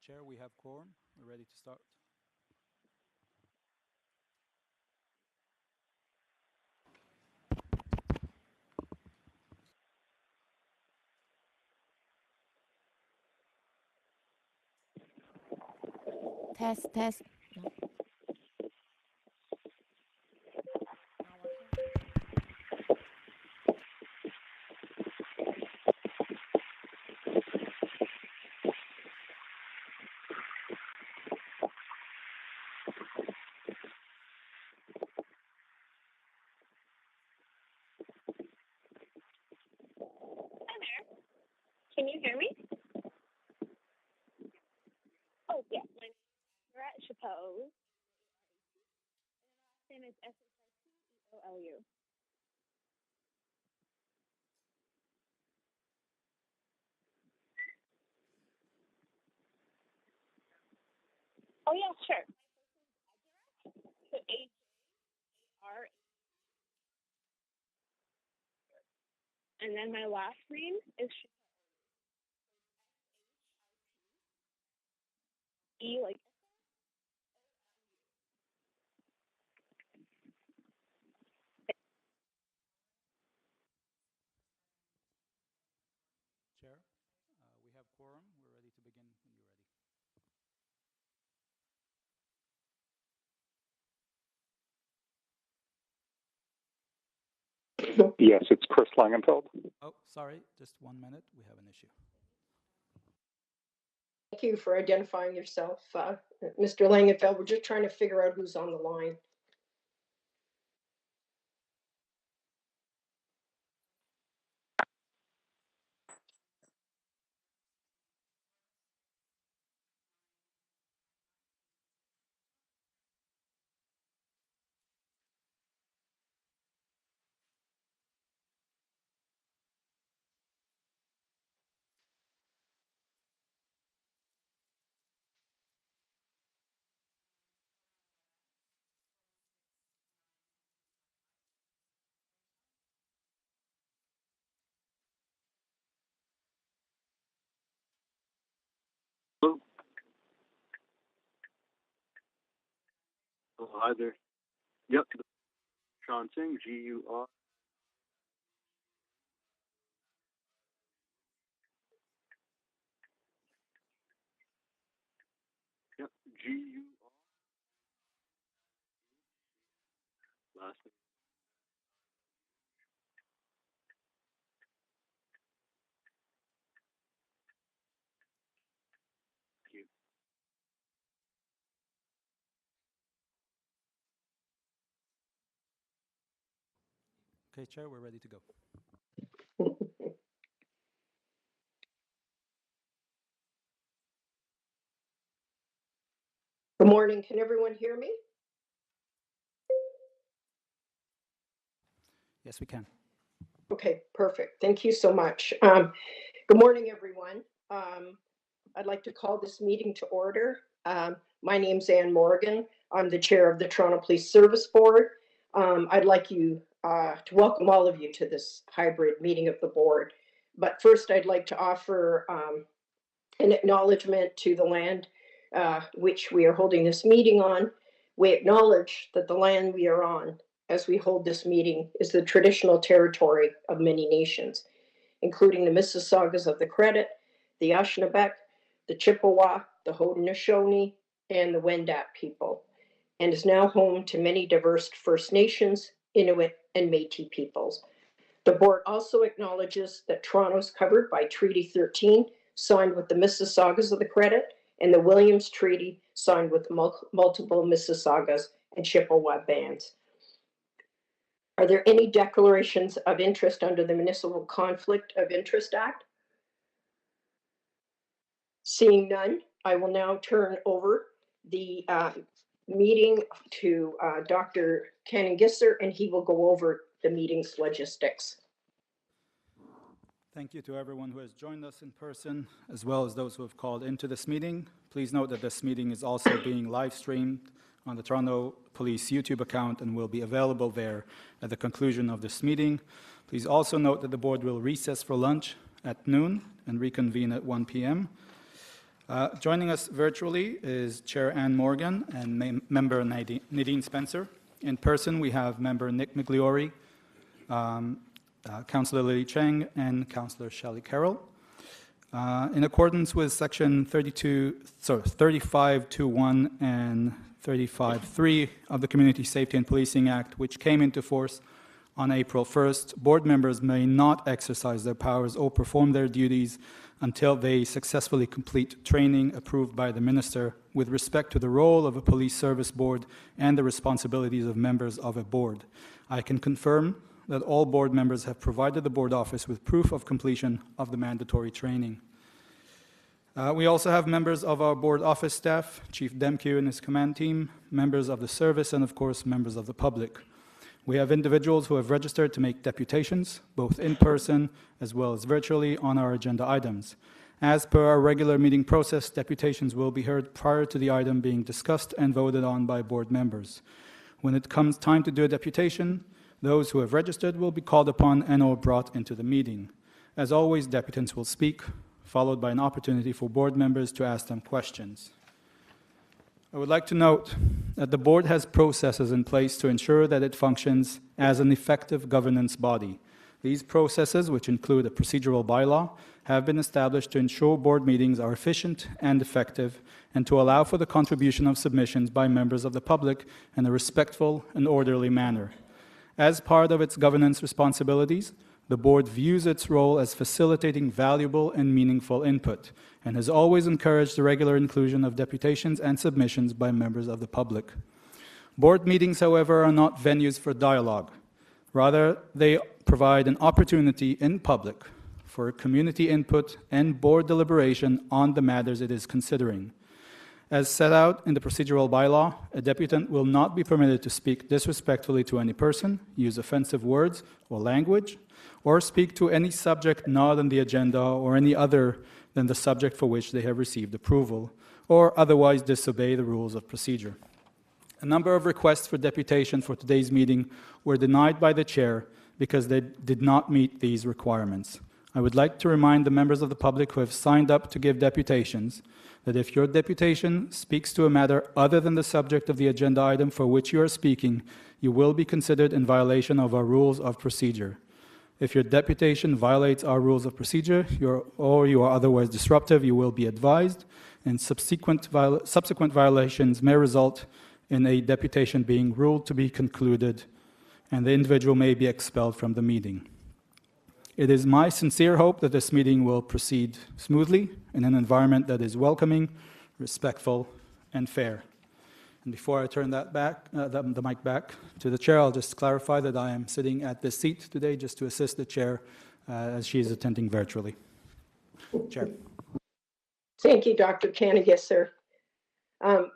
Chair, we have quorum. We're ready to start. Test. No. Can you hear me? Oh, yes. My name is Brett Chappelle. My name is SHIPOLU. Oh, yeah, sure. So AJR. And then my last name is E, like. Chair, we have quorum. We're ready to begin when you're ready. Yes, it's Chris Langenfeld. Oh, sorry, just 1 minute. We have an issue. Thank you for identifying yourself, Mr. Langenfeld. We're just trying to figure out who's on the line. Hello. Oh, hi there. Yep. Sean Singh, G-U-R. Yep, G-U-R. Last name. Thank you. Okay, Chair, we're ready to go. Good morning. Can everyone hear me? Yes, we can. Okay, perfect. Thank you so much. Good morning, everyone. I'd like to call this meeting to order. My name's Ann Morgan. I'm the chair of the Toronto Police Service Board. I'd like to welcome all of you to this hybrid meeting of the board. But first, I'd like to offer an acknowledgement to the land which we are holding this meeting on. We acknowledge that the land we are on as we hold this meeting is the traditional territory of many nations, including the Mississaugas of the Credit, the Anishinaabe, the Chippewa, the Haudenosaunee, and the Wendat people, and is now home to many diverse First Nations, Inuit, and Métis peoples. The board also acknowledges that Toronto is covered by Treaty 13, signed with the Mississaugas of the Credit, and the Williams Treaty, signed with multiple Mississaugas and Chippewa bands. Are there any declarations of interest under the Municipal Conflict of Interest Act? Seeing none, I will now turn over the meeting to Dr. Canning-Gisser, and he will go over the meeting's logistics. Thank you to everyone who has joined us in person, as well as those who have called into this meeting. Please note that this meeting is also being live streamed on the Toronto Police YouTube account and will be available there at the conclusion of this meeting. Please also note that the board will recess for lunch at noon and reconvene at 1 p.m. Joining us virtually is Chair Ann Morgan and Member Nadine Spencer. In person, we have Member Nick Migliori, Councillor Lily Cheng, and Councillor Shelley Carroll. In accordance with Section 35.2.1 and 35.3 of the Community Safety and Policing Act, which came into force on April 1st, board members may not exercise their powers or perform their duties until they successfully complete training approved by the Minister with respect to the role of a police service board and the responsibilities of members of a board. I can confirm that all board members have provided the board office with proof of completion of the mandatory training. We also have members of our board office staff, Chief Demke and his command team, members of the service, and of course, members of the public. We have individuals who have registered to make deputations, both in person as well as virtually, on our agenda items. As per our regular meeting process, deputations will be heard prior to the item being discussed and voted on by board members. When it comes time to do a deputation, those who have registered will be called upon and/or brought into the meeting. As always, deputants will speak, followed by an opportunity for board members to ask them questions. I would like to note that the board has processes in place to ensure that it functions as an effective governance body. These processes, which include a procedural bylaw, have been established to ensure board meetings are efficient and effective and to allow for the contribution of submissions by members of the public in a respectful and orderly manner. As part of its governance responsibilities, the board views its role as facilitating valuable and meaningful input and has always encouraged the regular inclusion of deputations and submissions by members of the public. Board meetings, however, are not venues for dialogue. Rather, they provide an opportunity in public for community input and board deliberation on the matters it is considering. As set out in the procedural bylaw, a deputant will not be permitted to speak disrespectfully to any person, use offensive words or language, or speak to any subject not on the agenda or any other than the subject for which they have received approval, or otherwise disobey the rules of procedure. A number of requests for deputation for today's meeting were denied by the chair because they did not meet these requirements. I would like to remind the members of the public who have signed up to give deputations that if your deputation speaks to a matter other than the subject of the agenda item for which you are speaking, you will be considered in violation of our rules of procedure. If your deputation violates our rules of procedure or you are otherwise disruptive, you will be advised, and subsequent violations may result in a deputation being ruled to be concluded, and the individual may be expelled from the meeting. It is my sincere hope that this meeting will proceed smoothly in an environment that is welcoming, respectful, and fair. And before I turn the mic back to the chair, I'll just clarify that I am sitting at this seat today just to assist the chair as she is attending virtually. Chair. Thank you, Dr. Canning-Gisser.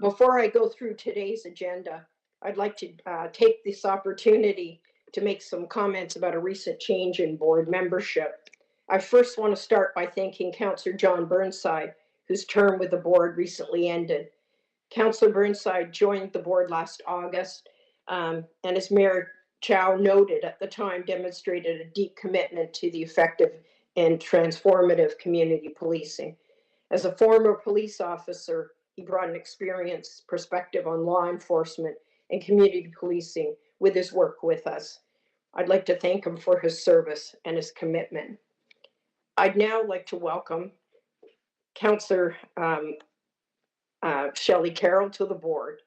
Before I go through today's agenda, I'd like to take this opportunity to make some comments about a recent change in board membership. I first want to start by thanking Councillor John Burnside, whose term with the board recently ended. Councillor Burnside joined the board last August, and as Mayor Chow noted at the time, demonstrated a deep commitment to the effective and transformative community policing. As a former police officer, he brought an experienced perspective on law enforcement and community policing with his work with us. I'd like to thank him for his service and his commitment. I'd now like to welcome Councillor Shelley Carroll to the board.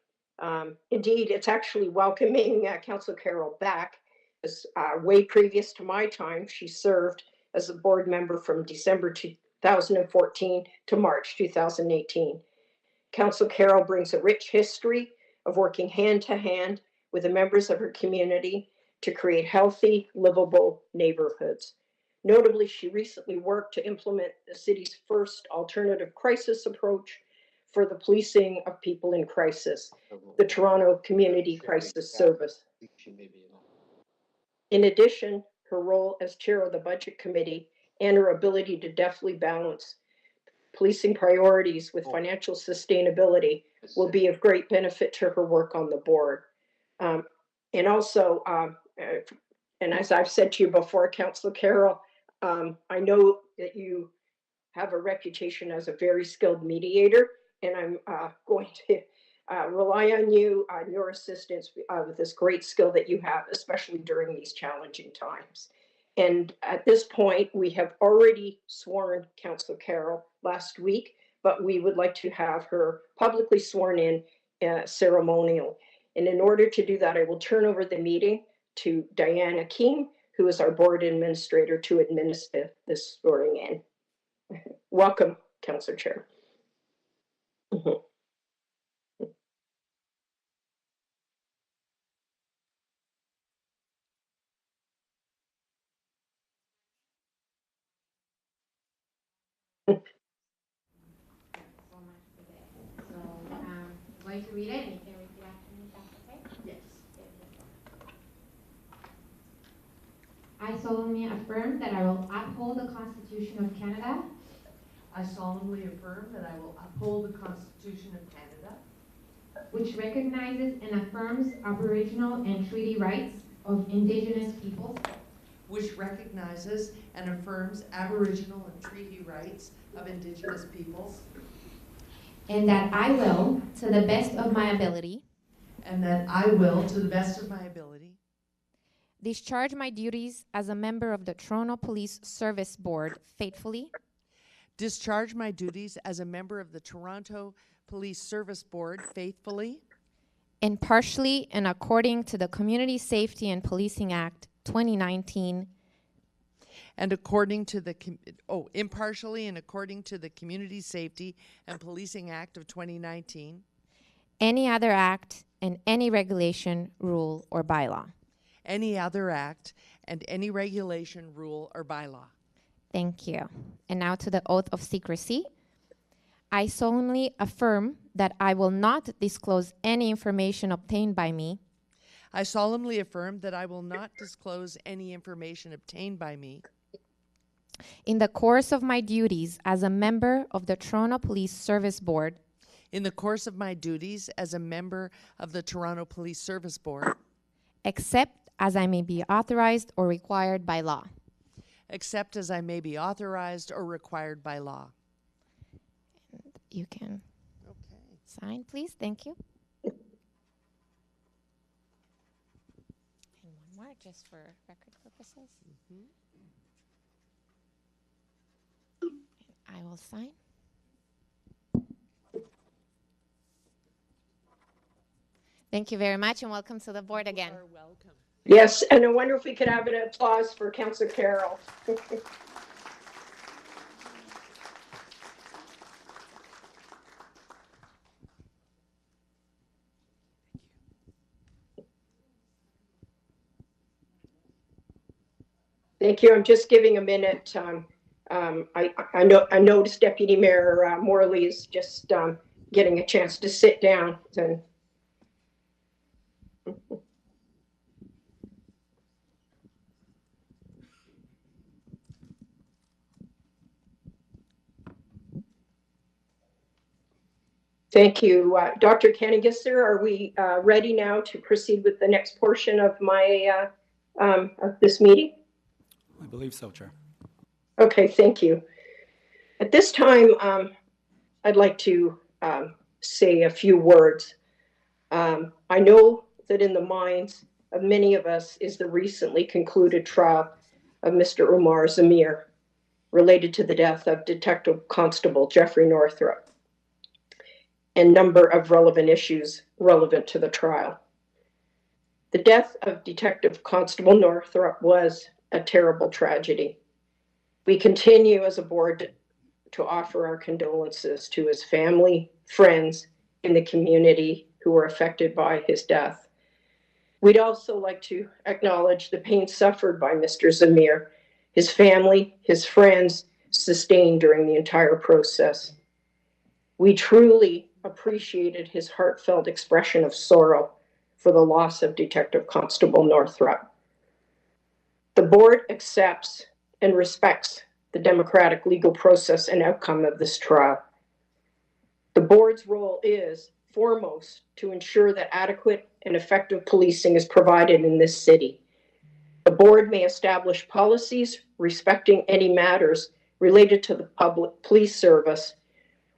Indeed, it's actually welcoming Councillor Carroll back way previous to my time, she served as a board member from December 2014 to March 2018. Councillor Carroll brings a rich history of working hand to hand with the members of her community to create healthy, livable neighborhoods. Notably, she recently worked to implement the city's first alternative crisis approach for the policing of people in crisis, the Toronto Community Crisis Service. In addition, her role as chair of the Budget Committee and her ability to deftly balance policing priorities with financial sustainability will be of great benefit to her work on the board. And also, and as I've said to you before, Councillor Carroll, I know that you have a reputation as a very skilled mediator, and I'm going to rely on you, on your assistance with this great skill that you have, especially during these challenging times. And at this point, we have already sworn Councillor Carroll last week, but we would like to have her publicly sworn in ceremonial. And in order to do that, I will turn over the meeting to Diana King, who is our board administrator, to administer this swearing in. Welcome, Councillor Chair. So much for this. So, I'm going to read it, and you can repeat after me, if that's okay? Yes. I solemnly affirm that I will uphold the Constitution of Canada, I solemnly affirm that I will uphold the Constitution of Canada, which recognizes and affirms Aboriginal and treaty rights of Indigenous peoples, which recognizes and affirms Aboriginal and treaty rights of Indigenous peoples, and that I will, to the best of my ability, and that I will, to the best of my ability, discharge my duties as a member of the Toronto Police Service Board faithfully, discharge my duties as a member of the Toronto Police Service Board faithfully, impartially, and according to the Community Safety and Policing Act 2019, and according to the impartially and according to the Community Safety and Policing Act of 2019, any other act, and any regulation, rule, or bylaw. any other act, and any regulation, rule, or bylaw. Thank you. And now to the oath of secrecy. I solemnly affirm that I will not disclose any information obtained by me I solemnly affirm that I will not disclose any information obtained by me in the course of my duties as a member of the Toronto Police Service Board, in the course of my duties as a member of the Toronto Police Service Board, except as I may be authorized or required by law. except as I may be authorized or required by law. You can Okay. sign, please. Thank you. And one more, just for record purposes. And I will sign. Thank you very much, and welcome to the board again. You are welcome. Yes, and I wonder if we could have an applause for Councillor Carroll. Thank you. I'm just giving a minute. I noticed Deputy Mayor Morley is just getting a chance to sit down. And thank you. Dr. Kennegisser, are we ready now to proceed with the next portion of my of this meeting? I believe so, Chair. Okay, thank you. At this time, I'd like to say a few words. I know that in the minds of many of us is the recently concluded trial of Mr. Umar Zamir related to the death of Detective Constable Jeffrey Northrup and number of relevant issues relevant to the trial. The death of Detective Constable Northrop was a terrible tragedy. We continue as a board to offer our condolences to his family, friends, and the community who were affected by his death. We'd also like to acknowledge the pain suffered by Mr. Zamir, his family, his friends sustained during the entire process. We truly appreciated his heartfelt expression of sorrow for the loss of Detective Constable Northrop. The board accepts and respects the democratic legal process and outcome of this trial. The board's role is foremost to ensure that adequate and effective policing is provided in this city. The board may establish policies respecting any matters related to the public police service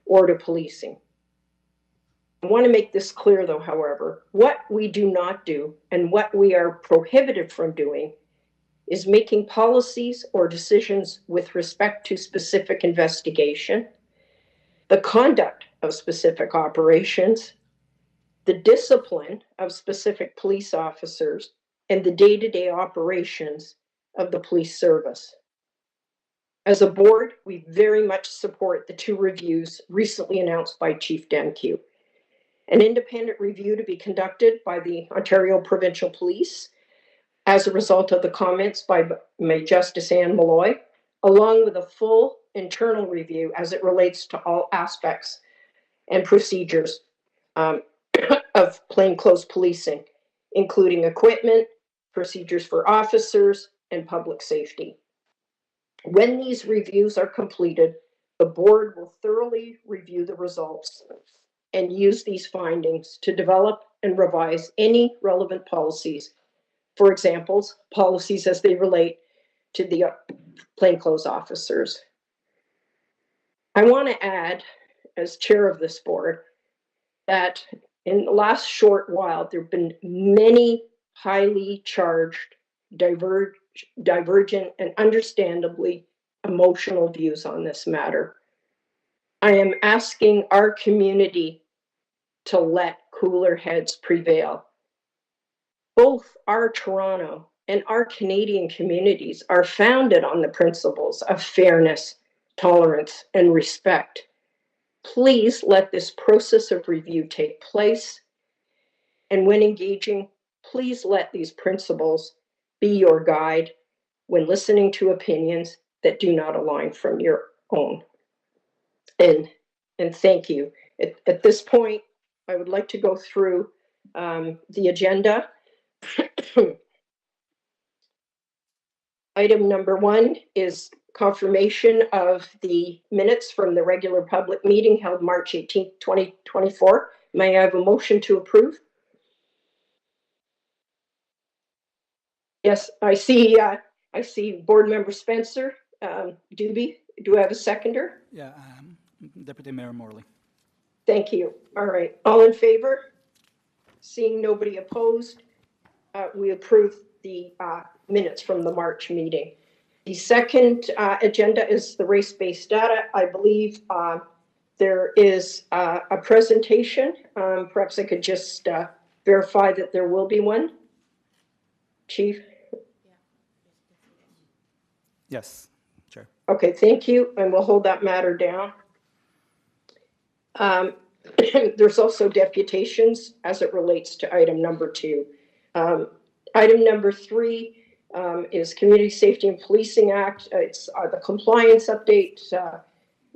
or to policing. I want to make this clear, though, however, what we do not do and what we are prohibited from doing is making policies or decisions with respect to specific investigation, the conduct of specific operations, the discipline of specific police officers, and the day-to-day operations of the police service. As a board, we very much support the 2 reviews recently announced by Chief Denkew. An independent review to be conducted by the Ontario Provincial Police as a result of the comments by Justice Anne Malloy, along with a full internal review as it relates to all aspects and procedures of plainclothes policing, including equipment, procedures for officers, and public safety. When these reviews are completed, the board will thoroughly review the results and use these findings to develop and revise any relevant policies. For example, policies as they relate to the plainclothes officers. I want to add, as chair of this board, that in the last short while, there have been many highly charged, divergent, and understandably emotional views on this matter. I am asking our community to let cooler heads prevail. Both our Toronto and our Canadian communities are founded on the principles of fairness, tolerance, and respect. Please let this process of review take place. And when engaging, please let these principles be your guide when listening to opinions that do not align from your own. And thank you. At this point, I would like to go through the agenda. Item number 1 is confirmation of the minutes from the regular public meeting held March 18th, 2024. May I have a motion to approve? Yes, I see Board Member Spencer Doobie. Do I have a seconder? Yeah, Deputy Mayor Morley. Thank you. All right. All in favor? Seeing nobody opposed, we approve the minutes from the March meeting. The second agenda is the race-based data. I believe there is a presentation. Perhaps I could just verify that there will be one. Chief? Yes, Chair. Okay, thank you. And we'll hold that matter down. There's also deputations as it relates to item number 2. Item number 3 is Community Safety and Policing Act. It's the compliance update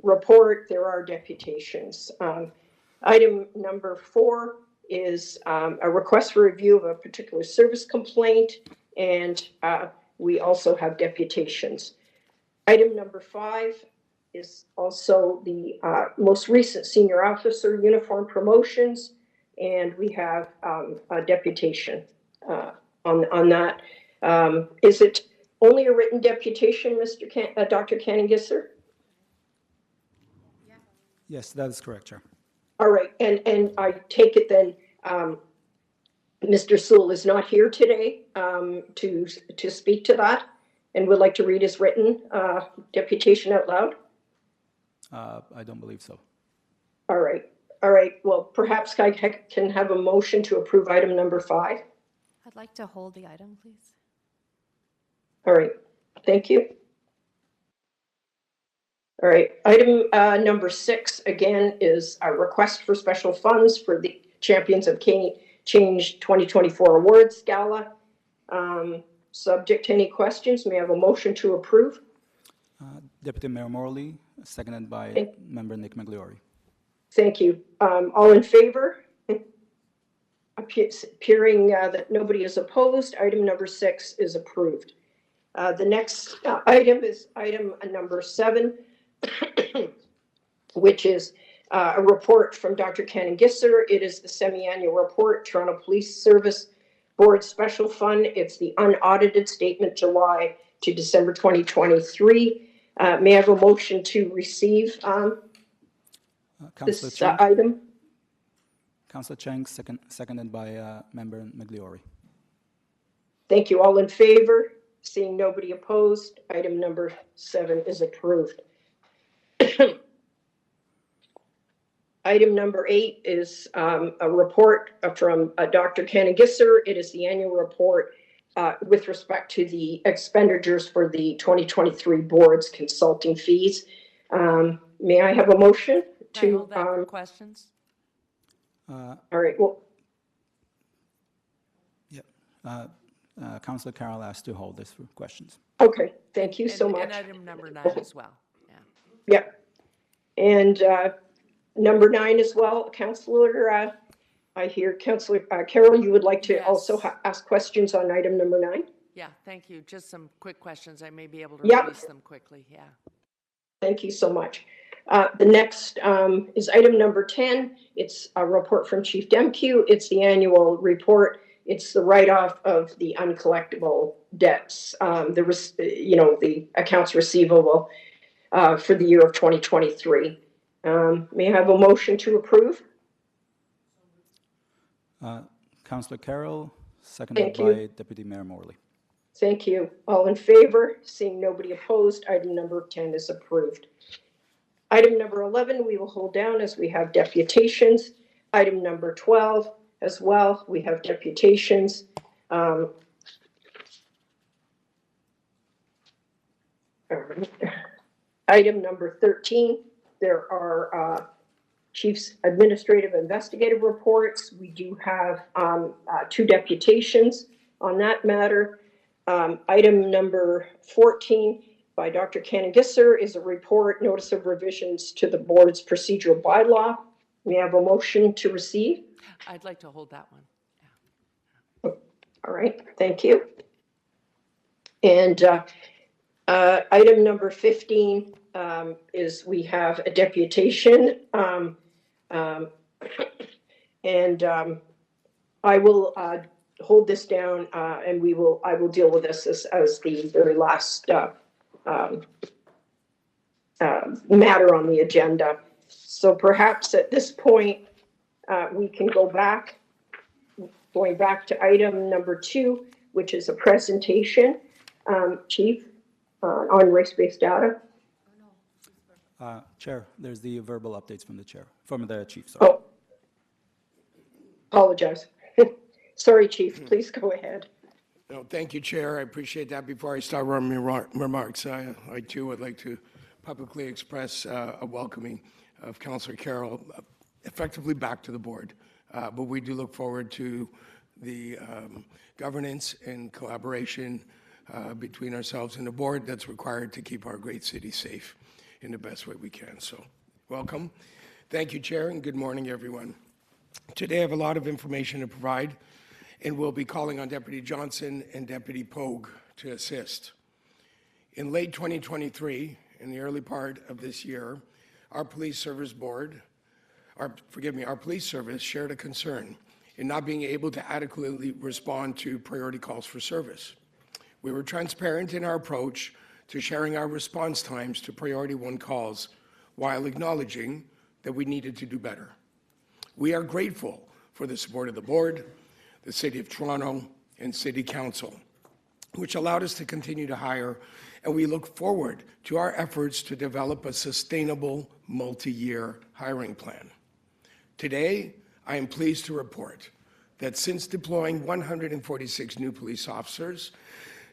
report. There are deputations. Item number 4 is a request for review of a particular service complaint, and we also have deputations. Item number 5 is also the most recent senior officer uniform promotions, and we have a deputation on that. Is it only a written deputation, Dr. Canning-Gisser? Yes, that is correct, Chair. All right, and I take it then Mr. Sewell is not here today to speak to that and would like to read his written deputation out loud? I don't believe so. All right. Well, perhaps I can have a motion to approve item number 5. I'd like to hold the item, please. All right, thank you. All right, item number 6, again, is a request for special funds for the Champions of Change 2024 Awards Gala. Subject to any questions, may I have a motion to approve? Deputy Mayor Morley, seconded by Member Nick Migliori. Thank you. All in favor? Appearing that nobody is opposed, item number 6 is approved. The next item is item number 7, which is a report from Dr. Cannon Gisser. It is the semi-annual report, Toronto Police Service Board Special Fund. It's the unaudited statement, July to December 2023. May I have a motion to receive Councillor this Cheng, item? Councillor Cheng, seconded by Member Migliori. Thank you. All in favor? Seeing nobody opposed, item number 7 is approved. Item number 8 is a report from Dr. Cannon Gisser. It is the annual report with respect to the expenditures for the 2023 board's consulting fees. May I have a motion Can I to? hold that for questions? All right. Well, Councillor Carroll asked to hold this for questions. okay. Thank you so much. And item number 9 as well. Yeah. And number 9 as well, Councillor. I hear Councillor Carroll, you would like to also ask questions on item number 9? Yeah, thank you. Just some quick questions. I may be able to Yep. release them quickly. Yeah. Thank you so much. The next is item number 10. It's a report from Chief Demkew. It's the annual report. It's the write-off of the uncollectible debts, the accounts receivable for the year of 2023. May I have a motion to approve? Councillor Carroll, seconded by Deputy Mayor Morley. Thank you. All in favor? Seeing nobody opposed, item number 10 is approved. Item number 11, we will hold down as we have deputations. Item number 12 as well, we have deputations. Item number 13, there are Chief's administrative investigative reports. We do have 2 deputations on that matter. Item number 14 by Dr. Cannon Gisser is a report, notice of revisions to the board's procedural bylaw. We have a motion to receive. I'd like to hold that one. All right, thank you. And item number 15 is we have a deputation. I will hold this down and I will deal with this as the very last matter on the agenda. So perhaps at this point, we can going back to item number 2, which is a presentation, Chief, on race-based data. Chair, there's the verbal updates from the Chief. Sorry. Oh, apologize. Sorry, Chief, please go ahead. No, thank you, Chair. I appreciate that. Before I start my remarks, I too would like to publicly express a welcoming of Councillor Carroll effectively back to the board. But we do look forward to the governance and collaboration between ourselves and the board that's required to keep our great city safe in the best way we can. So welcome. Thank you, Chair, and good morning, everyone. Today I have a lot of information to provide, and we'll be calling on Deputy Johnson and Deputy Pogue to assist. In late 2023, in the early part of this year, our police service shared a concern in not being able to adequately respond to priority calls for service. We were transparent in our approach to sharing our response times to priority 1 calls while acknowledging that we needed to do better. We are grateful for the support of the board, the City of Toronto, and City Council, which allowed us to continue to hire, and we look forward to our efforts to develop a sustainable multi-year hiring plan. Today, I am pleased to report that since deploying 146 new police officers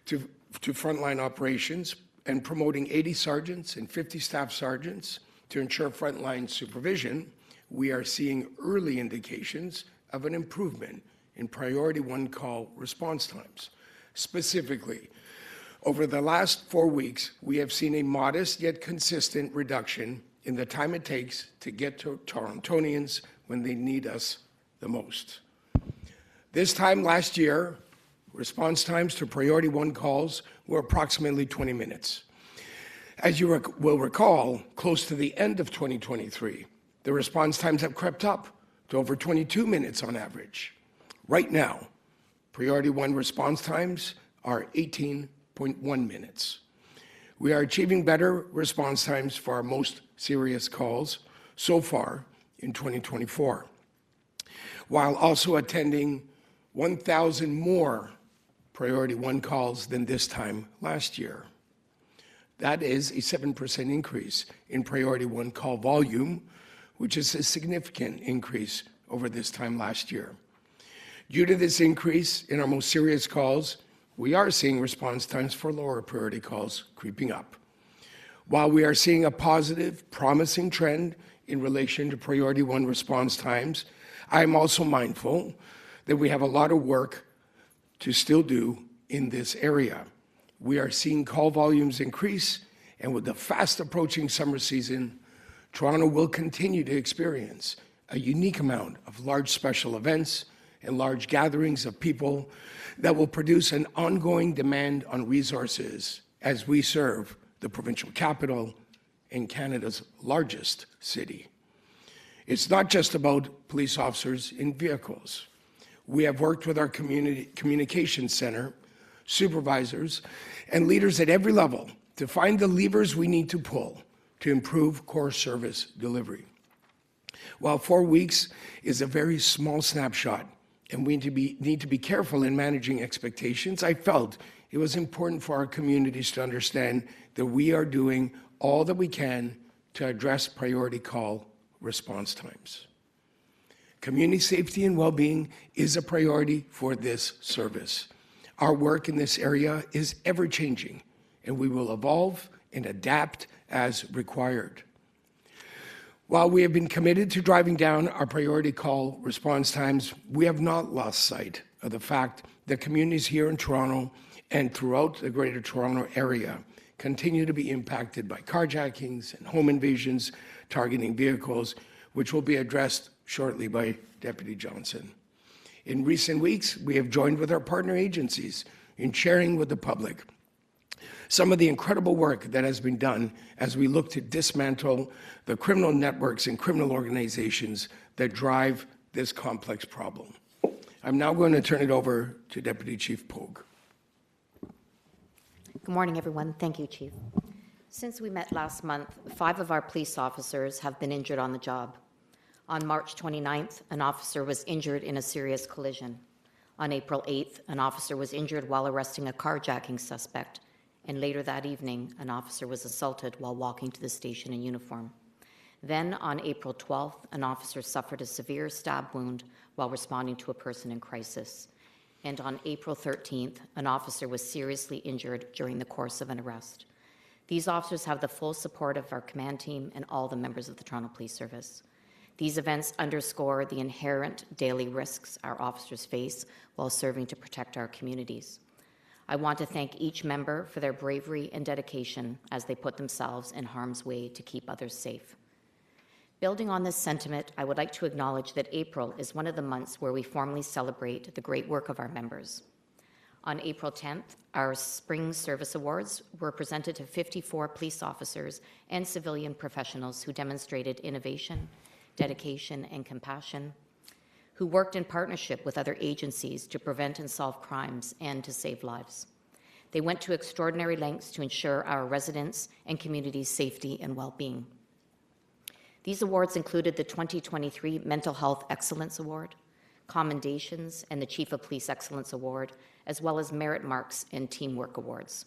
to frontline operations and promoting 80 sergeants and 50 staff sergeants to ensure frontline supervision, we are seeing early indications of an improvement in priority one call response times. Specifically, over the last 4 weeks, we have seen a modest yet consistent reduction in the time it takes to get to Torontonians when they need us the most. This time last year, response times to priority one calls were approximately 20 minutes. As you will recall, close to the end of 2023, the response times have crept up to over 22 minutes on average. Right now, priority one response times are 18.1 minutes. We are achieving better response times for our most serious calls so far in 2024, while also attending 1,000 more priority one calls than this time last year. That is a 7% increase in priority one call volume, which is a significant increase over this time last year. Due to this increase in our most serious calls, we are seeing response times for lower priority calls creeping up. While we are seeing a positive, promising trend in relation to priority one response times, I am also mindful that we have a lot of work to still do in this area. We are seeing call volumes increase, and with the fast approaching summer season, Toronto will continue to experience a unique amount of large special events and large gatherings of people that will produce an ongoing demand on resources as we serve the provincial capital and Canada's largest city. It's not just about police officers in vehicles. We have worked with our communications center, supervisors, and leaders at every level to find the levers we need to pull to improve core service delivery. While 4 weeks is a very small snapshot, and we need to be careful in managing expectations, I felt it was important for our communities to understand that we are doing all that we can to address priority call response times. Community safety and well-being is a priority for this service. Our work in this area is ever-changing, and we will evolve and adapt as required. While we have been committed to driving down our priority call response times, we have not lost sight of the fact that communities here in Toronto and throughout the Greater Toronto Area continue to be impacted by carjackings and home invasions targeting vehicles, which will be addressed shortly by Deputy Johnson. In recent weeks, we have joined with our partner agencies in sharing with the public some of the incredible work that has been done as we look to dismantle the criminal networks and criminal organizations that drive this complex problem. I'm now going to turn it over to Deputy Chief Pogue. Good morning, everyone. Thank you, Chief. Since we met last month, 5 of our police officers have been injured on the job. On March 29th, an officer was injured in a serious collision. On April 8th, an officer was injured while arresting a carjacking suspect. And later that evening, an officer was assaulted while walking to the station in uniform. Then, on April 12th, an officer suffered a severe stab wound while responding to a person in crisis. And on April 13th, an officer was seriously injured during the course of an arrest. These officers have the full support of our command team and all the members of the Toronto Police Service. These events underscore the inherent daily risks our officers face while serving to protect our communities. I want to thank each member for their bravery and dedication as they put themselves in harm's way to keep others safe. Building on this sentiment, I would like to acknowledge that April is one of the months where we formally celebrate the great work of our members. On April 10th, our Spring Service Awards were presented to 54 police officers and civilian professionals who demonstrated innovation, dedication, and compassion, who worked in partnership with other agencies to prevent and solve crimes and to save lives. They went to extraordinary lengths to ensure our residents' and communities' safety and well-being. These awards included the 2023 Mental Health Excellence Award, commendations, and the Chief of Police Excellence Award, as well as merit marks and teamwork awards.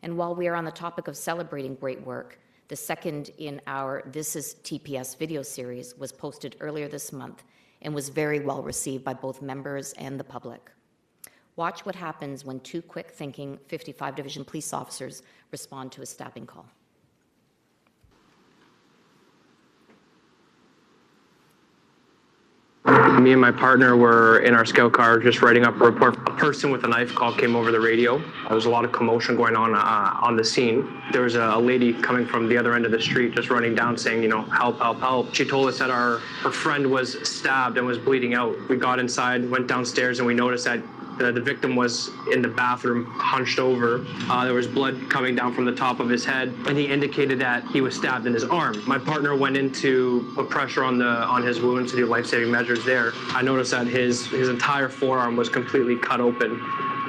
And while we are on the topic of celebrating great work, the second in our This Is TPS video series was posted earlier this month and was very well received by both members and the public. Watch what happens when two quick-thinking 55 Division police officers respond to a stabbing call. Me and my partner were in our scout car just writing up a report. A person with a knife call came over the radio. There was a lot of commotion going on the scene. There was a lady coming from the other end of the street just running down saying, you know, help, help, help. She told us that her friend was stabbed and was bleeding out. We got inside, went downstairs, and we noticed that the victim was in the bathroom, hunched over. There was blood coming down from the top of his head, and he indicated that he was stabbed in his arm. My partner went in to put pressure on his wounds to do life-saving measures there. I noticed that his entire forearm was completely cut open.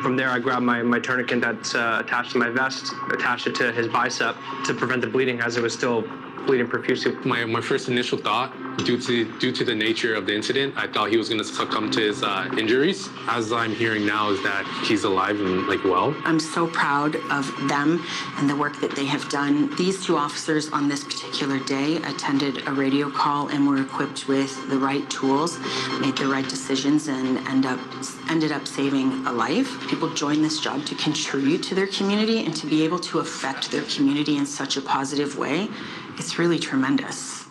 From there, I grabbed my tourniquet that's attached to my vest, attached it to his bicep to prevent the bleeding, as it was still bleeding profusely. My first initial thought, due to the nature of the incident, I thought he was going to succumb to his injuries. As I'm hearing now is that he's alive and well. I'm so proud of them and the work that they have done. These two officers on this particular day attended a radio call and were equipped with the right tools, made the right decisions, and ended up saving a life. People join this job to contribute to their community and to be able to affect their community in such a positive way. It's really tremendous.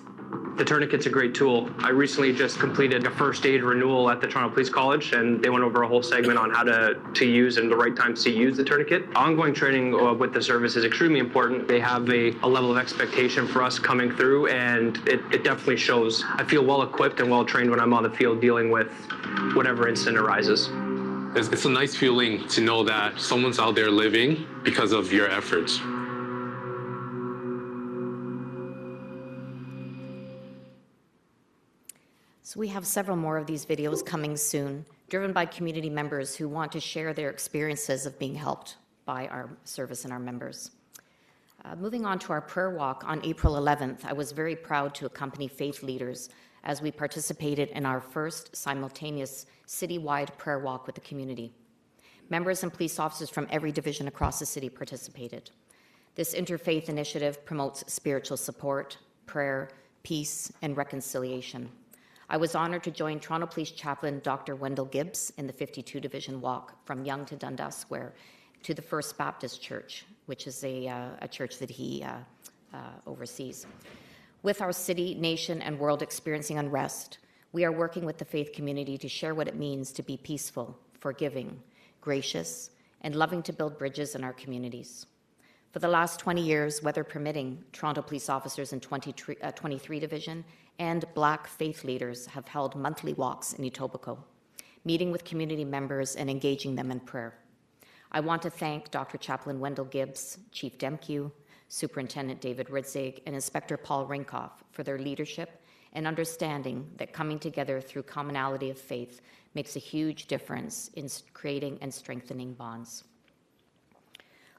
The tourniquet's a great tool. I recently just completed a first aid renewal at the Toronto Police College, and they went over a whole segment on how to use and the right times to use the tourniquet. Ongoing training with the service is extremely important. They have a level of expectation for us coming through, and it definitely shows. I feel well equipped and well trained when I'm on the field dealing with whatever incident arises. It's a nice feeling to know that someone's out there living because of your efforts. So we have several more of these videos coming soon, driven by community members who want to share their experiences of being helped by our service and our members. Moving on to our prayer walk on April 11th, I was very proud to accompany faith leaders as we participated in our first simultaneous citywide prayer walk with the community. Members and police officers from every division across the city participated. This interfaith initiative promotes spiritual support, prayer, peace, and reconciliation. I was honored to join Toronto Police Chaplain Dr. Wendell Gibbs in the 52 Division walk from Yonge to Dundas Square to the First Baptist Church, which is a church that he oversees. With our city, nation, and world experiencing unrest, we are working with the faith community to share what it means to be peaceful, forgiving, gracious, and loving to build bridges in our communities. For the last 20 years, weather permitting, Toronto police officers in 23 Division and Black faith leaders have held monthly walks in Etobicoke, meeting with community members and engaging them in prayer. I want to thank Dr. Chaplain Wendell Gibbs, Chief Demkew, Superintendent David Ridzig, and Inspector Paul Rinkoff for their leadership and understanding that coming together through commonality of faith makes a huge difference in creating and strengthening bonds.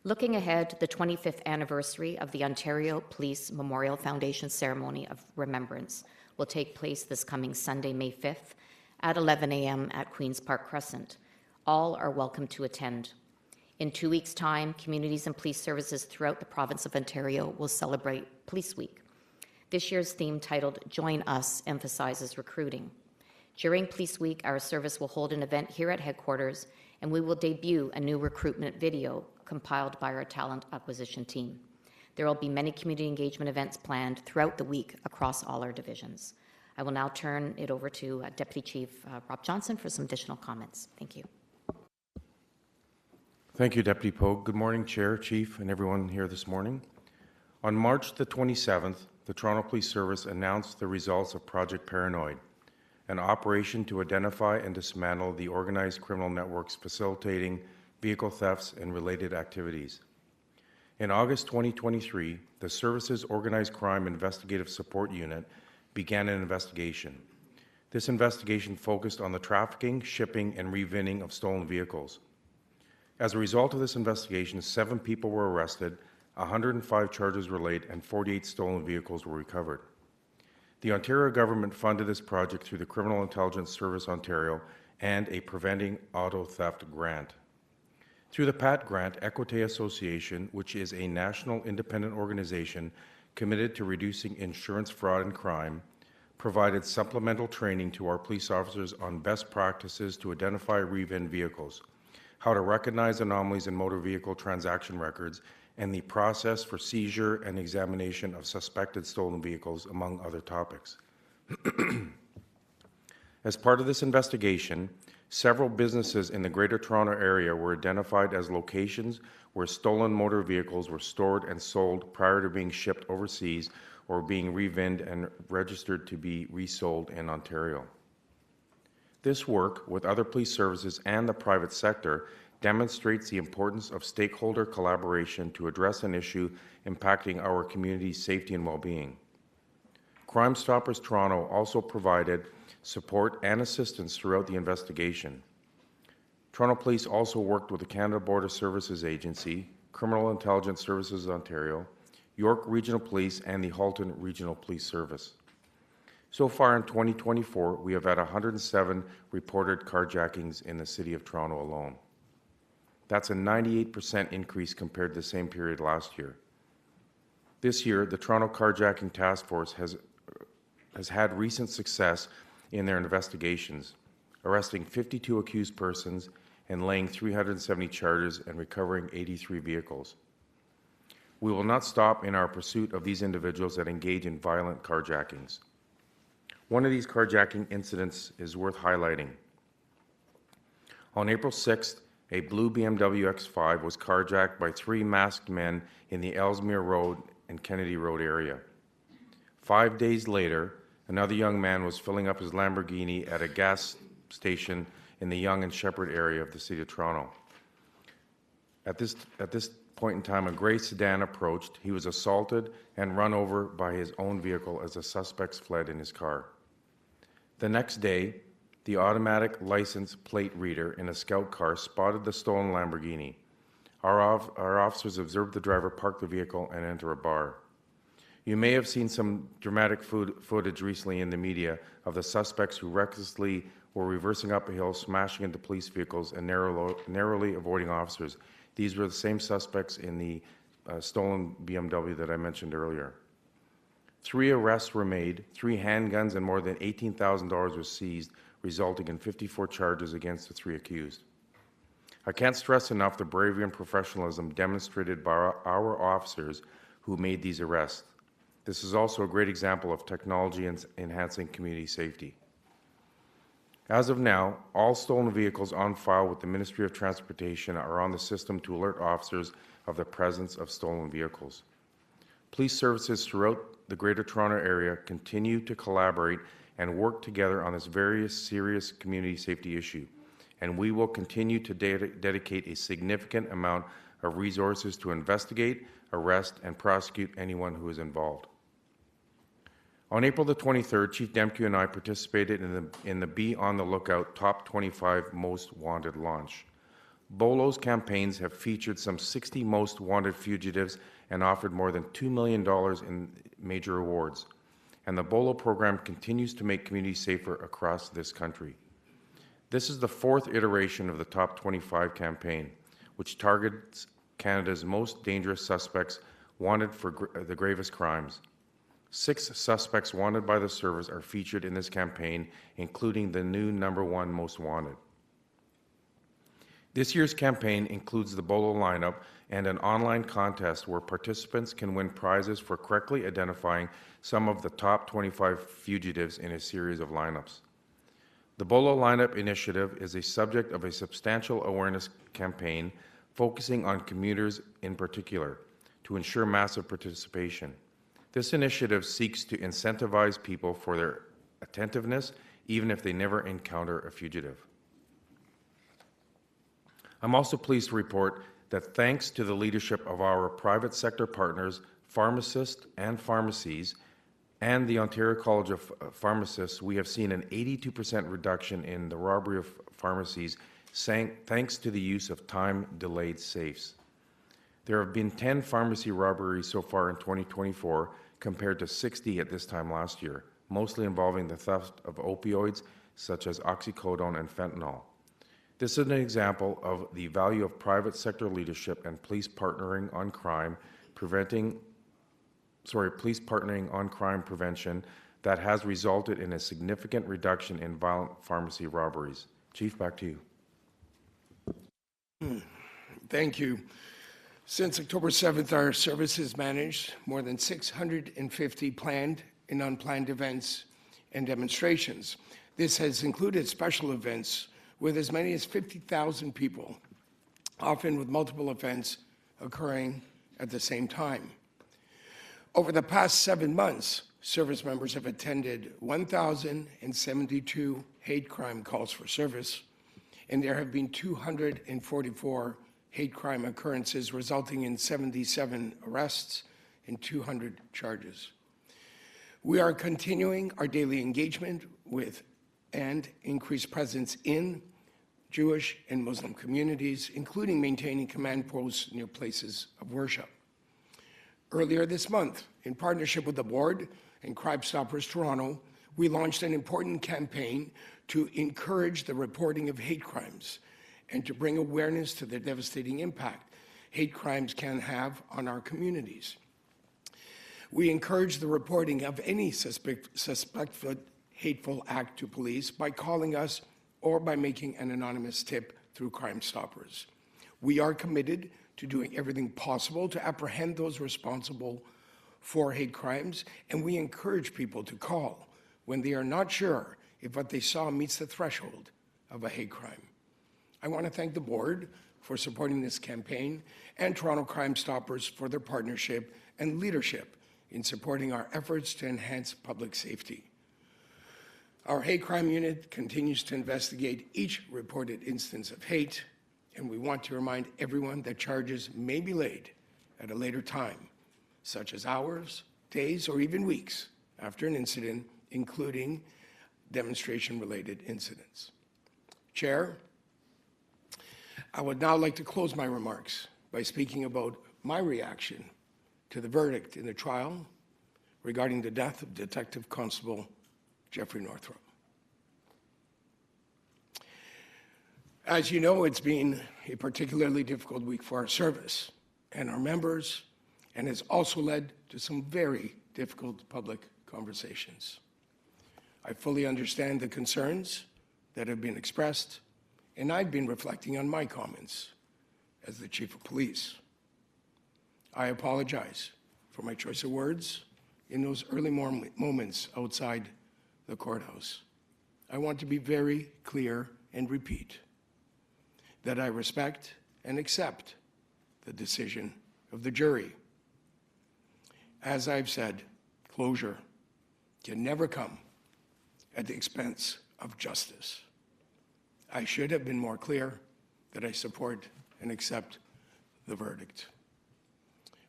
Looking ahead, the 25th anniversary of the Ontario Police Memorial Foundation Ceremony of Remembrance will take place this coming Sunday, May 5th at 11 a.m. at Queen's Park Crescent. All are welcome to attend. In 2 weeks' time, communities and police services throughout the province of Ontario will celebrate Police Week. This year's theme, titled Join Us, emphasizes recruiting. During Police Week, our service will hold an event here at headquarters, and we will debut a new recruitment video compiled by our talent acquisition team. There will be many community engagement events planned throughout the week across all our divisions. I will now turn it over to Deputy Chief Rob Johnson for some additional comments. Thank you. Thank you, Deputy Pogue. Good morning, Chair, Chief, and everyone here this morning. On March the 27th, the Toronto Police Service announced the results of Project Paranoid, an operation to identify and dismantle the organized criminal networks facilitating vehicle thefts and related activities. In August 2023, the Service's Organized Crime Investigative Support Unit began an investigation. This investigation focused on the trafficking, shipping, and revinning of stolen vehicles. As a result of this investigation, 7 people were arrested, 105 charges were laid, and 48 stolen vehicles were recovered. The Ontario government funded this project through the Criminal Intelligence Service Ontario and a Preventing Auto Theft grant. Through the PAT grant, Equite Association, which is a national independent organization committed to reducing insurance fraud and crime, provided supplemental training to our police officers on best practices to identify rear-end vehicles, how to recognize anomalies in motor vehicle transaction records, and the process for seizure and examination of suspected stolen vehicles, among other topics. As part of this investigation, several businesses in the Greater Toronto Area were identified as locations where stolen motor vehicles were stored and sold prior to being shipped overseas or being revinned and registered to be resold in Ontario. This work with other police services and the private sector demonstrates the importance of stakeholder collaboration to address an issue impacting our community's safety and well-being. Crime Stoppers Toronto also provided support and assistance throughout the investigation. Toronto Police also worked with the Canada Border Services Agency, Criminal Intelligence Services Ontario, York Regional Police, and the Halton Regional Police Service. So far in 2024, we have had 107 reported carjackings in the City of Toronto alone. That's a 98% increase compared to the same period last year. This year, the Toronto Carjacking Task Force has had recent success in their investigations, arresting 52 accused persons and laying 370 charges and recovering 83 vehicles. We will not stop in our pursuit of these individuals that engage in violent carjackings. One of these carjacking incidents is worth highlighting. On April 6th, a blue BMW X5 was carjacked by 3 masked men in the Ellesmere Road and Kennedy Road area. 5 days later, another young man was filling up his Lamborghini at a gas station in the Yonge and Shepherd area of the City of Toronto. At this point in time, a gray sedan approached. He was assaulted and run over by his own vehicle as the suspects fled in his car. The next day, the automatic license plate reader in a scout car spotted the stolen Lamborghini. Our officers observed the driver park the vehicle and enter a bar. You may have seen some dramatic footage recently in the media of the suspects who recklessly were reversing up a hill, smashing into police vehicles, and narrowly avoiding officers. These were the same suspects in the stolen BMW that I mentioned earlier. 3 arrests were made, 3 handguns, and more than $18,000 was seized, resulting in 54 charges against the 3 accused. I can't stress enough the bravery and professionalism demonstrated by our officers who made these arrests. This is also a great example of technology enhancing community safety. As of now, all stolen vehicles on file with the Ministry of Transportation are on the system to alert officers of the presence of stolen vehicles. Police services throughout the Greater Toronto Area continue to collaborate and work together on this very serious community safety issue, and we will continue to dedicate a significant amount of resources to investigate, arrest, and prosecute anyone who is involved. On April the 23rd, Chief Demke and I participated in the Be on the Lookout Top 25 Most Wanted launch. BOLO's campaigns have featured some 60 most wanted fugitives and offered more than $2 million in major awards. And the BOLO program continues to make communities safer across this country. This is the 4th iteration of the Top 25 campaign, which targets Canada's most dangerous suspects wanted for the gravest crimes. 6 suspects wanted by the service are featured in this campaign, including the new #1 most wanted. This year's campaign includes the BOLO lineup and an online contest where participants can win prizes for correctly identifying some of the top 25 fugitives in a series of lineups. The BOLO lineup initiative is a subject of a substantial awareness campaign focusing on commuters in particular to ensure massive participation. This initiative seeks to incentivize people for their attentiveness, even if they never encounter a fugitive. I'm also pleased to report that thanks to the leadership of our private sector partners, pharmacists and pharmacies, and the Ontario College of Pharmacists, we have seen an 82% reduction in the robbery of pharmacies, thanks to the use of time-delayed safes. There have been 10 pharmacy robberies so far in 2024, compared to 60 at this time last year, mostly involving the theft of opioids such as oxycodone and fentanyl. This is an example of the value of private sector leadership and police partnering on crime prevention that has resulted in a significant reduction in violent pharmacy robberies. Chief, back to you. Thank you. Since October 7th, our service has managed more than 650 planned and unplanned events and demonstrations. This has included special events with as many as 50,000 people, often with multiple events occurring at the same time. Over the past 7 months, service members have attended 1,072 hate crime calls for service, and there have been 244 hate crime occurrences, resulting in 77 arrests and 200 charges. We are continuing our daily engagement with and increased presence in Jewish and Muslim communities, including maintaining command posts near places of worship. Earlier this month, in partnership with the board and Crime Stoppers Toronto, we launched an important campaign to encourage the reporting of hate crimes and to bring awareness to the devastating impact hate crimes can have on our communities. We encourage the reporting of any suspected hateful act to police by calling us or by making an anonymous tip through Crime Stoppers. We are committed to doing everything possible to apprehend those responsible for hate crimes, and we encourage people to call when they are not sure if what they saw meets the threshold of a hate crime. I want to thank the board for supporting this campaign and Toronto Crime Stoppers for their partnership and leadership in supporting our efforts to enhance public safety. Our hate crime unit continues to investigate each reported instance of hate, and we want to remind everyone that charges may be laid at a later time, such as hours, days, or even weeks after an incident, including demonstration-related incidents. Chair, I would now like to close my remarks by speaking about my reaction to the verdict in the trial regarding the death of Detective Constable Jeffrey Northrop. As you know, it's been a particularly difficult week for our service and our members, and has also led to some very difficult public conversations. I fully understand the concerns that have been expressed, and I've been reflecting on my comments as the Chief of Police. I apologize for my choice of words in those early moments outside the courthouse. I want to be very clear and repeat that I respect and accept the decision of the jury. As I've said, closure can never come at the expense of justice. I should have been more clear that I support and accept the verdict.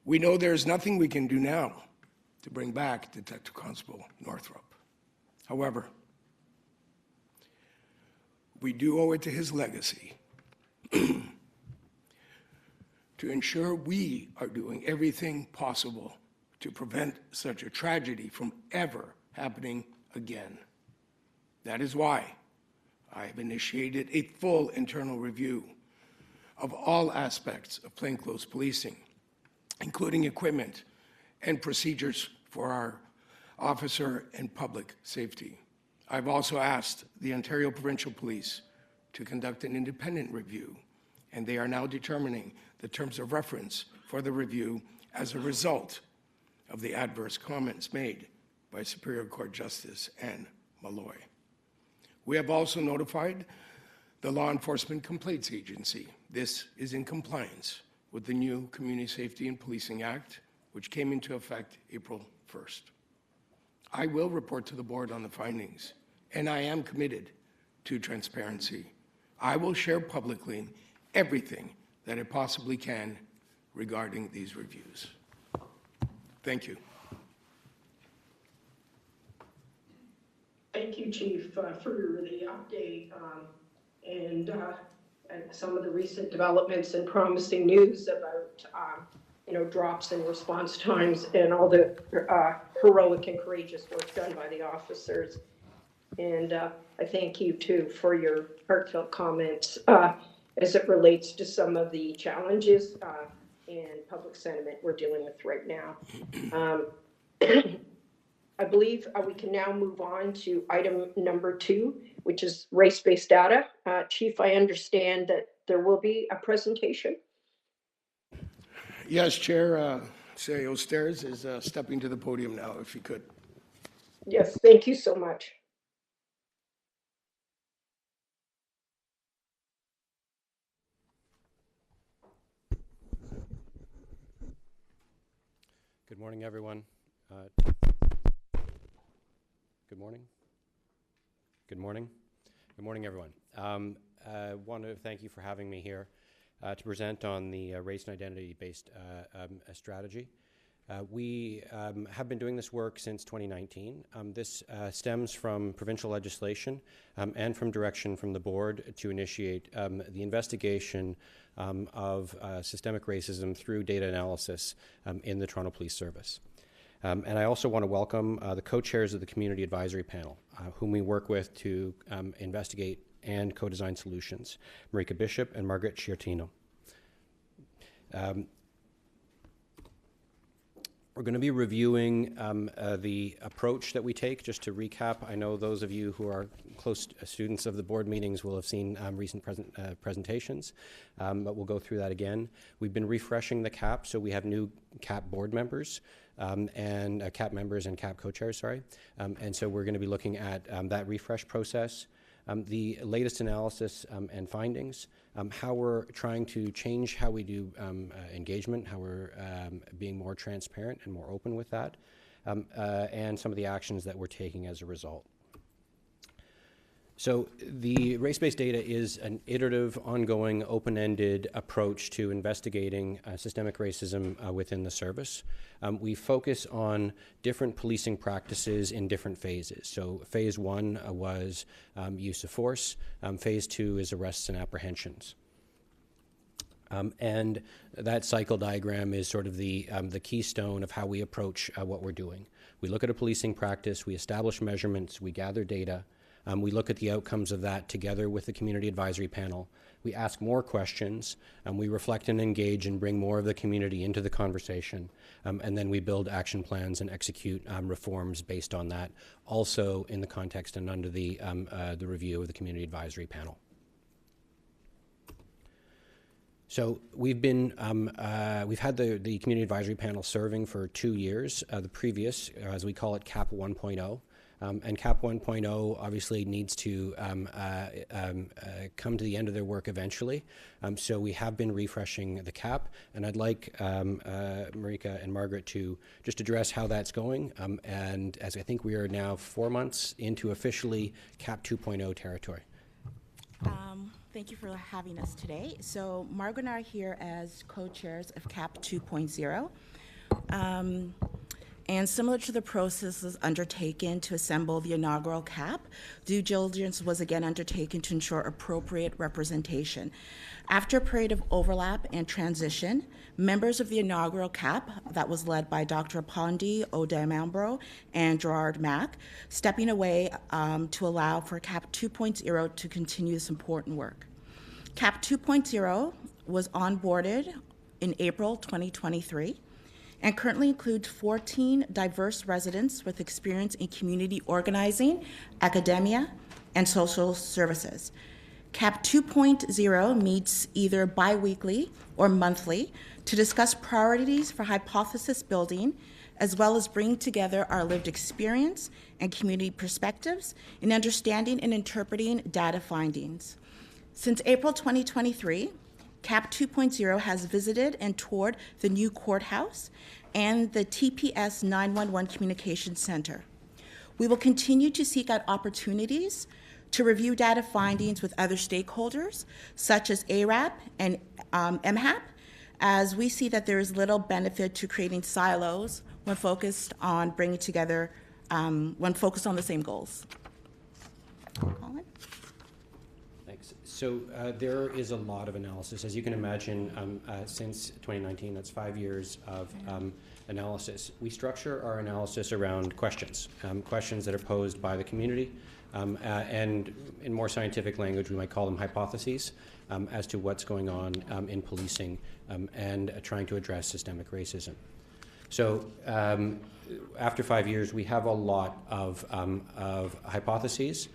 We know there is nothing we can do now to bring back Detective Constable Northrop. However, we do owe it to his legacy to ensure we are doing everything possible to prevent such a tragedy from ever happening again. That is why I have initiated a full internal review of all aspects of plainclothes policing, including equipment and procedures for our officer and public safety. I've also asked the Ontario Provincial Police to conduct an independent review, and they are now determining the terms of reference for the review as a result of the adverse comments made by Superior Court Justice Anne Malloy. We have also notified the Law Enforcement Complaints Agency. This is in compliance with the new Community Safety and Policing Act, which came into effect April 1st. I will report to the board on the findings, and I am committed to transparency. I will share publicly everything that I possibly can regarding these reviews. Thank you. Thank you, Chief, for the update and some of the recent developments and promising news about drops in response times and all the heroic and courageous work done by the officers. And I thank you too for your heartfelt comments as it relates to some of the challenges and public sentiment we're dealing with right now. I believe we can now move on to item number 2, which is race-based data. Chief, I understand that there will be a presentation. Yes, Chair. CEO Stairs is stepping to the podium now, if you could. Yes, thank you so much. Good morning, everyone. Good morning. Good morning. Good morning, everyone. I want to thank you for having me here to present on the race and identity-based strategy. We have been doing this work since 2019. This stems from provincial legislation and from direction from the board to initiate the investigation of systemic racism through data analysis in the Toronto Police Service. And I also want to welcome the co-chairs of the Community Advisory Panel, whom we work with to investigate and co-design solutions, Marika Bishop and Margaret Chiartino. We're going to be reviewing the approach that we take. Just to recap, I know those of you who are close students of the board meetings will have seen recent presentations, but we'll go through that again. We've been refreshing the CAP, so we have new CAP board members and CAP members and CAP co-chairs, sorry. And so we're going to be looking at that refresh process, the latest analysis and findings, how we're trying to change how we do engagement, how we're being more transparent and more open with that, and some of the actions that we're taking as a result. So the race-based data is an iterative, ongoing, open-ended approach to investigating systemic racism within the service. We focus on different policing practices in different phases. So phase 1 was use of force. Phase 2 is arrests and apprehensions. And that cycle diagram is sort of the keystone of how we approach what we're doing. We look at a policing practice, we establish measurements, we gather data, we look at the outcomes of that together with the Community Advisory Panel. We ask more questions, we reflect and engage and bring more of the community into the conversation, and then we build action plans and execute reforms based on that, also in the context and under the review of the Community Advisory Panel. So we've been, we've had the Community Advisory Panel serving for 2 years. The previous, as we call it, CAP 1.0. And CAP 1.0 obviously needs to come to the end of their work eventually. So we have been refreshing the CAP, and I'd like Marika and Margaret to just address how that's going. And as I think we are now 4 months into officially CAP 2.0 territory. Thank you for having us today. So Margaret and I are here as co-chairs of CAP 2.0. And similar to the processes undertaken to assemble the inaugural CAP, due diligence was again undertaken to ensure appropriate representation. After a period of overlap and transition, members of the inaugural CAP, that was led by Dr. Apondi Odamambro and Gerard Mack, stepping away to allow for CAP 2.0 to continue this important work. CAP 2.0 was onboarded in April 2023 and currently includes 14 diverse residents with experience in community organizing, academia, and social services. CAP 2.0 meets either bi-weekly or monthly to discuss priorities for hypothesis building, as well as bringing together our lived experience and community perspectives in understanding and interpreting data findings. Since April 2023, CAP 2.0 has visited and toured the new courthouse and the TPS 911 Communications Center. We will continue to seek out opportunities to review data findings with other stakeholders, such as ARAP and MHAP, as we see that there is little benefit to creating silos when focused on bringing together, when focused on the same goals. Colin? So there is a lot of analysis. As you can imagine, since 2019, that's 5 years of analysis. We structure our analysis around questions, questions that are posed by the community, and in more scientific language, we might call them hypotheses as to what's going on in policing and trying to address systemic racism. So after 5 years, we have a lot of hypotheses.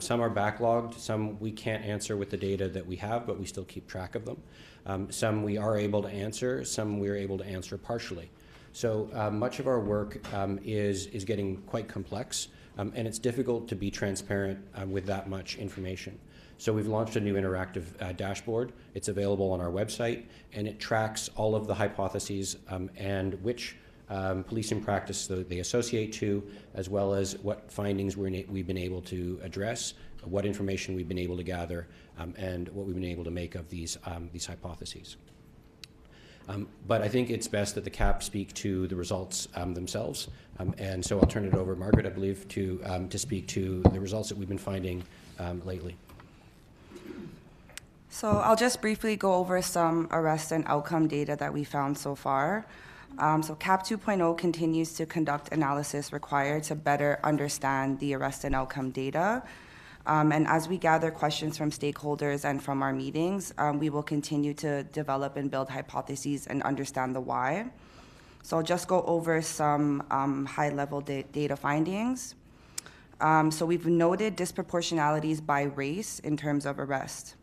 Some are backlogged, some we can't answer with the data that we have, but we still keep track of them. Some we are able to answer, some we're able to answer partially. So much of our work is getting quite complex, and it's difficult to be transparent with that much information. So we've launched a new interactive dashboard. It's available on our website, and it tracks all of the hypotheses and which policing practice they associate to, as well as what findings we've been able to address, what information we've been able to gather, and what we've been able to make of these hypotheses. But I think it's best that the CAP speak to the results themselves, and so I'll turn it over, Margaret, I believe, to speak to the results that we've been finding lately. So I'll just briefly go over some arrest and outcome data that we found so far. So CAP 2.0 continues to conduct analysis required to better understand the arrest and outcome data. And as we gather questions from stakeholders and from our meetings, we will continue to develop and build hypotheses and understand the why. So I'll just go over some high-level data findings. So we've noted disproportionalities by race in terms of arrest.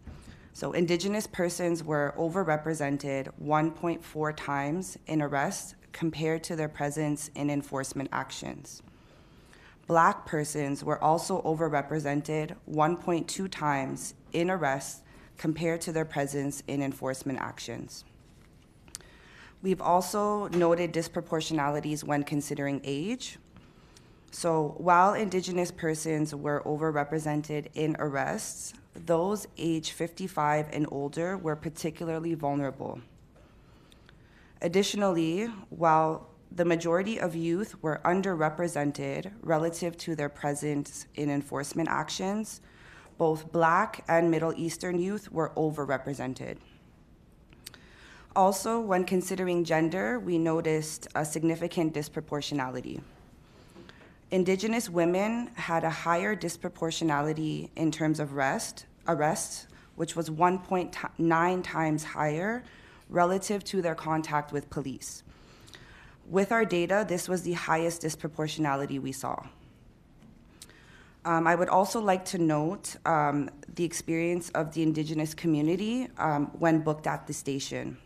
So Indigenous persons were overrepresented 1.4 times in arrests compared to their presence in enforcement actions. Black persons were also overrepresented 1.2 times in arrests compared to their presence in enforcement actions. We've also noted disproportionalities when considering age. So while Indigenous persons were overrepresented in arrests, those aged 55 and older were particularly vulnerable. Additionally, while the majority of youth were underrepresented relative to their presence in enforcement actions, both Black and Middle Eastern youth were overrepresented. Also, when considering gender, we noticed a significant disproportionality. Indigenous women had a higher disproportionality in terms of arrests, which was 1.9 times higher relative to their contact with police. With our data, this was the highest disproportionality we saw. I would also like to note the experience of the Indigenous community when booked at the station.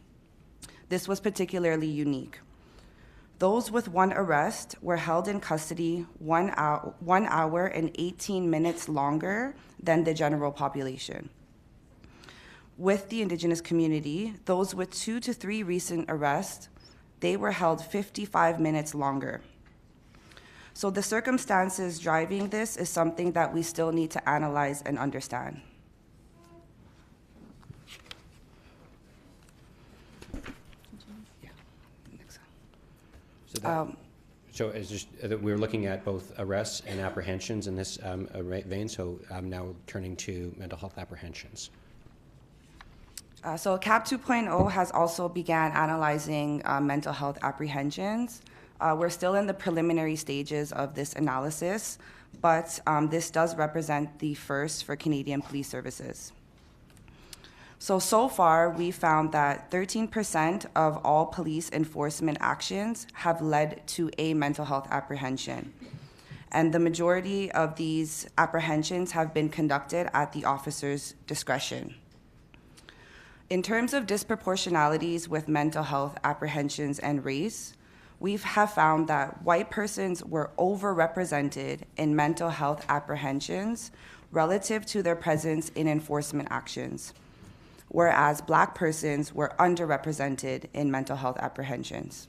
This was particularly unique. Those with one arrest were held in custody 1 hour and 18 minutes longer than the general population. With the Indigenous community, those with 2 to 3 recent arrests, they were held 55 minutes longer. So the circumstances driving this is something that we still need to analyze and understand. So it's just that we're looking at both arrests and apprehensions in this vein, so I'm now turning to mental health apprehensions. So CAP 2.0 has also began analyzing mental health apprehensions. We're still in the preliminary stages of this analysis, but this does represent the first for Canadian Police Services. So far, we found that 13% of all police enforcement actions have led to a mental health apprehension. And the majority of these apprehensions have been conducted at the officer's discretion. In terms of disproportionalities with mental health apprehensions and race, we have found that white persons were overrepresented in mental health apprehensions relative to their presence in enforcement actions, whereas Black persons were underrepresented in mental health apprehensions.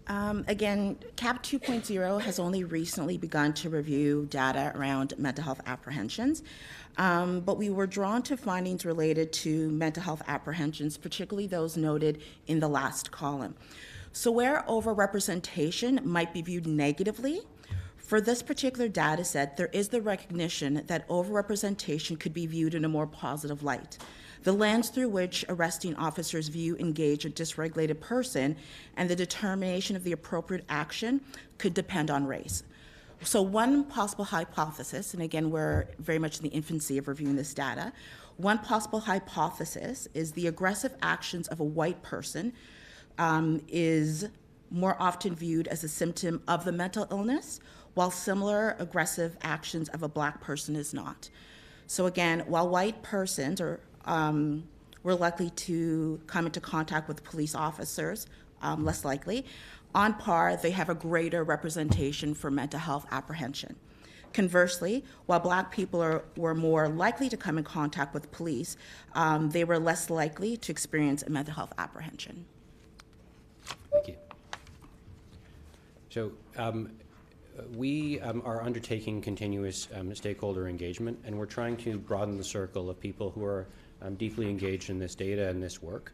Again, CAP 2.0 has only recently begun to review data around mental health apprehensions, but we were drawn to findings related to mental health apprehensions, particularly those noted in the last column. So where overrepresentation might be viewed negatively, for this particular data set, there is the recognition that overrepresentation could be viewed in a more positive light. The lens through which arresting officers engage a dysregulated person and the determination of the appropriate action could depend on race. So one possible hypothesis, and again, we're very much in the infancy of reviewing this data, one possible hypothesis is the aggressive actions of a white person is more often viewed as a symptom of the mental illness, while similar aggressive actions of a Black person is not. So again, while white persons were likely to come into contact with police officers, less likely, on par, they have a greater representation for mental health apprehension. Conversely, while Black people were more likely to come in contact with police, they were less likely to experience a mental health apprehension. Thank you. So we are undertaking continuous stakeholder engagement, and we're trying to broaden the circle of people who are deeply engaged in this data and this work.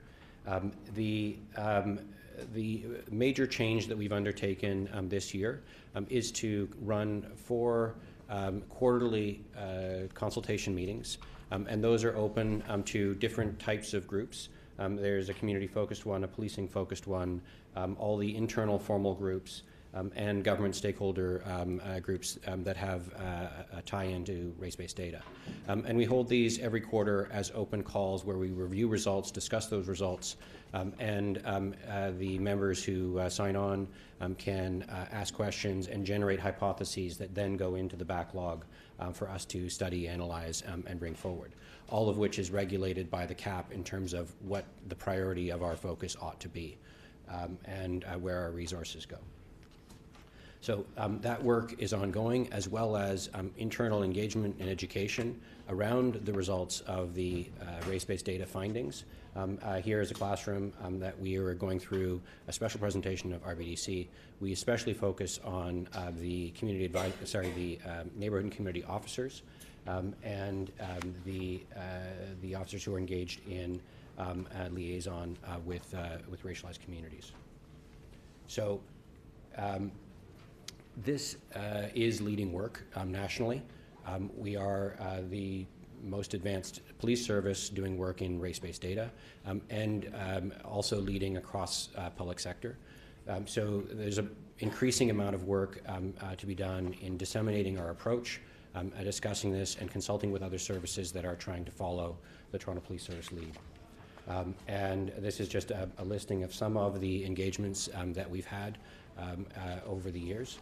The major change that we've undertaken this year is to run 4 quarterly consultation meetings, and those are open to different types of groups. There's a community-focused one, a policing-focused one, all the internal formal groups, and government stakeholder groups that have a tie-in to race-based data. And we hold these every quarter as open calls where we review results, discuss those results, and the members who sign on can ask questions and generate hypotheses that then go into the backlog for us to study, analyze, and bring forward, all of which is regulated by the CAP in terms of what the priority of our focus ought to be and where our resources go. So that work is ongoing, as well as internal engagement and education around the results of the race-based data findings. Here is a classroom that we are going through a special presentation of RBDC. We especially focus on the neighborhood and community officers and the officers who are engaged in liaison with racialized communities. So. This is leading work nationally. We are the most advanced police service doing work in race-based data and also leading across public sector. So there's an increasing amount of work to be done in disseminating our approach, discussing this, and consulting with other services that are trying to follow the Toronto Police Service lead. And this is just a listing of some of the engagements that we've had over the years.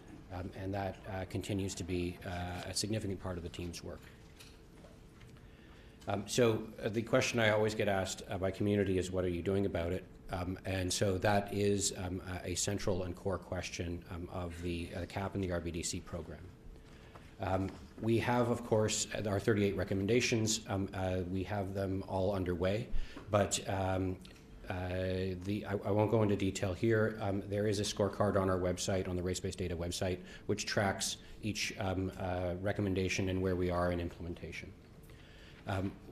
And that continues to be a significant part of the team's work. So the question I always get asked by community is, what are you doing about it? And so that is a central and core question of the CAP and the RBDC program. We have, of course, our 38 recommendations. We have them all underway, but I won't go into detail here. There is a scorecard on our website, on the race-based data website, which tracks each recommendation and where we are in implementation.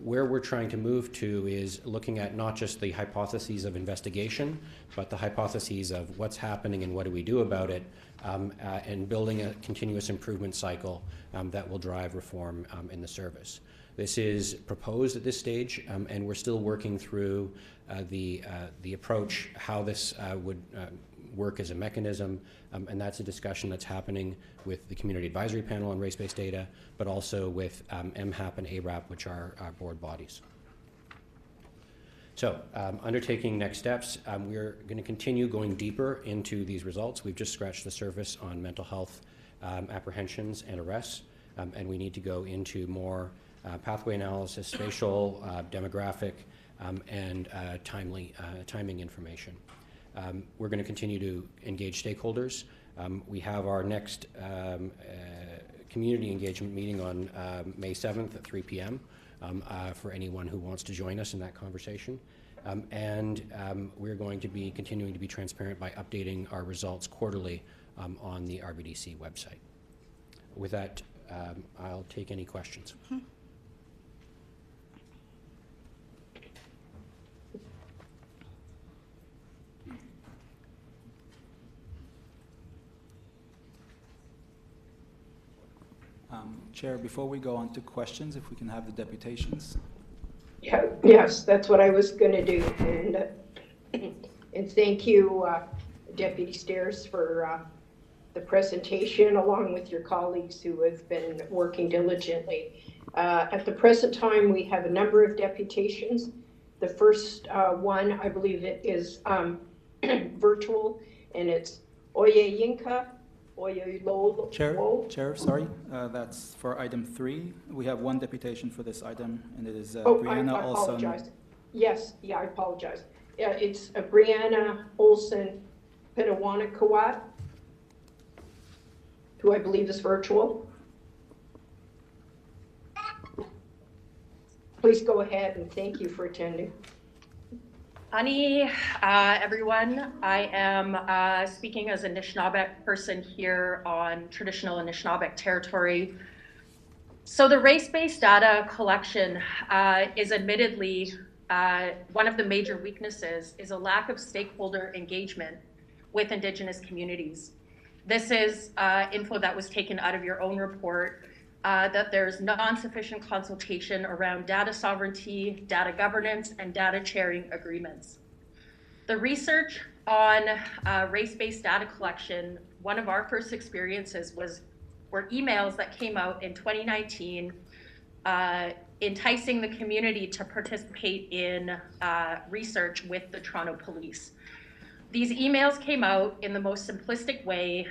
Where we're trying to move to is looking at not just the hypotheses of investigation, but the hypotheses of what's happening and what do we do about it, and building a continuous improvement cycle that will drive reform in the service. This is proposed at this stage, and we're still working through the approach, how this would work as a mechanism, and that's a discussion that's happening with the Community Advisory Panel on Race-Based Data, but also with MHAP and ARAP, which are our board bodies. So, undertaking next steps, we're going to continue going deeper into these results. We've just scratched the surface on mental health apprehensions and arrests, and we need to go into more pathway analysis, spatial, demographic, and timing information. We're going to continue to engage stakeholders. We have our next community engagement meeting on May 7th at 3 p.m. For anyone who wants to join us in that conversation. And we're going to be continuing to be transparent by updating our results quarterly on the RBDC website. With that, I'll take any questions. Mm-hmm. Chair, before we go on to questions, if we can have the deputations. Yeah, yes, that's what I was going to do. And thank you, Deputy Stairs, for the presentation, along with your colleagues who have been working diligently. At the present time, we have a number of deputations. The first one, I believe it is virtual, and it's Oyeyinka Oyeyolo. Chair, sorry, that's for item 3. We have one deputation for this item, and it is Oh, I Brianna Olson. apologize. Yes, yeah, I apologize. Yeah, it's Brianna Olson Penawanakawat, who I believe is virtual. Please go ahead, and thank you for attending. Ani, everyone. I am speaking as a Anishinaabeg person here on traditional Anishinaabeg territory. So the race-based data collection is admittedly one of the major weaknesses is a lack of stakeholder engagement with Indigenous communities. This is info that was taken out of your own report, that there's non-sufficient consultation around data sovereignty, data governance, and data sharing agreements. The research on race-based data collection, one of our first experiences were emails that came out in 2019 enticing the community to participate in research with the Toronto Police. These emails came out in the most simplistic way.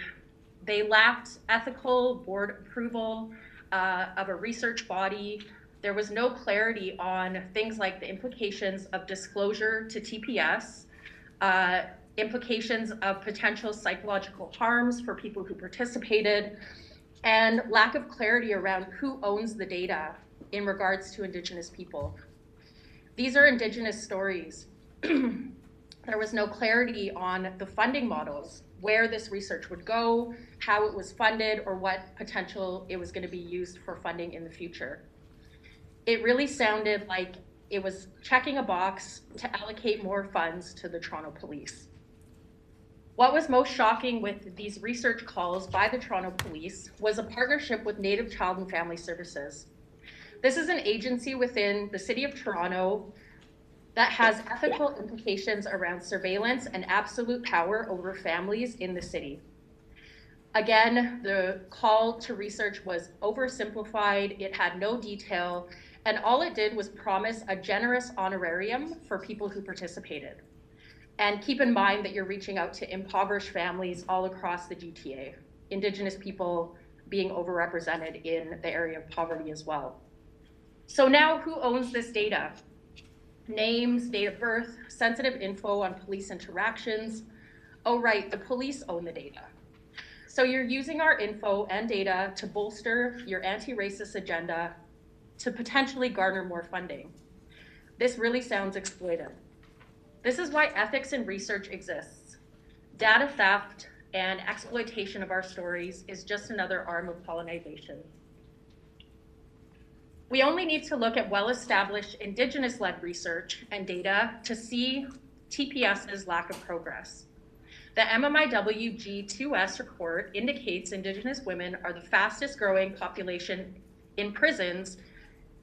They lacked ethical board approval of a research body. There was no clarity on things like the implications of disclosure to TPS, implications of potential psychological harms for people who participated, and lack of clarity around who owns the data in regards to Indigenous people. These are Indigenous stories. There was no clarity on the funding models, where this research would go, how it was funded, or what potential it was going to be used for funding in the future. It really sounded like it was checking a box to allocate more funds to the Toronto Police. What was most shocking with these research calls by the Toronto Police was a partnership with Native Child and Family Services. This is an agency within the City of Toronto that has ethical implications around surveillance and absolute power over families in the city. Again, the call to research was oversimplified, it had no detail, and all it did was promise a generous honorarium for people who participated. And keep in mind that you're reaching out to impoverished families all across the GTA, Indigenous people being overrepresented in the area of poverty as well. So now who owns this data? Names, date of birth, sensitive info on police interactions. Oh, right, the police own the data. So you're using our info and data to bolster your anti-racist agenda to potentially garner more funding. This really sounds exploitive. This is why ethics in research exists. Data theft and exploitation of our stories is just another arm of colonization. We only need to look at well-established Indigenous-led research and data to see TPS's lack of progress. The MMIW G2S report indicates Indigenous women are the fastest growing population in prisons,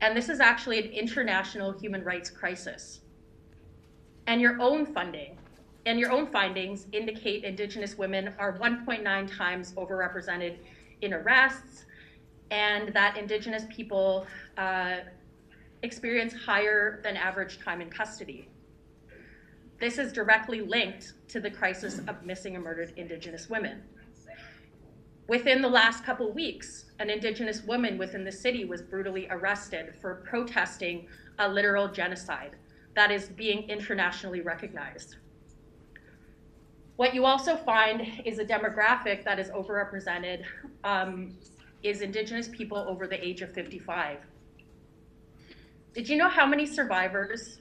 and this is actually an international human rights crisis. And your own funding and your own findings indicate Indigenous women are 1.9 times overrepresented in arrests, and that Indigenous people experience higher than average time in custody. This is directly linked to the crisis of missing and murdered Indigenous women. Within the last couple weeks, an Indigenous woman within the city was brutally arrested for protesting a literal genocide that is being internationally recognized. What you also find is a demographic that is overrepresented is Indigenous people over the age of 55. Did you know how many survivors,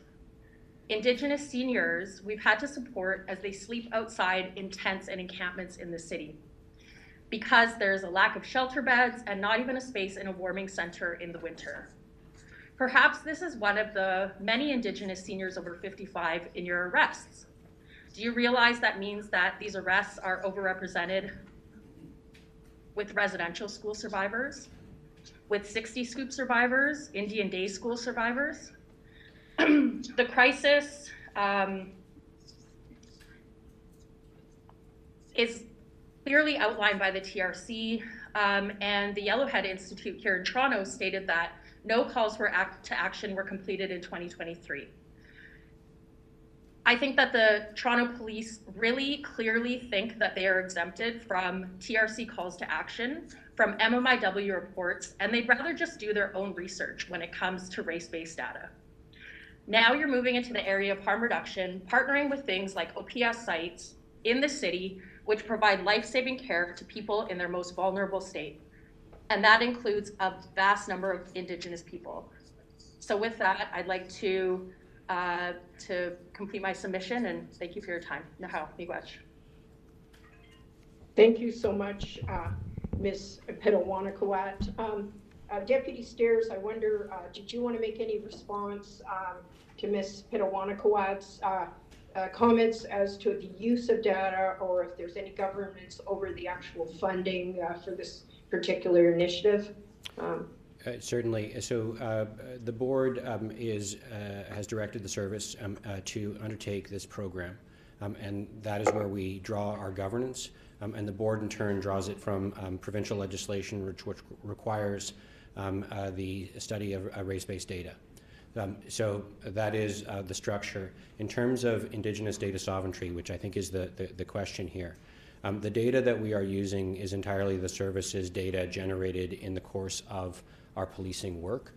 Indigenous seniors, we've had to support as they sleep outside in tents and encampments in the city? Because there's a lack of shelter beds and not even a space in a warming center in the winter. Perhaps this is one of the many Indigenous seniors over 55 in your arrests. Do you realize that means that these arrests are overrepresented with residential school survivors, with 60 Scoop survivors, Indian Day School survivors? The crisis is clearly outlined by the TRC, and the Yellowhead Institute here in Toronto stated that no calls to action were completed in 2023. I think that the Toronto Police really clearly think that they are exempted from TRC calls to action, from MMIW reports, and they'd rather just do their own research when it comes to race-based data. Now you're moving into the area of harm reduction, partnering with things like OPS sites in the city, which provide life-saving care to people in their most vulnerable state. And that includes a vast number of Indigenous people. So with that, I'd like to complete my submission, and thank you for your time. Nahaw, miigwech. Thank you so much, Ms. Pitawanakwat. Deputy Stairs, I wonder, did you want to make any response to Ms. Pitawanakwat's comments as to the use of data, or if there's any governance over the actual funding for this particular initiative? Certainly. So the board has directed the service to undertake this program, and that is where we draw our governance, and the board in turn draws it from provincial legislation which requires the study of race-based data. So that is the structure. In terms of Indigenous data sovereignty, which I think is the question here, the data that we are using is entirely the services data generated in the course of our policing work,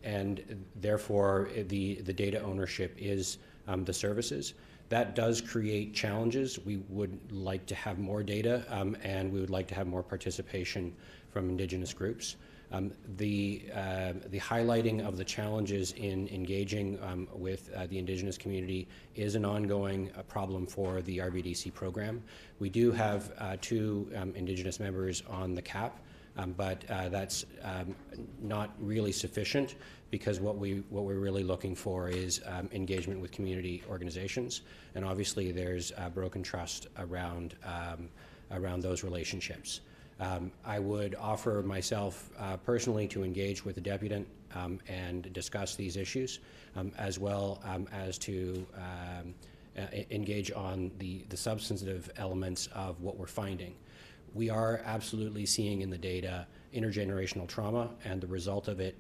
and therefore the data ownership is the services. That does create challenges. We would like to have more data, and we would like to have more participation from Indigenous groups. The highlighting of the challenges in engaging with the Indigenous community is an ongoing problem for the RBDC program. We do have 2 Indigenous members on the CAP, but that's not really sufficient, because what we're really looking for is engagement with community organizations, and obviously there's broken trust around those relationships. I would offer myself personally to engage with the deputant and discuss these issues, as well as to engage on the substantive elements of what we're finding. We are absolutely seeing in the data intergenerational trauma and the result of it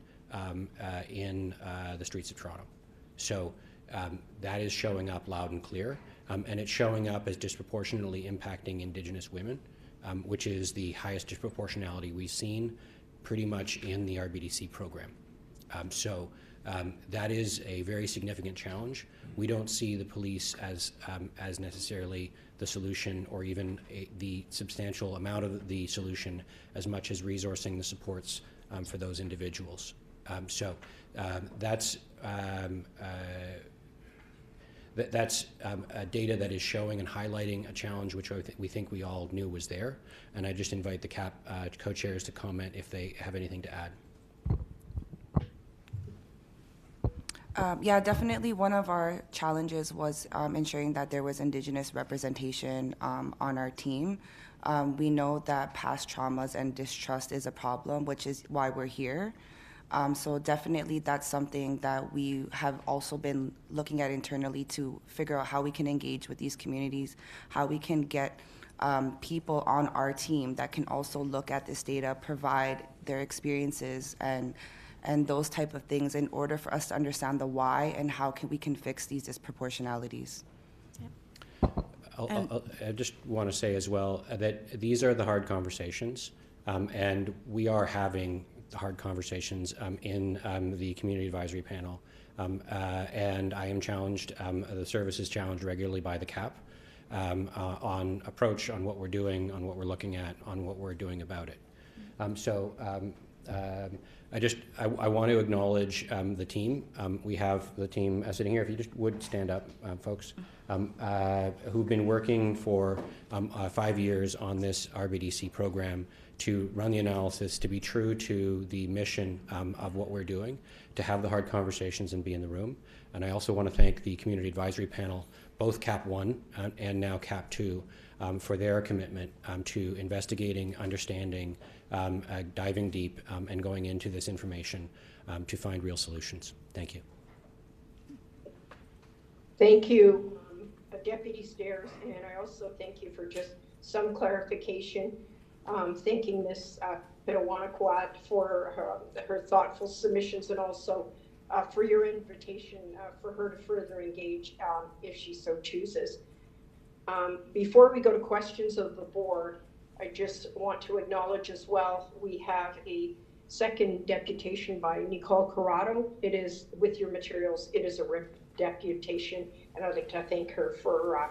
in the streets of Toronto. So that is showing up loud and clear, and it's showing up as disproportionately impacting Indigenous women, which is the highest disproportionality we've seen pretty much in the RBDC program. So that is a very significant challenge. We don't see the police as necessarily the solution, or even the substantial amount of the solution, as much as resourcing the supports for those individuals. So that's data that is showing and highlighting a challenge which we think we all knew was there. And I just invite the CAP co-chairs to comment if they have anything to add. Yeah, definitely one of our challenges was ensuring that there was Indigenous representation on our team. We know that past traumas and distrust is a problem, which is why we're here. So definitely that's something that we have also been looking at internally to figure out how we can engage with these communities, how we can get people on our team that can also look at this data, provide their experiences and those type of things in order for us to understand the why and how we can fix these disproportionalities. I just want to say as well that these are the hard conversations, and we are having hard conversations in the community advisory panel, and I am challenged, the service is challenged regularly by the CAP on approach, on what we're doing, on what we're looking at, on what we're doing about it. I want to acknowledge the team. We have the team sitting here. If you just would stand up, folks, who've been working for 5 years on this RBDC program to run the analysis, to be true to the mission of what we're doing, to have the hard conversations and be in the room. And I also want to thank the Community Advisory Panel, both CAP 1 and now CAP 2, for their commitment to investigating, understanding, diving deep, and going into this information to find real solutions. Thank you. Thank you, Deputy Stairs, and I also thank you for just some clarification. Thanking Ms. Pitawanakwat for her thoughtful submissions, and also for your invitation for her to further engage if she so chooses. Before we go to questions of the board, I just want to acknowledge as well, we have a second deputation by Nicole Corrado. It is, with your materials, it is a deputation, and I'd like to thank her for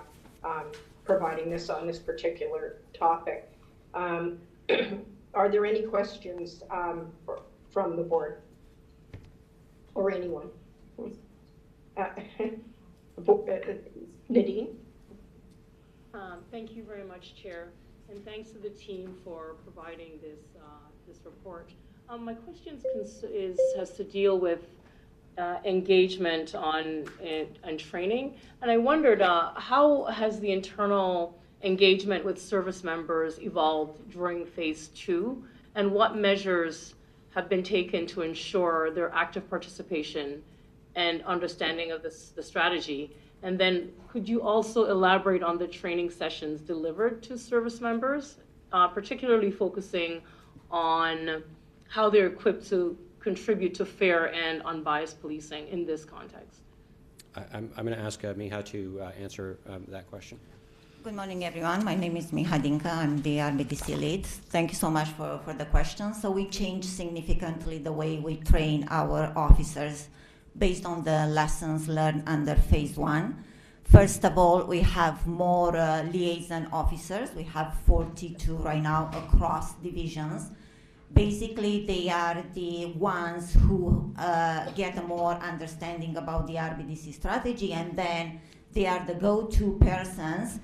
providing this on this particular topic. Are there any questions from the board or anyone? Nadine? Thank you very much, Chair, and thanks to the team for providing this this report. My question has to deal with engagement on and training, and I wondered how has the internal engagement with service members evolved during phase 2, and what measures have been taken to ensure their active participation and understanding of the strategy? And then could you also elaborate on the training sessions delivered to service members, particularly focusing on how they're equipped to contribute to fair and unbiased policing in this context? I'm going to ask Miha to answer that question. Good morning, everyone. My name is Miha Dinka. I'm the RBDC lead. Thank you so much for the question. So we changed significantly the way we train our officers based on the lessons learned under phase 1. First of all, we have more liaison officers. We have 42 right now across divisions. Basically, they are the ones who get a more understanding about the RBDC strategy, and then they are the go-to persons.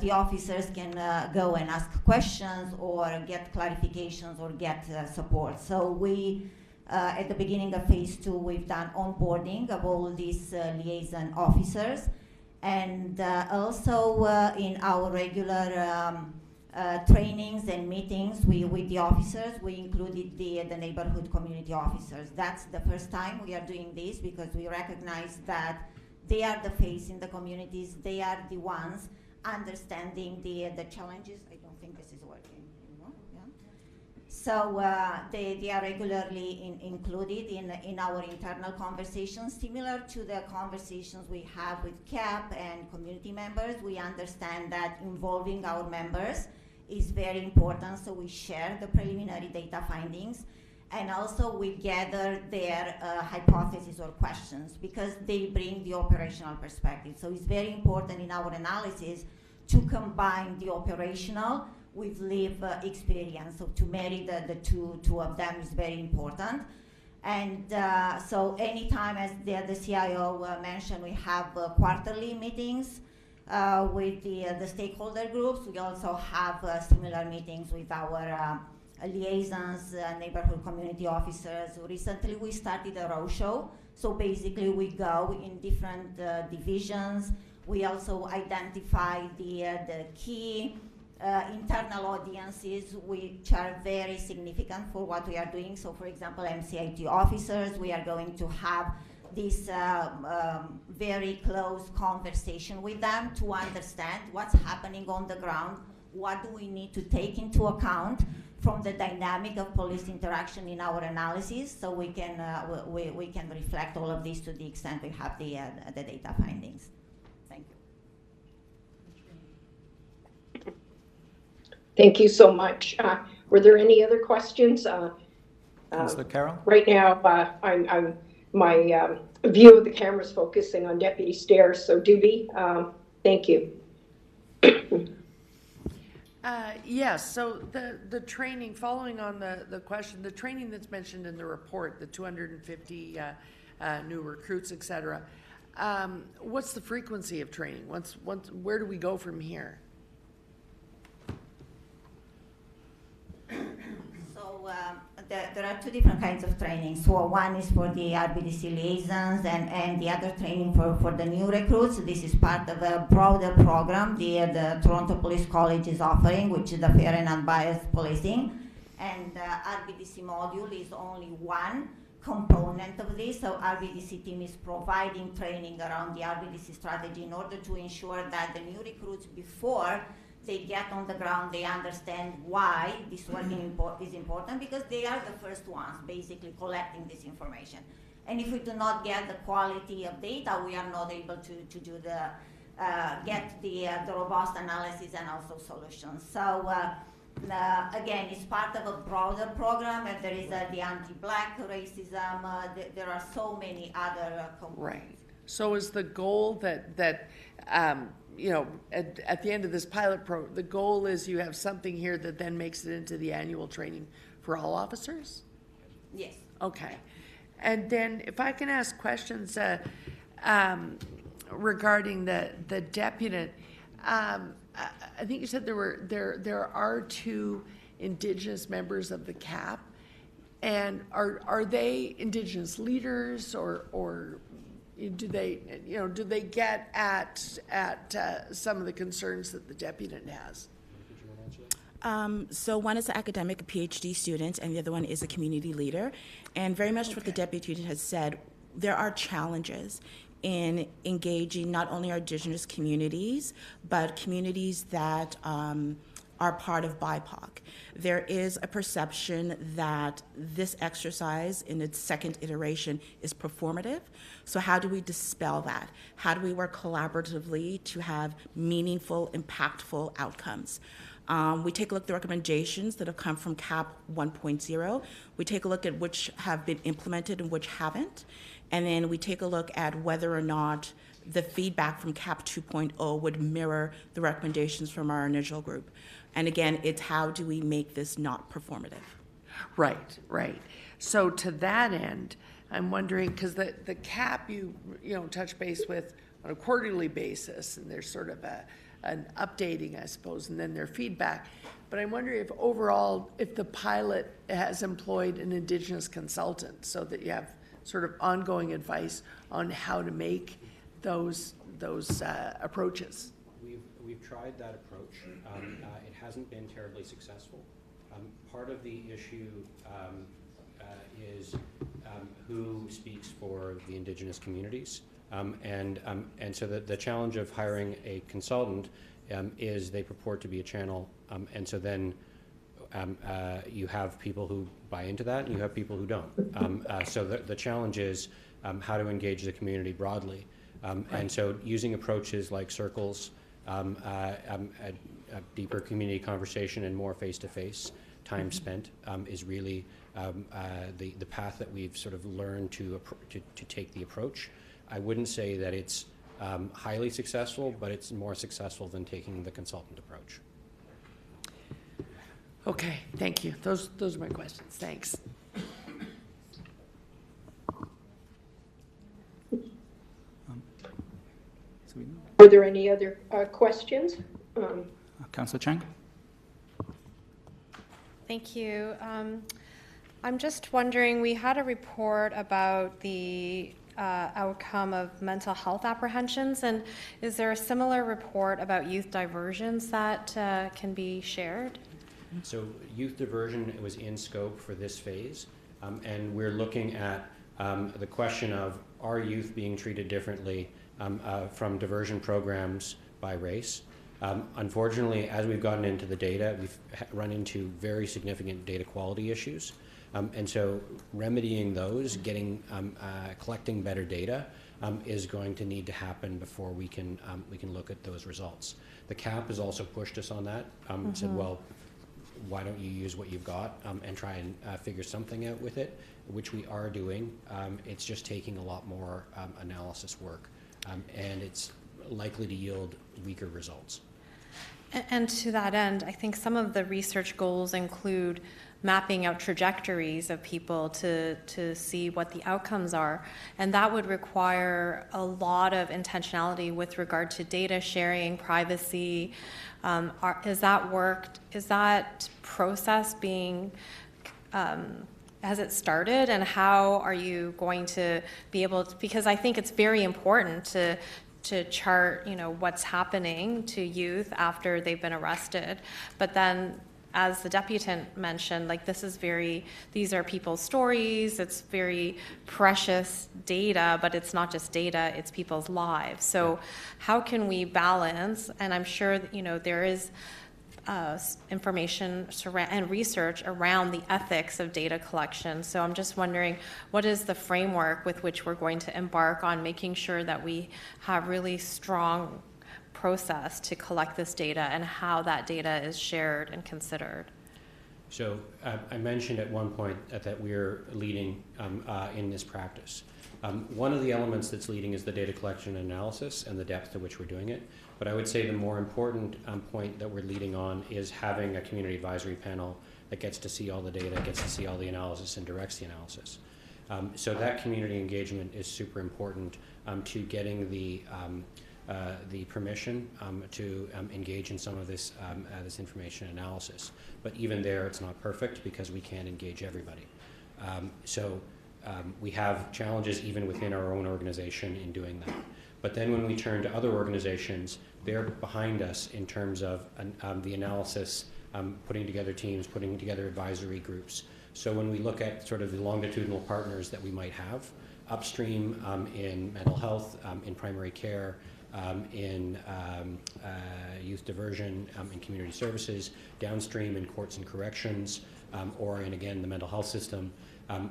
The officers can go and ask questions or get clarifications or get support. So we, at the beginning of phase 2, we've done onboarding of all these liaison officers. And also in our regular trainings and meetings with the officers, we included the neighborhood community officers. That's the first time we are doing this because we recognize that they are the face in the communities. They are the ones understanding the challenges. I don't think this is working anymore. Yeah. So they are regularly included in our internal conversations, similar to the conversations we have with CAP and community members. We understand that involving our members is very important, so we share the preliminary data findings, and also we gather their hypotheses or questions because they bring the operational perspective. So it's very important in our analysis to combine the operational with lived experience. So to marry the two of them is very important. And so anytime, as the CIO mentioned, we have quarterly meetings with the stakeholder groups. We also have similar meetings with our liaisons, neighborhood community officers. Recently we started a roadshow. So basically we go in different divisions. We also identify the key internal audiences which are very significant for what we are doing. So for example, MCIT officers, we are going to have this very close conversation with them to understand what's happening on the ground, what do we need to take into account from the dynamic of police interaction in our analysis, so we can reflect all of this to the extent we have the data findings. Thank you. Thank you so much. Were there any other questions? Councillor Carroll? Right now, my view of the camera is focusing on Deputy Stairs, so Doobie, thank you. Yes, so the training, following on the question, the training that's mentioned in the report, the 250 new recruits, et cetera, what's the frequency of training? Where do we go from here? So there are two different kinds of training. So one is for the RBDC liaisons and the other training for the new recruits. This is part of a broader program the Toronto Police College is offering, which is the fair and unbiased policing. And RBDC module is only one component of this. So RBDC team is providing training around the RBDC strategy in order to ensure that the new recruits, before they get on the ground, they understand why this work is important, because they are the first ones basically collecting this information. And if we do not get the quality of data, we are not able to do get the robust analysis and also solutions. So again, it's part of a broader program, and there is the anti-black racism. There are so many other components. Right. So is the goal that you know, at the end of this pilot program, the goal is you have something here that then makes it into the annual training for all officers? Yes. Okay. And then if I can ask questions regarding the deputant, I think you said there are 2 Indigenous members of the CAP, and are they Indigenous leaders, or do they get at some of the concerns that the deputant has? So one is an academic, a PhD student, and the other one is a community leader. And very much what the deputy has said, there are challenges in engaging not only our Indigenous communities, but communities that are part of BIPOC. There is a perception that this exercise in its second iteration is performative. So how do we dispel that? How do we work collaboratively to have meaningful, impactful outcomes? We take a look at the recommendations that have come from CAP 1.0. We take a look at which have been implemented and which haven't. And then we take a look at whether or not the feedback from CAP 2.0 would mirror the recommendations from our initial group. And again, it's how do we make this not performative? Right, right. So to that end, I'm wondering, because the CAP you touch base with on a quarterly basis, and there's sort of an updating, I suppose, and then their feedback. But I'm wondering if overall, if the pilot has employed an Indigenous consultant so that you have sort of ongoing advice on how to make those approaches. We've tried that approach. It hasn't been terribly successful. Part of the issue is who speaks for the Indigenous communities. And so the challenge of hiring a consultant is they purport to be a channel, and so then you have people who buy into that and you have people who don't. So the challenge is how to engage the community broadly. And so using approaches like circles, a deeper community conversation and more face-to-face time spent is really the path that we've sort of learned to take the approach. I wouldn't say that it's highly successful, but it's more successful than taking the consultant approach. Okay, thank you. Those are my questions. Thanks. Are there any other questions? Councillor Chang. Thank you. I'm just wondering, we had a report about the outcome of mental health apprehensions, and is there a similar report about youth diversions that can be shared? So youth diversion was in scope for this phase, and we're looking at the question of, are youth being treated differently from diversion programs by race? Unfortunately, as we've gotten into the data, we've run into very significant data quality issues. And so remedying those, collecting better data is going to need to happen before we can look at those results. The CAP has also pushed us on that, said, well, why don't you use what you've got and try and figure something out with it, which we are doing. It's just taking a lot more analysis work, and it's likely to yield weaker results. And to that end, I think some of the research goals include mapping out trajectories of people to see what the outcomes are. And that would require a lot of intentionality with regard to data sharing, privacy. Is that process being, has it started? And how are you going to be able to, because I think it's very important to chart, what's happening to youth after they've been arrested. But then, as the deputant mentioned, these are people's stories, it's very precious data, but it's not just data, it's people's lives. So how can we balance, and I'm sure that, there is information and research around the ethics of data collection. So I'm just wondering, what is the framework with which we're going to embark on making sure that we have really strong process to collect this data and how that data is shared and considered? So I mentioned at one point that we're leading in this practice. One of the elements that's leading is the data collection and analysis and the depth to which we're doing it. But I would say the more important point that we're leading on is having a community advisory panel that gets to see all the data, gets to see all the analysis, and directs the analysis. So that community engagement is super important to getting the permission to engage in some of this information analysis. But even there, it's not perfect because we can't engage everybody. We have challenges even within our own organization in doing that. But then when we turn to other organizations, they're behind us in terms of the analysis, putting together teams, putting together advisory groups. So when we look at sort of the longitudinal partners that we might have, upstream in mental health, in primary care, in youth diversion, in community services, downstream in courts and corrections, or in, again, the mental health system,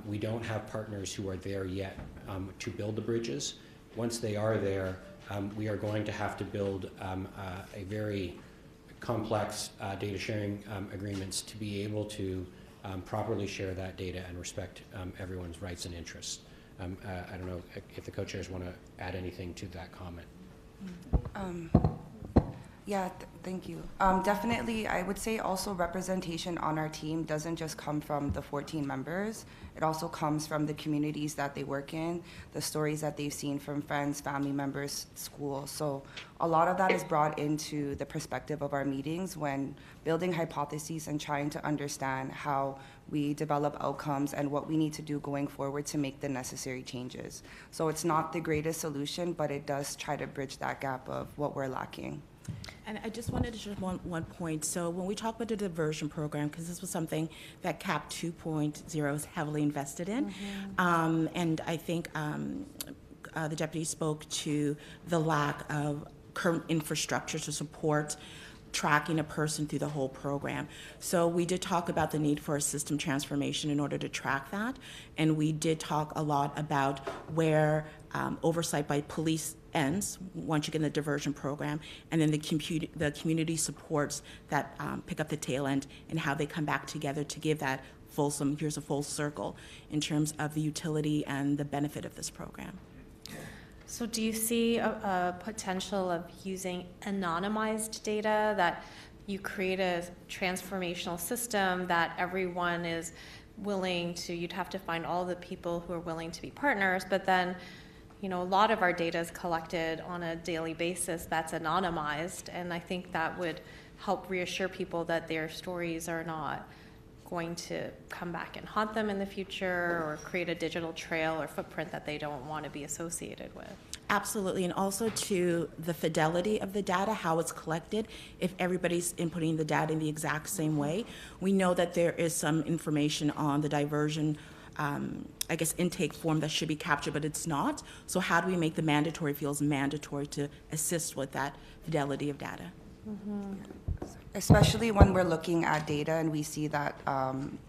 we don't have partners who are there yet to build the bridges. Once they are there, we are going to have to build a very complex data sharing agreements to be able to properly share that data and respect everyone's rights and interests. I don't know if the co-chairs want to add anything to that comment. Thank you. Definitely, I would say also representation on our team doesn't just come from the 14 members. It also comes from the communities that they work in, the stories that they've seen from friends, family members, school. So a lot of that is brought into the perspective of our meetings when building hypotheses and trying to understand how we develop outcomes and what we need to do going forward to make the necessary changes. So it's not the greatest solution, but it does try to bridge that gap of what we're lacking. And I just wanted to share one point. So when we talk about the diversion program, because this was something that CAP 2.0 is heavily invested in, and I think the deputy spoke to the lack of current infrastructure to support tracking a person through the whole program. So we did talk about the need for a system transformation in order to track that, and we did talk a lot about where oversight by police ends once you get in the diversion program, and then the community supports that pick up the tail end and how they come back together to give that fulsome, here's a full circle in terms of the utility and the benefit of this program. So do you see a potential of using anonymized data, that you create a transformational system that everyone is willing to, you'd have to find all the people who are willing to be partners, but then, you know, a lot of our data is collected on a daily basis that's anonymized, and I think that would help reassure people that their stories are not going to come back and haunt them in the future or create a digital trail or footprint that they don't want to be associated with. Absolutely, and also to the fidelity of the data, how it's collected. If everybody's inputting the data in the exact same way, we know that there is some information on the diversion intake form that should be captured, but it's not. So how do we make the mandatory fields mandatory to assist with that fidelity of data? Especially when we're looking at data and we see that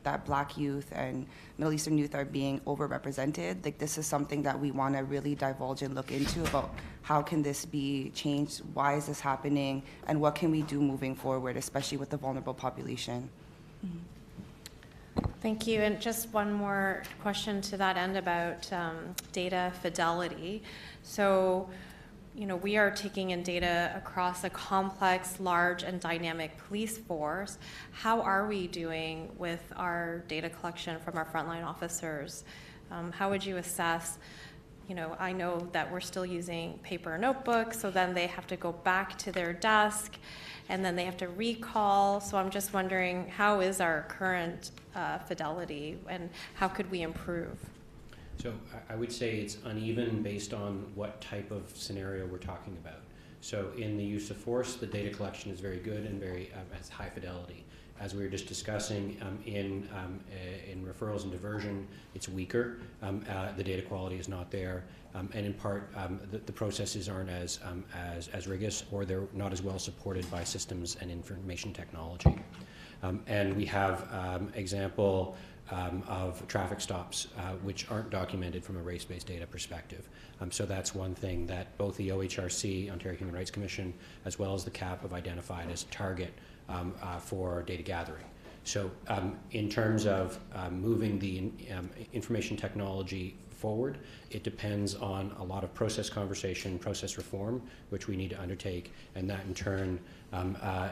that Black youth and Middle Eastern youth are being overrepresented. Like, this is something that we want to really divulge and look into about how can this be changed, why is this happening, and what can we do moving forward, especially with the vulnerable population. Thank you. And just one more question to that end about data fidelity. So, you know, we are taking in data across a complex, large, and dynamic police force. How are we doing with our data collection from our frontline officers? How would you assess, you know, I know that we're still using paper notebooks, so then they have to go back to their desk, and then they have to recall. So I'm just wondering, how is our current fidelity, and how could we improve? So I would say it's uneven based on what type of scenario we're talking about. So in the use of force, the data collection is very good and very has high fidelity. As we were just discussing, in referrals and diversion, it's weaker. The data quality is not there, and in part, the processes aren't as rigorous, or they're not as well supported by systems and information technology. And we have example of traffic stops which aren't documented from a race-based data perspective. So that's one thing that both the OHRC, Ontario Human Rights Commission, as well as the CAP have identified as a target for data gathering. So in terms of moving the information technology forward, it depends on a lot of process conversation, process reform, which we need to undertake, and that in turn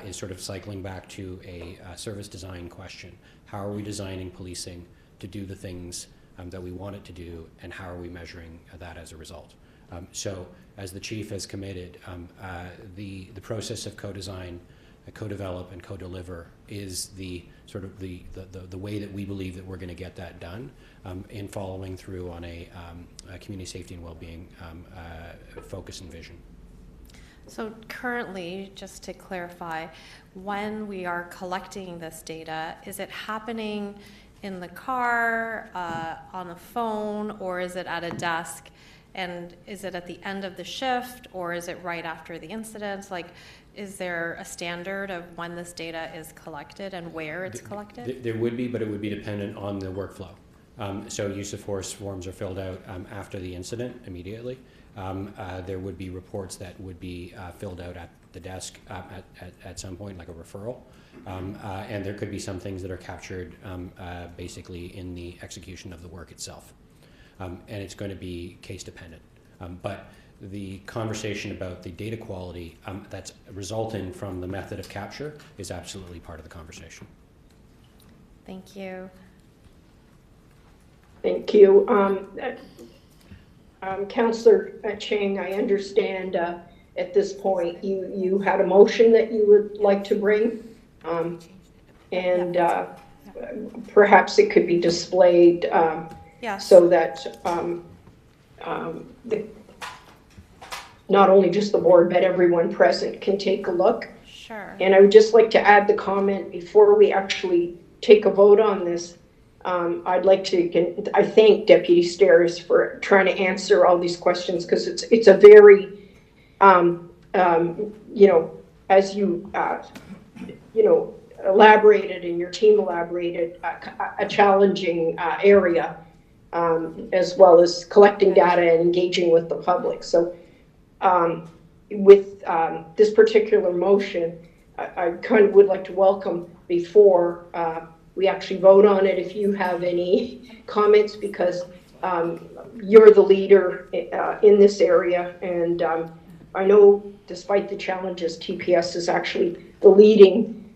is sort of cycling back to a service design question. How are we designing policing to do the things that we want it to do, and how are we measuring that as a result? So as the chief has committed, the process of co-design, co-develop, and co-deliver is the sort of the way that we believe that we're going to get that done in following through on a community safety and well-being focus and vision. So currently, just to clarify, when we are collecting this data, is it happening in the car, on the phone, or is it at a desk? And is it at the end of the shift, or is it right after the incident? Like, is there a standard of when this data is collected and where it's collected? There would be, but it would be dependent on the workflow. So use of force forms are filled out after the incident immediately. There would be reports that would be filled out at the desk at some point, like a referral. And there could be some things that are captured basically in the execution of the work itself. And it's going to be case dependent. But the conversation about the data quality that's resulting from the method of capture is absolutely part of the conversation. Thank you. Thank you. Councillor Chang, I understand at this point you had a motion that you would like to bring, and perhaps it could be displayed so that not only just the board but everyone present can take a look. Sure. And I would just like to add the comment before we actually take a vote on this. I'd like to, I thank Deputy Stairs for trying to answer all these questions, because it's a very, you know, as you, you know, elaborated and your team elaborated, a challenging area, as well as collecting data and engaging with the public. So with this particular motion, I kind of would like to welcome before we actually vote on it, if you have any comments, because you're the leader in this area. And I know despite the challenges, TPS is actually the leading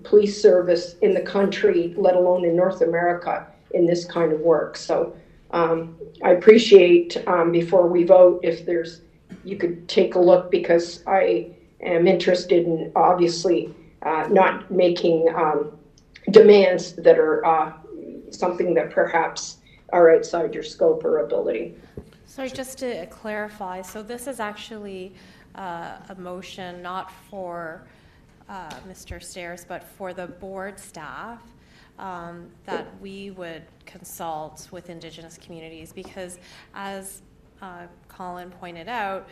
police service in the country, let alone in North America, in this kind of work. So I appreciate before we vote, if you could take a look, because I am interested in obviously not making demands that are something that perhaps are outside your scope or ability. Sorry, just to clarify, so this is actually a motion not for Mr. Stairs, but for the board staff, that we would consult with Indigenous communities, because as Colin pointed out,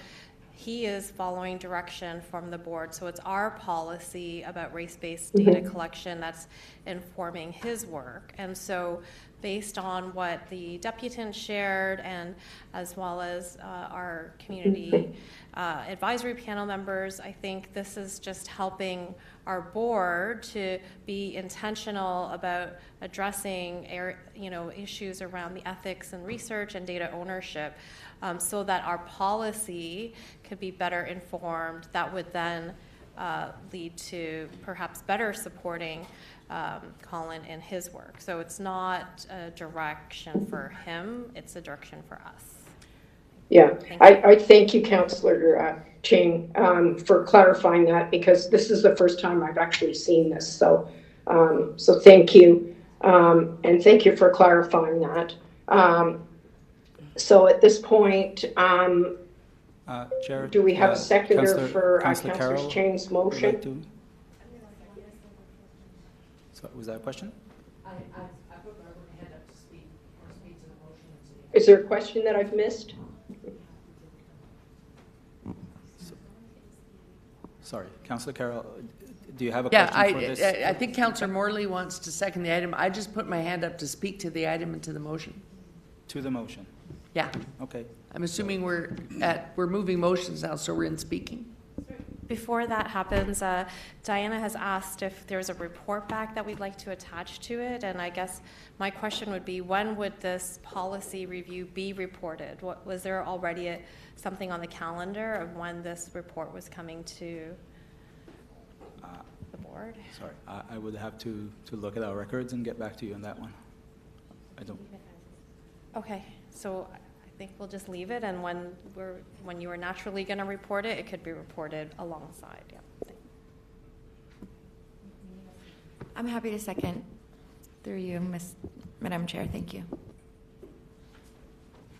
he is following direction from the board. So it's our policy about race-based data collection that's informing his work. And so based on what the deputant shared, and as well as our community advisory panel members, I think this is just helping our board to be intentional about addressing issues around the ethics and research and data ownership, so that our policy could be better informed. That would then lead to perhaps better supporting Colin in his work. So it's not a direction for him, it's a direction for us. Yeah, I thank you, Councillor Chang, for clarifying that, because this is the first time I've actually seen this. So, so thank you, and thank you for clarifying that. So at this point, Chair, do we have a seconder for Councillor Councillor Carroll, Chang's motion? So was that a question? I put my hand up to speak to the motion. Is there a question that I've missed? Sorry, Councillor Carroll, do you have a question for this? I think Councillor Morley wants to second the item. I just put my hand up to speak to the item and to the motion. To the motion? Yeah. Okay. I'm assuming we're moving motions now, so we're in speaking. Before that happens, Diana has asked if there's a report back that we'd like to attach to it, and I guess my question would be, when would this policy review be reported? Was there already something on the calendar of when this report was coming to the board? Sorry, I would have to look at our records and get back to you on that one. I don't. Okay, so I think we'll just leave it, and when you are naturally going to report it, it could be reported alongside. Yeah. I'm happy to second through you, Madam Chair. Thank you.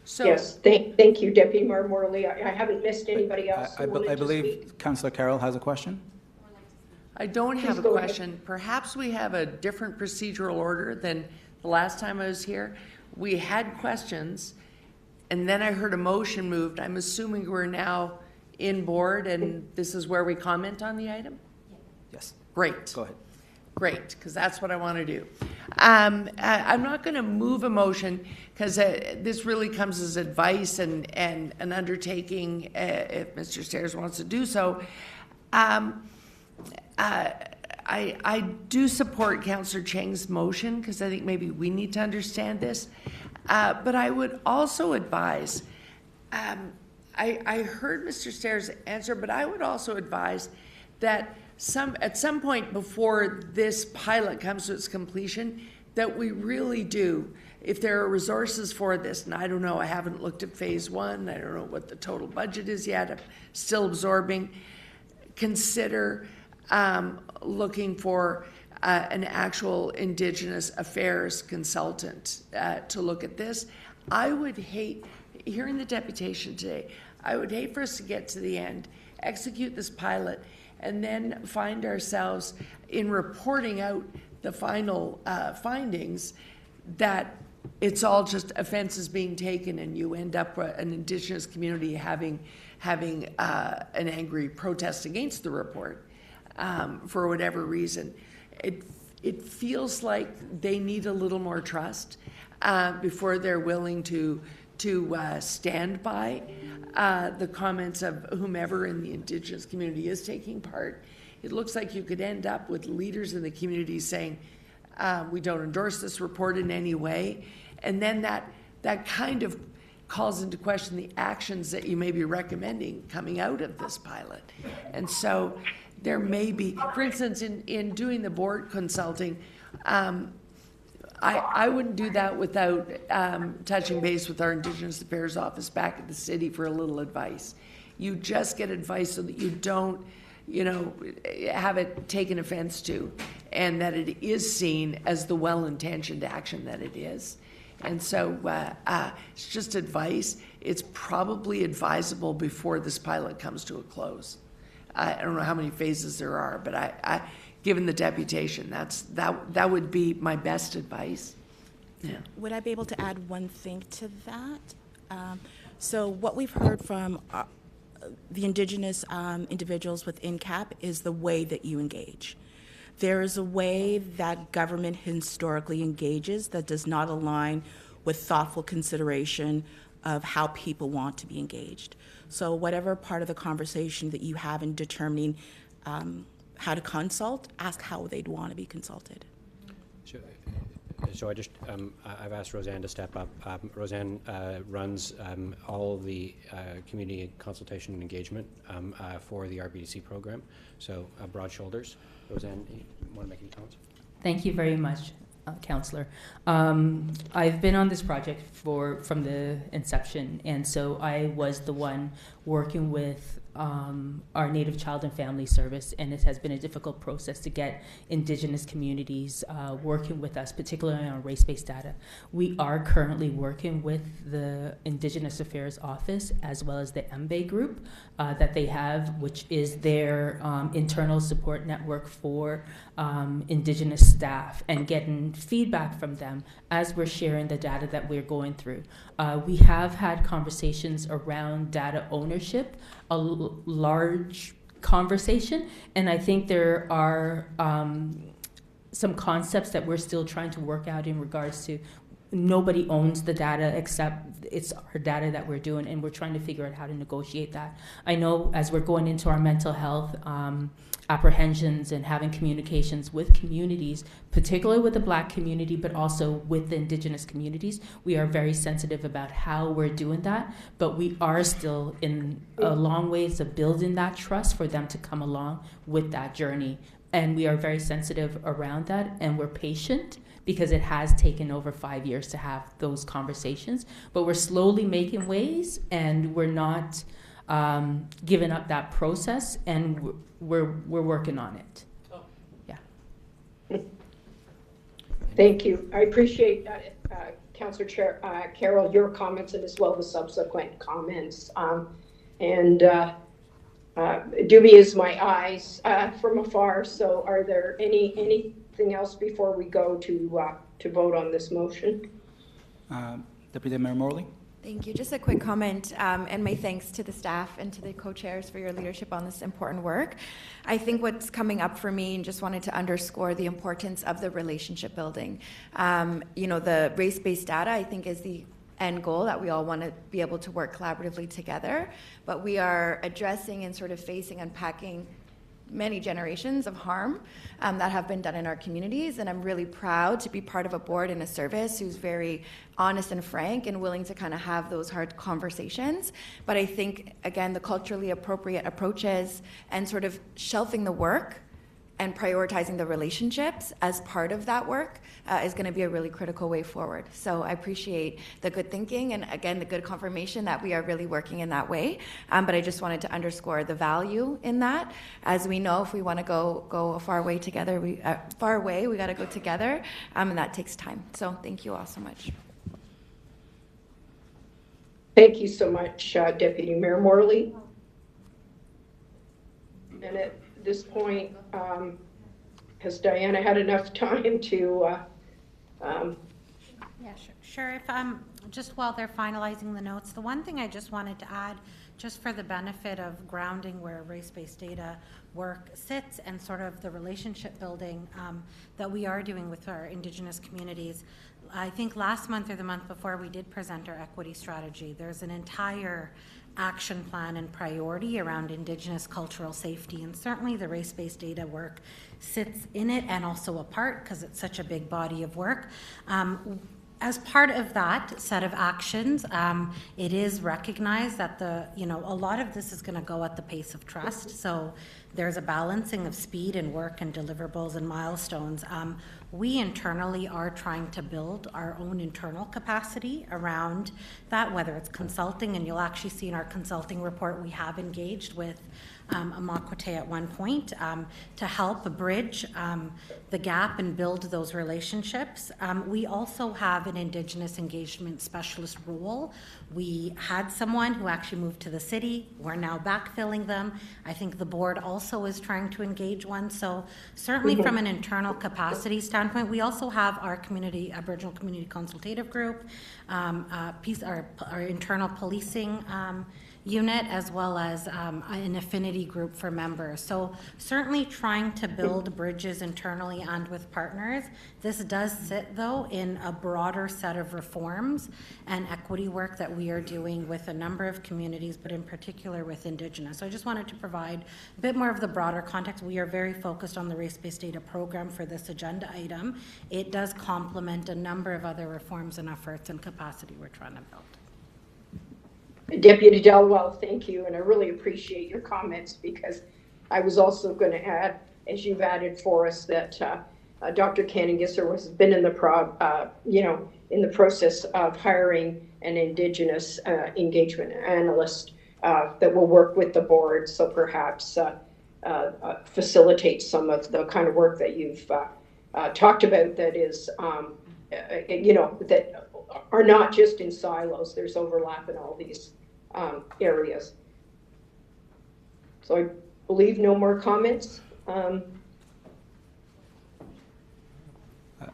So, yes, thank you, Deputy Mayor Morley. I haven't missed anybody else. I believe Councillor Carroll has a question. I don't have a question. Perhaps we have a different procedural order than the last time I was here. We had questions, and then I heard a motion moved. I'm assuming we're now in board, and this is where we comment on the item? Yes. Great. Go ahead. Great, because that's what I want to do. I'm not going to move a motion because this really comes as advice and an undertaking if Mr. Stairs wants to do so. I do support Councillor Cheng's motion because I think maybe we need to understand this. But I would also advise, I heard Mr. Stairs' answer, but I would also advise that at some point before this pilot comes to its completion, that we really do, if there are resources for this, and I don't know, I haven't looked at phase one, I don't know what the total budget is yet, I'm still absorbing, consider looking for an actual Indigenous affairs consultant to look at this. I would hate, hearing the deputation today, I would hate for us to get to the end, execute this pilot, and then find ourselves in reporting out the final findings that it's all just offenses being taken and you end up an Indigenous community having an angry protest against the report for whatever reason. It feels like they need a little more trust before they're willing to stand by the comments of whomever in the Indigenous community is taking part. It looks like you could end up with leaders in the community saying, we don't endorse this report in any way. And then that kind of calls into question the actions that you may be recommending coming out of this pilot. And so there may be, for instance, in doing the board consulting, I wouldn't do that without touching base with our Indigenous Affairs Office back at the city for a little advice. You just get advice so that you don't, have it taken offense to, and that it is seen as the well-intentioned action that it is. And so it's just advice. It's probably advisable before this pilot comes to a close. I don't know how many phases there are, but I given the deputation, that would be my best advice. Yeah. Would I be able to add one thing to that? So what we've heard from the Indigenous individuals within CAP is the way that you engage. There is a way that government historically engages that does not align with thoughtful consideration of how people want to be engaged. So whatever part of the conversation that you have in determining how to consult, ask how they'd want to be consulted. So I just, I've asked Roseanne to step up. Roseanne runs all of the community consultation and engagement for the RBDC program. So broad shoulders. Roseanne, you want to make any comments? Thank you very much, Councillor. I've been on this project from the inception, and so I was the one working with our Native Child and Family Service, and it has been a difficult process to get Indigenous communities working with us, particularly on race-based data. We are currently working with the Indigenous Affairs Office as well as the MBA group that they have, which is their internal support network for Indigenous staff, and getting feedback from them as we're sharing the data that we're going through. We have had conversations around data ownership, a large conversation, and I think there are some concepts that we're still trying to work out in regards to nobody owns the data except it's our data that we're doing, and we're trying to figure out how to negotiate that. I know as we're going into our mental health apprehensions and having communications with communities, particularly with the Black community, but also with the Indigenous communities, we are very sensitive about how we're doing that, but we are still in a long ways of building that trust for them to come along with that journey. And we are very sensitive around that, and we're patient because it has taken over 5 years to have those conversations, but we're slowly making ways, and we're not giving up that process, and we're working on it. Yeah. Thank you. I appreciate Councillor Chair Carroll, your comments, and as well the subsequent comments. Doobie is my eyes from afar. So, are there anything else before we go to vote on this motion? Deputy Mayor Morley. Thank you. Just a quick comment, and my thanks to the staff and to the co-chairs for your leadership on this important work. I think what's coming up for me, and just wanted to underscore the importance of the relationship building. The race-based data, I think, is the end goal that we all want to be able to work collaboratively together, but we are addressing and sort of unpacking many generations of harm that have been done in our communities, and I'm really proud to be part of a board and a service who's very honest and frank and willing to kind of have those hard conversations. But I think, again, the culturally appropriate approaches and sort of shelving the work and prioritizing the relationships as part of that work is going to be a really critical way forward. So I appreciate the good thinking and, again, the good confirmation that we are really working in that way. But I just wanted to underscore the value in that. As we know, if we want to go a far way together, we got to go together, and that takes time. So thank you all so much. Thank you so much, Deputy Mayor Morley. And at this point, has Diana had enough time to? Yeah, sure. If just while they're finalizing the notes, the one thing I just wanted to add, just for the benefit of grounding where race-based data work sits and sort of the relationship building that we are doing with our Indigenous communities. I think last month or the month before we did present our equity strategy. There's an entire action plan and priority around Indigenous cultural safety, and certainly the race-based data work sits in it and also apart because it's such a big body of work. As part of that set of actions, it is recognized that a lot of this is going to go at the pace of trust. So there's a balancing of speed and work and deliverables and milestones. We internally are trying to build our own internal capacity around that, whether it's consulting, and you'll actually see in our consulting report we have engaged with Amakwate at one point to help bridge the gap and build those relationships. We also have an Indigenous engagement specialist role. We had someone who actually moved to the city. We're now backfilling them. I think the board also is trying to engage one. So certainly from an internal capacity standpoint, we also have our community, Aboriginal Community Consultative Group, our internal policing unit, as well as an affinity group for members. So certainly trying to build bridges internally and with partners. This does sit, though, in a broader set of reforms and equity work that we are doing with a number of communities, but in particular with Indigenous. So I just wanted to provide a bit more of the broader context. We are very focused on the race-based data program for this agenda item. It does complement a number of other reforms and efforts and capacity we're trying to build. Deputy Delwell, thank you, and I really appreciate your comments, because I was also going to add, as you've added for us, that Dr. Canning-Gisser has been in the process of hiring an Indigenous engagement analyst that will work with the board. So perhaps facilitate some of the kind of work that you've talked about that is, that are not just in silos. There's overlap in all these areas. So I believe no more comments.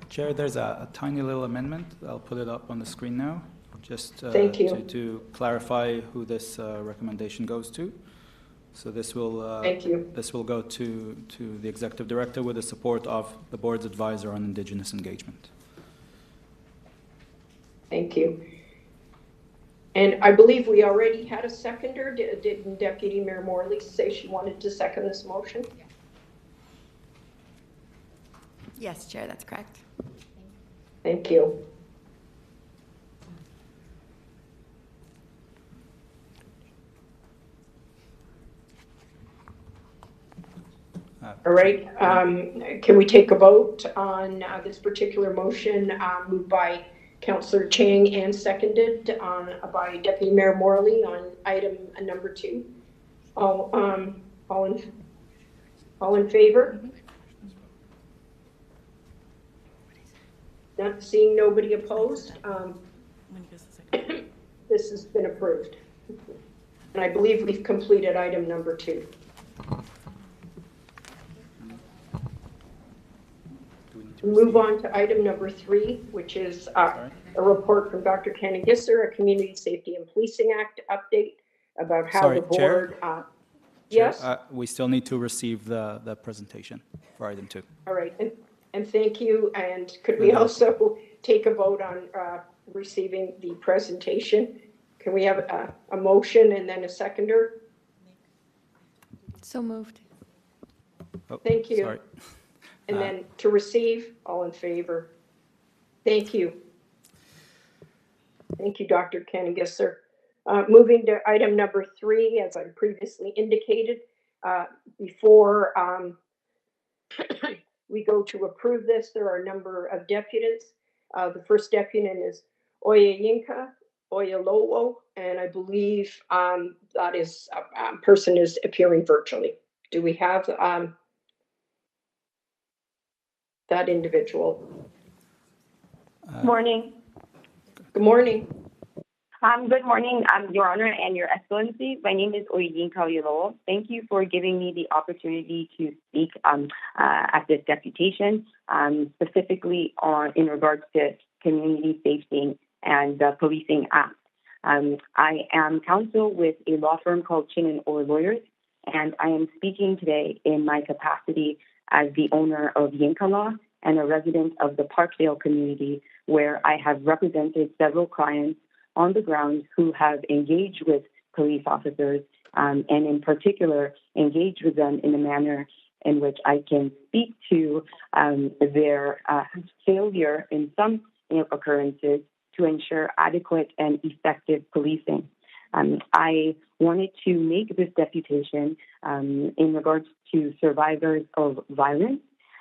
Chair, there's a tiny little amendment. I'll put it up on the screen now, just Thank you. to clarify who this recommendation goes to. So this will Thank you. This will go to the executive director with the support of the board's advisor on Indigenous engagement. Thank you. And I believe we already had a seconder. Did Deputy Mayor Morley say she wanted to second this motion? Yes, Chair, that's correct. Thank you. All right. Can we take a vote on this particular motion moved by Councillor Chang and seconded by Deputy Mayor Morley on item number 2? All in favor? Not seeing nobody opposed. This has been approved. And I believe we've completed item number 2. Move on to item number 3, which is a report from Dr. Kenny Gisser, a Community Safety and Policing Act update about how the board. Chair, yes. we still need to receive the presentation for item 2. All right, and thank you. And could we also take a vote on receiving the presentation? Can we have a motion and then a seconder? So moved. Oh, thank you. Sorry. And then to receive, all in favor. Thank you. Thank you, Dr. Kenny Gisser. Moving to item number 3, as I previously indicated, before we go to approve this, there are a number of deputies. The first deputy is Oyeyinka Oyalowo, and I believe that is person is appearing virtually. Do we have that individual? Morning. Good morning. Good morning, Your Honor and Your Excellency. My name is Oyeyinka Oyalowo. Thank you for giving me the opportunity to speak at this deputation, specifically in regards to Community Safety and Policing Act. I am counsel with a law firm called Chin & Orr Lawyers, and I am speaking today in my capacity as the owner of Yinka Law and a resident of the Parkdale community, where I have represented several clients on the ground who have engaged with police officers and in particular engaged with them in a manner in which I can speak to their failure in some occurrences to ensure adequate and effective policing. I wanted to make this deputation in regards to survivors of violence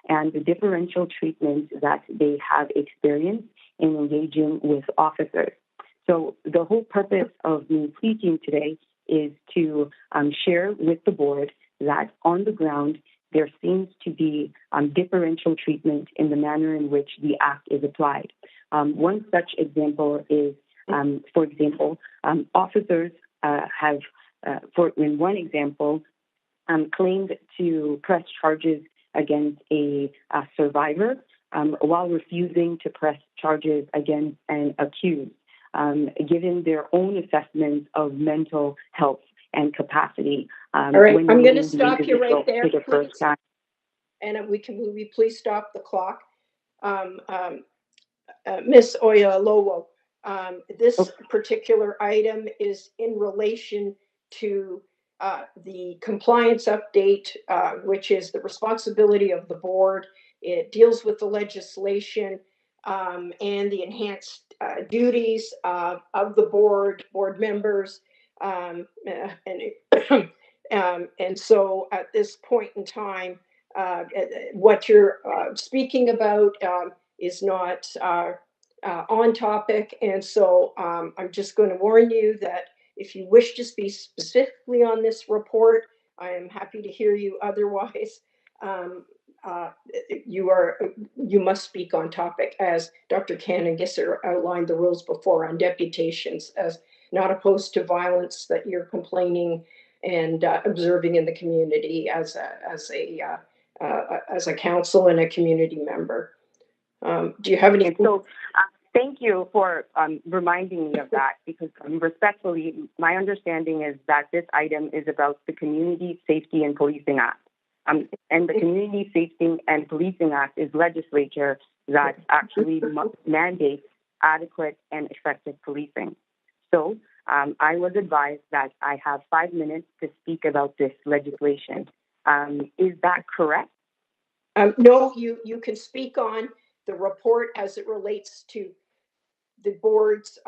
and the differential treatment that they have experienced in engaging with officers. So the whole purpose of me speaking today is to share with the board that on the ground there seems to be differential treatment in the manner in which the Act is applied. One such example is, for example, officers have, in one example, claimed to press charges against a survivor while refusing to press charges against an accused, given their own assessment of mental health and capacity. All right, I'm going to stop you right there, please. And will we please stop the clock? Ms. Oyalowo, this particular item is in relation to the compliance update, which is the responsibility of the board. It deals with the legislation and the enhanced duties of the board members. And so at this point in time, what you're speaking about is not on topic. And so I'm just going to warn you that If you wish to speak specifically on this report, I am happy to hear you. Otherwise, you must speak on topic, as Dr. Cannon-Gisser outlined the rules before on deputations, as not opposed to violence that you're complaining and observing in the community as a council and a community member. Do you have any? So, thank you for reminding me of that, because respectfully, my understanding is that this item is about the Community Safety and Policing Act. And the Community Safety and Policing Act is legislature that actually mandates adequate and effective policing. So I was advised that I have 5 minutes to speak about this legislation. Is that correct? No, you can speak on the report as it relates to the board's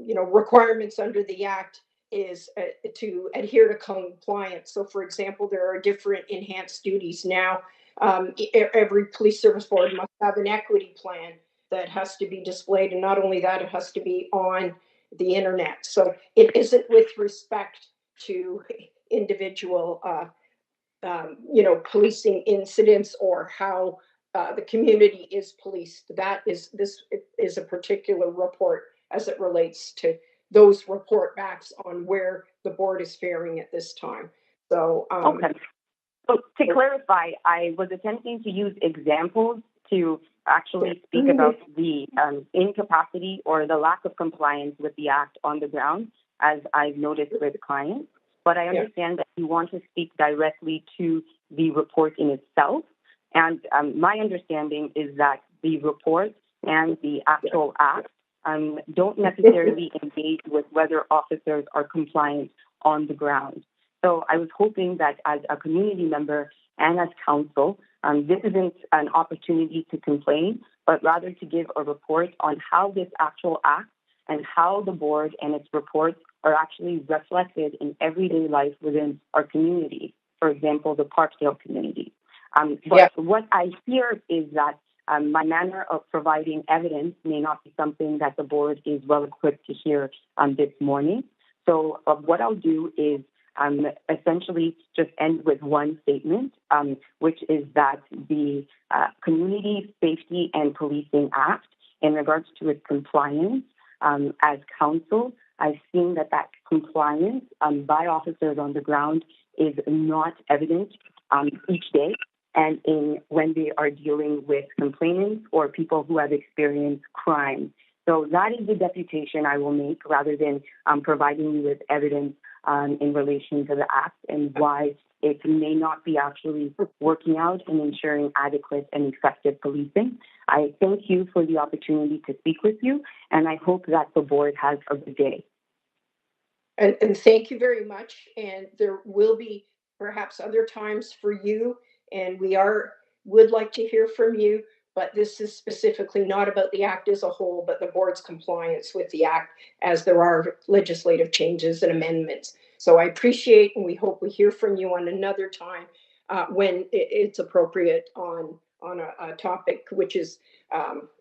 requirements under the Act is to adhere to compliance. So, for example, there are different enhanced duties now. Every police service board must have an equity plan that has to be displayed, and not only that, it has to be on the internet. So it isn't with respect to individual, policing incidents or how the community is policed. This is a particular report as it relates to those report backs on where the board is faring at this time. So, okay. So to clarify, I was attempting to use examples to actually speak about the incapacity or the lack of compliance with the Act on the ground, as I've noticed with clients. But I understand that you want to speak directly to the report in itself. And my understanding is that the report and the actual Act don't necessarily engage with whether officers are compliant on the ground. So I was hoping that as a community member and as council, this isn't an opportunity to complain, but rather to give a report on how this actual Act and how the board and its reports are actually reflected in everyday life within our community, for example, the Parkdale community. But what I hear is that my manner of providing evidence may not be something that the board is well equipped to hear this morning. So what I'll do is essentially just end with one statement, which is that the Community Safety and Policing Act, in regards to its compliance, as council, I've seen that compliance by officers on the ground is not evident each day, and when they are dealing with complainants or people who have experienced crime. So that is the deputation I will make, rather than providing you with evidence in relation to the Act and why it may not be actually working out and ensuring adequate and effective policing. I thank you for the opportunity to speak with you, and I hope that the board has a good day. And thank you very much. And there will be perhaps other times for you, and would like to hear from you, but this is specifically not about the Act as a whole, but the board's compliance with the Act, as there are legislative changes and amendments. So I appreciate, and we hope we hear from you on another time when it's appropriate on a topic which is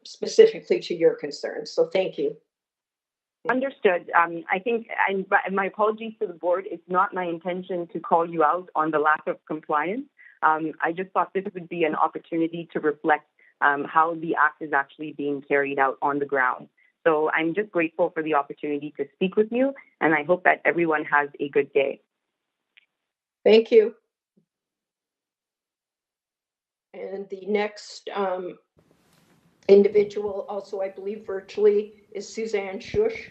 specifically to your concerns. So thank you. Understood. I think, and my apologies to the board, it's not my intention to call you out on the lack of compliance. I just thought this would be an opportunity to reflect how the Act is actually being carried out on the ground. So I'm just grateful for the opportunity to speak with you, and I hope that everyone has a good day. Thank you. And the next individual, also I believe virtually, is Suzanne Shush.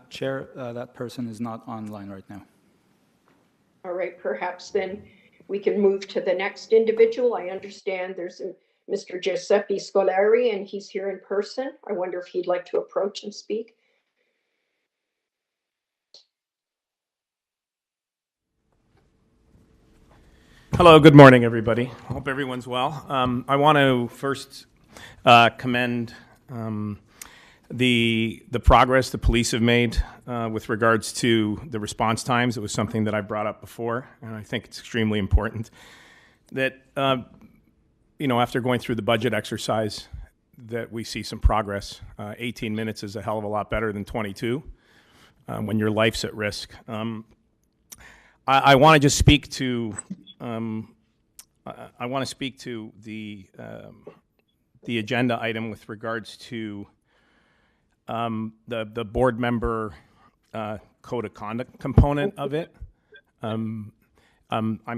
Chair, that person is not online right now. All right, perhaps then we can move to the next individual. I understand there's Mr. Giuseppe Scolari, and he's here in person. I wonder if he'd like to approach and speak. Hello, good morning, everybody. Hope everyone's well. I want to first commend the progress the police have made with regards to the response times. It was something that I brought up before, and I think it's extremely important that, after going through the budget exercise, that we see some progress. 18 minutes is a hell of a lot better than 22. when your life's at risk. I want to just speak to I want to speak to the agenda item with regards to the board member code of conduct component of it. I'm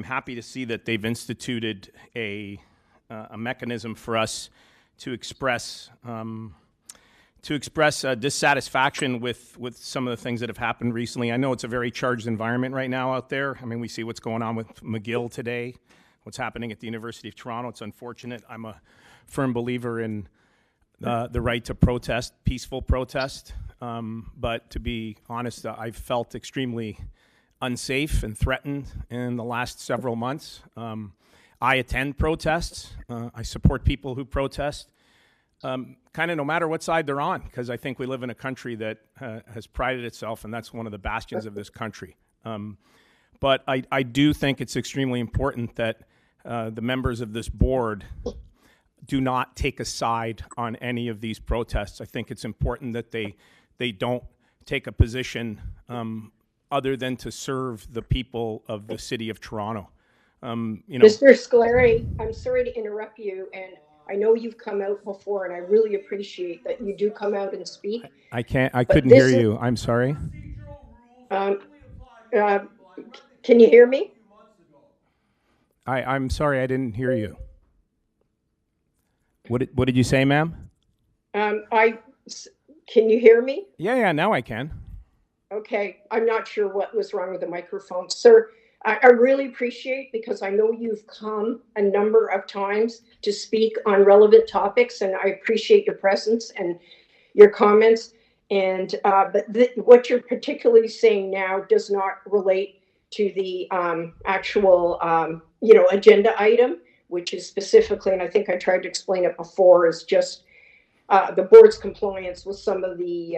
happy to see that they've instituted a mechanism for us to express dissatisfaction with some of the things that have happened recently. I know it's a very charged environment right now out there. I mean, we see what's going on with McGill today, what's happening at the University of Toronto. It's unfortunate. I'm a firm believer in the right to protest, peaceful protest. But to be honest, I've felt extremely unsafe and threatened in the last several months. I attend protests. I support people who protest. Kind of no matter what side they're on, because I think we live in a country that has prided itself, and that's one of the bastions of this country. But I do think it's extremely important that the members of this board do not take a side on any of these protests. I think it's important that they don't take a position other than to serve the people of the city of Toronto. Mr. Scalari, I'm sorry to interrupt you, and I know you've come out before, and I really appreciate that you do come out and speak. I couldn't hear you. I'm sorry. Can you hear me? I'm sorry, I didn't hear you. What did you say, ma'am? Can you hear me? Yeah, now I can. Okay, I'm not sure what was wrong with the microphone. Sir, I really appreciate, because I know you've come a number of times to speak on relevant topics, and I appreciate your presence and your comments. And but what you're particularly saying now does not relate to the actual agenda item, which is specifically, and I think I tried to explain it before, is just the board's compliance with some of the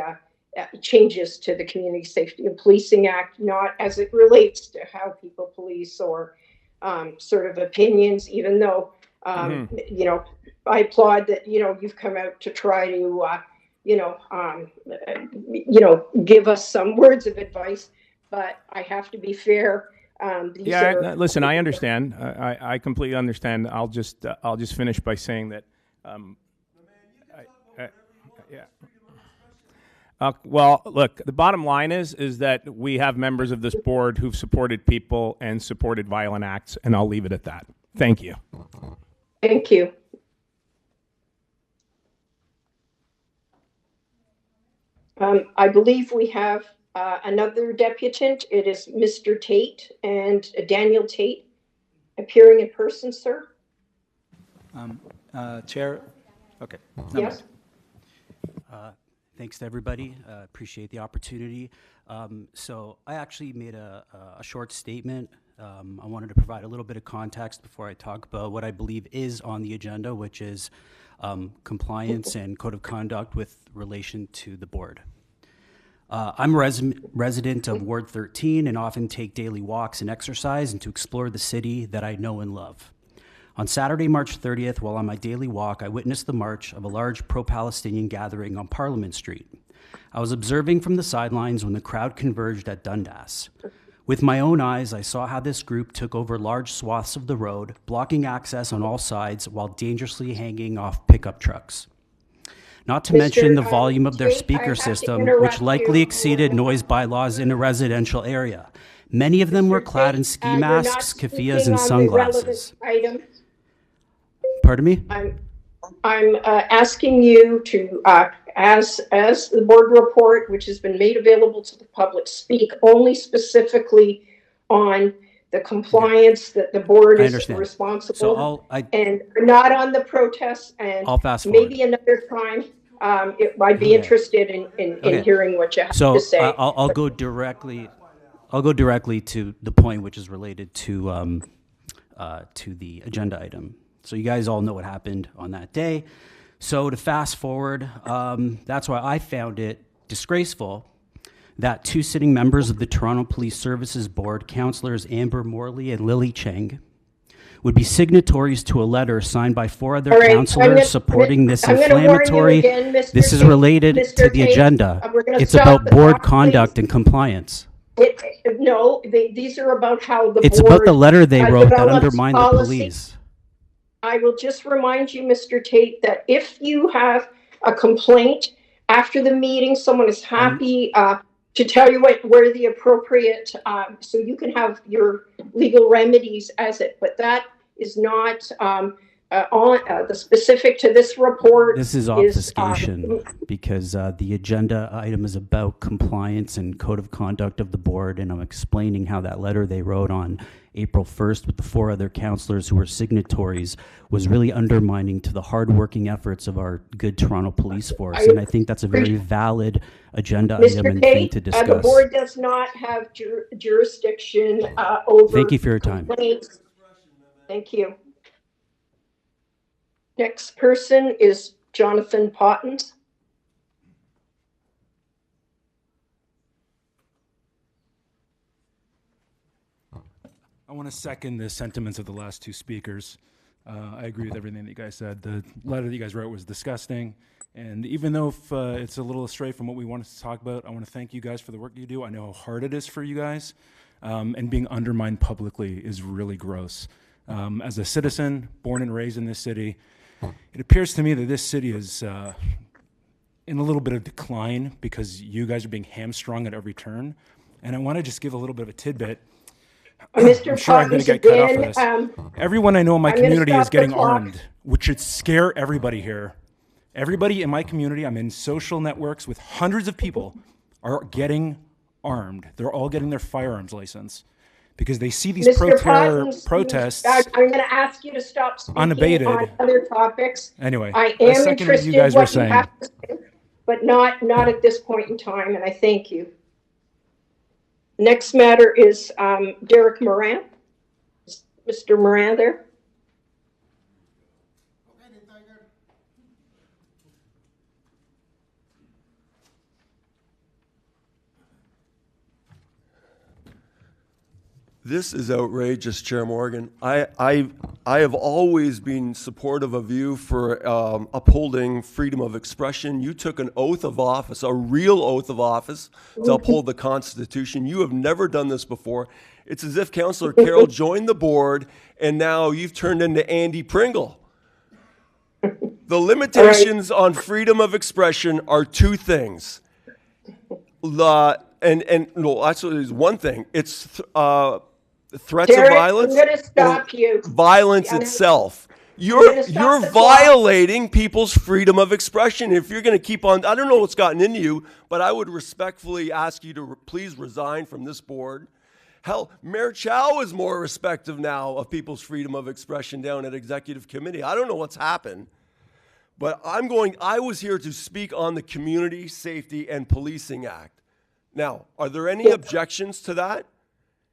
changes to the Community Safety and Policing Act, not as it relates to how people police or sort of opinions, even though, I applaud that, you've come out to try to, give us some words of advice, but I have to be fair. Listen, I understand. I completely understand. I'll just finish by saying that, well, look, the bottom line is that we have members of this board who've supported people and supported violent acts, and I'll leave it at that. Thank you. Thank you. I believe we have another deputant. It is Mr. Tate and Daniel Tate appearing in person, sir. Chair. Okay. Yes. Thanks to everybody. Appreciate the opportunity. So I actually made a short statement. I wanted to provide a little bit of context before I talk about what I believe is on the agenda, which is compliance and code of conduct with relation to the board. I'm a resident of Ward 13 and often take daily walks and exercise and to explore the city that I know and love. On Saturday, March 30th, while on my daily walk, I witnessed the march of a large pro-Palestinian gathering on Parliament Street. I was observing from the sidelines when the crowd converged at Dundas. With my own eyes, I saw how this group took over large swaths of the road, blocking access on all sides while dangerously hanging off pickup trucks. Not to mention the volume of their speaker system, which likely exceeded noise bylaws in a residential area. Many of them were clad in ski masks, keffiyehs, and sunglasses. Pardon me? I'm asking you to, as the board report, which has been made available to the public, speak only specifically on the compliance that the board is responsible, and not on the protests. And I'll fast forward. Maybe another time, I'd be interested in hearing what you have to say. I'll go directly to the point, which is related to the agenda item. So you guys all know what happened on that day. So to fast forward, that's why I found it disgraceful that two sitting members of the Toronto Police Services Board, Councillors Amber Morley and Lily Cheng, would be signatories to a letter signed by 4 other All right, councillors supporting this I'm gonna warn you inflammatory. again, Mr. This is Tate, related Mr. to the Tate, agenda. we're gonna It's stop about the board clock, conduct and compliance. No, these are about how the It's board about the letter they wrote that develops undermined the policy. police. I will just remind you, Mr. Tate, that if you have a complaint after the meeting, someone is happy to tell you where the appropriate, so you can have your legal remedies as it, but that is not on the specific to this report. This is obfuscation because the agenda item is about compliance and code of conduct of the board, and I'm explaining how that letter they wrote on April 1st with the 4 other councillors who were signatories was really undermining to the hardworking efforts of our good Toronto police force, and I think that's a very valid agenda item and thing to discuss. The board does not have jurisdiction over. Thank you for your time. Complaints. Thank you. Next person is Jonathan Pottens. I want to second the sentiments of the last 2 speakers. I agree with everything that you guys said. The letter that you guys wrote was disgusting. And even though it's a little astray from what we wanted to talk about, I want to thank you guys for the work you do. I know how hard it is for you guys. And being undermined publicly is really gross. As a citizen, born and raised in this city, it appears to me that this city is in a little bit of decline because you guys are being hamstrung at every turn. And I want to just give a little bit of a tidbit. Mr. I'm sure I'm going to get cut off of this. again, Everyone I know in my I'm gonna community is stop the getting clock. armed, which should scare everybody here. Everybody in my community, I'm in social networks with hundreds of people, are getting armed. They're all getting their firearms license because they see these Mr. pro-terror Pottens, protests I'm going to ask you to stop speaking unabated. on other topics. Anyway, I I am second what interested you in guys were what you saying. have to say, but not at this point in time, and I thank you. Next matter is Derek Moran. Mr. Moran there. This is outrageous, Chair Morgan. I have always been supportive of you for upholding freedom of expression. You took an oath of office, a real oath of office, to uphold the Constitution. You have never done this before. It's as if Councillor Carroll joined the board and now you've turned into Andy Pringle. The limitations on freedom of expression are 2 things. No, actually, there's one thing. It's threats Derek, of violence. I'm going to stop you. Violence itself. You're violating people's freedom of expression. If you're going to keep on, I don't know what's gotten into you, but I would respectfully ask you to please resign from this board. Hell, Mayor Chow is more respectful now of people's freedom of expression down at Executive Committee. I don't know what's happened, but I was here to speak on the Community Safety and Policing Act. Now, are there any objections to that?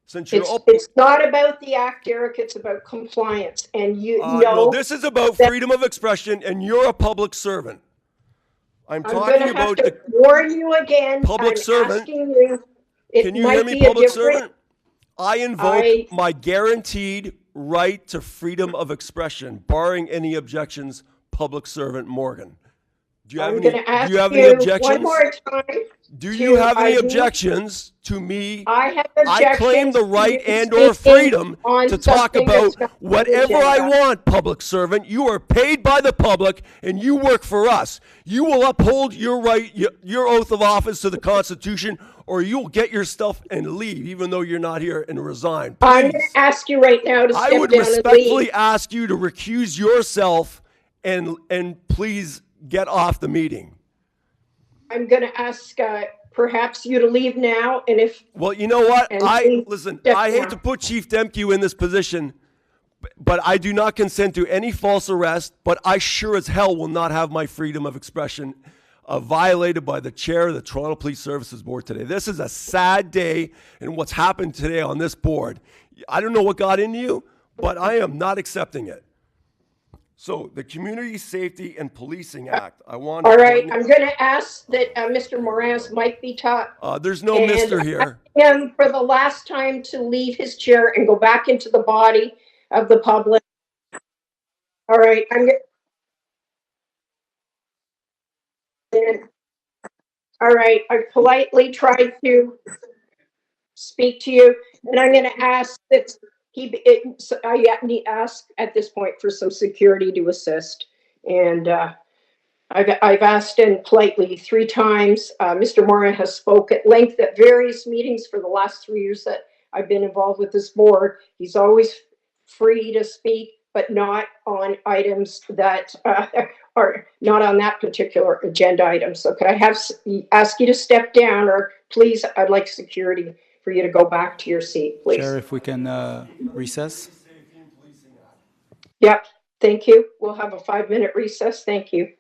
Since you're It's not about the act, Derek. It's about compliance, and you know. No, this is about freedom of expression, and you're a public servant. I'm talking about the warn you again. public servant. Asking you, Can you hear me, public servant? I invoke my guaranteed right to freedom of expression, barring any objections, public servant Morgan. Do you have any objections? One more time. Do you have any objections to me? I have objections. I claim the right to and/or freedom to talk something about that's not whatever I agenda. want, public servant. You are paid by the public and you work for us. You will uphold your right, your oath of office to the Constitution, or you'll get your stuff and leave, even though you're not here, and resign. Please. I'm going to ask you right now to step I would down and respectfully leave. ask you to recuse yourself and please get off the meeting. I'm going to ask perhaps you to leave now, and if Well, you know what? listen. I hate to put Chief Demke in this position, but I do not consent to any false arrest, but I sure as hell will not have my freedom of expression violated by the chair of the Toronto Police Services Board today. This is a sad day, and what's happened today on this board. I don't know what got into you, but I am not accepting it. So the Community Safety and Policing Act, I want. All right, I'm going to ask that Mr. Moran's mic be taught. There's no Mr. here. Him for the last time to leave his chair and go back into the body of the public. All right, all right, I politely tried to speak to you, and I'm going to ask that I ask at this point for some security to assist. And I've asked him politely 3 times. Mr. Moran has spoke at length at various meetings for the last 3 years that I've been involved with this board. He's always free to speak, but not on items that are not on that particular agenda item. So could I ask you to step down, or please, I'd like security for you to go back to your seat, please. Chair, if we can recess. Yep, thank you. We'll have a 5-minute recess. Thank you.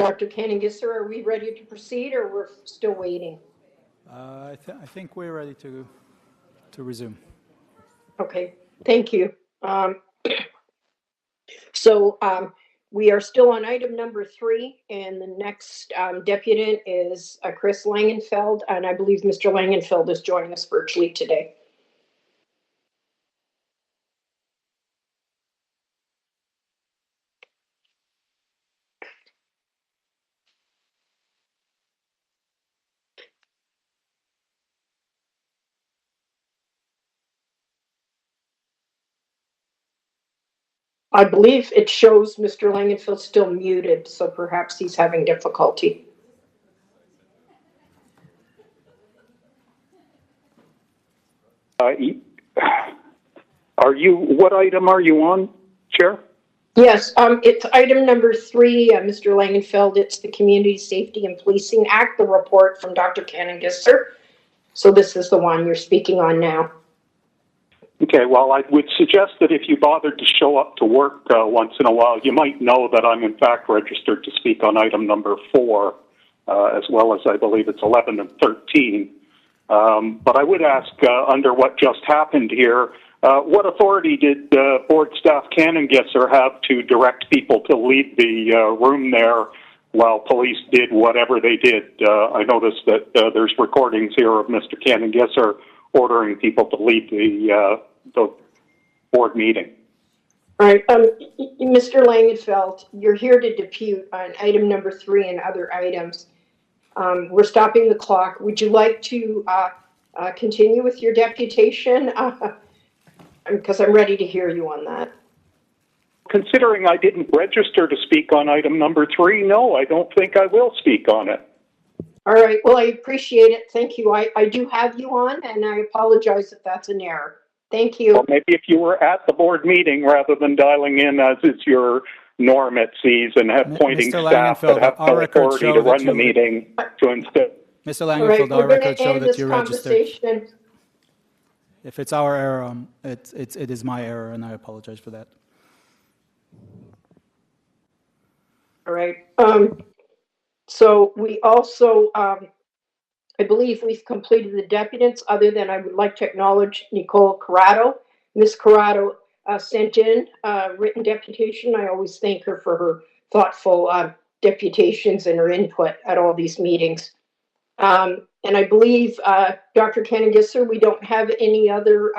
Dr. Canning-Gisser, are we ready to proceed or we're still waiting? I think we're ready to resume. Okay, thank you. So we are still on item number 3, and the next deputant is Chris Langenfeld, and I believe Mr. Langenfeld is joining us virtually today. I believe it shows Mr. Langenfeld still muted, so perhaps he's having difficulty. What item are you on, Chair? Yes, it's item number 3, Mr. Langenfeld. It's the Community Safety and Policing Act, the report from Dr. Canning-Gisser. So this is the one you're speaking on now. Okay, well, I would suggest that if you bothered to show up to work once in a while, you might know that I'm in fact registered to speak on item number 4, as well as I believe it's 11 and 13. But I would ask, under what just happened here, what authority did Board Staff Canning-Gisser have to direct people to leave the room there while police did whatever they did? I noticed that there's recordings here of Mr. Canning-Gisser ordering people to leave the board meeting. All right, Mr. Langenfeld, you're here to depute on item number 3 and other items. We're stopping the clock. Would you like to continue with your deputation? Because I'm ready to hear you on that. Considering I didn't register to speak on item number 3, no, I don't think I will speak on it. All right, well, I appreciate it. Thank you. I do have you on, and I apologize if that's an error. Thank you. Well, maybe if you were at the board meeting rather than dialing in as is your norm at SEAS and have pointing Mr. staff that have no authority to run the meeting to instead. Mr. Langenfeld, our records show that you registered. Conversation. If it's our error, it is my error, and I apologize for that. All right. So we also, I believe we've completed the deputants, other than I would like to acknowledge Nicole Corrado. Ms. Corrado sent in a written deputation. I always thank her for her thoughtful deputations and her input at all these meetings. And I believe, Dr. Canning-Gisser, we don't have any other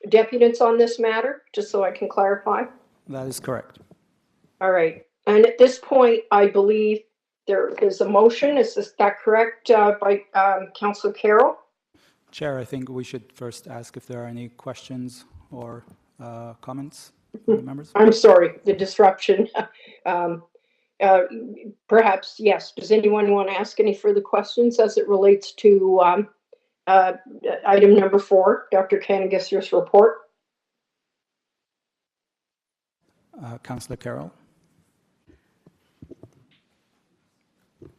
deputants on this matter, just so I can clarify. That is correct. All right. And at this point, I believe there is a motion. Is that correct, by Councillor Carroll? Chair, I think we should first ask if there are any questions or comments from the members. I'm sorry, the disruption. Perhaps, yes. Does anyone want to ask any further questions as it relates to item number 4, Dr. Canning-Gisser's report? Councillor Carroll.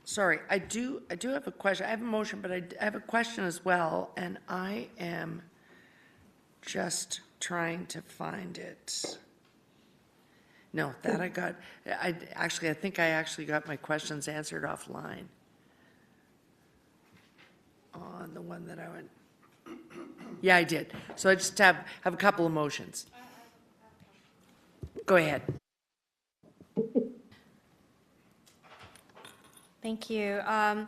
Sorry, I do have a question. I have a motion, but I have a question as well, and I am just trying to find it. No, that I got. I think I actually got my questions answered offline on the one that I went. Yeah, I did. So I just have a couple of motions. Go ahead. Thank you. I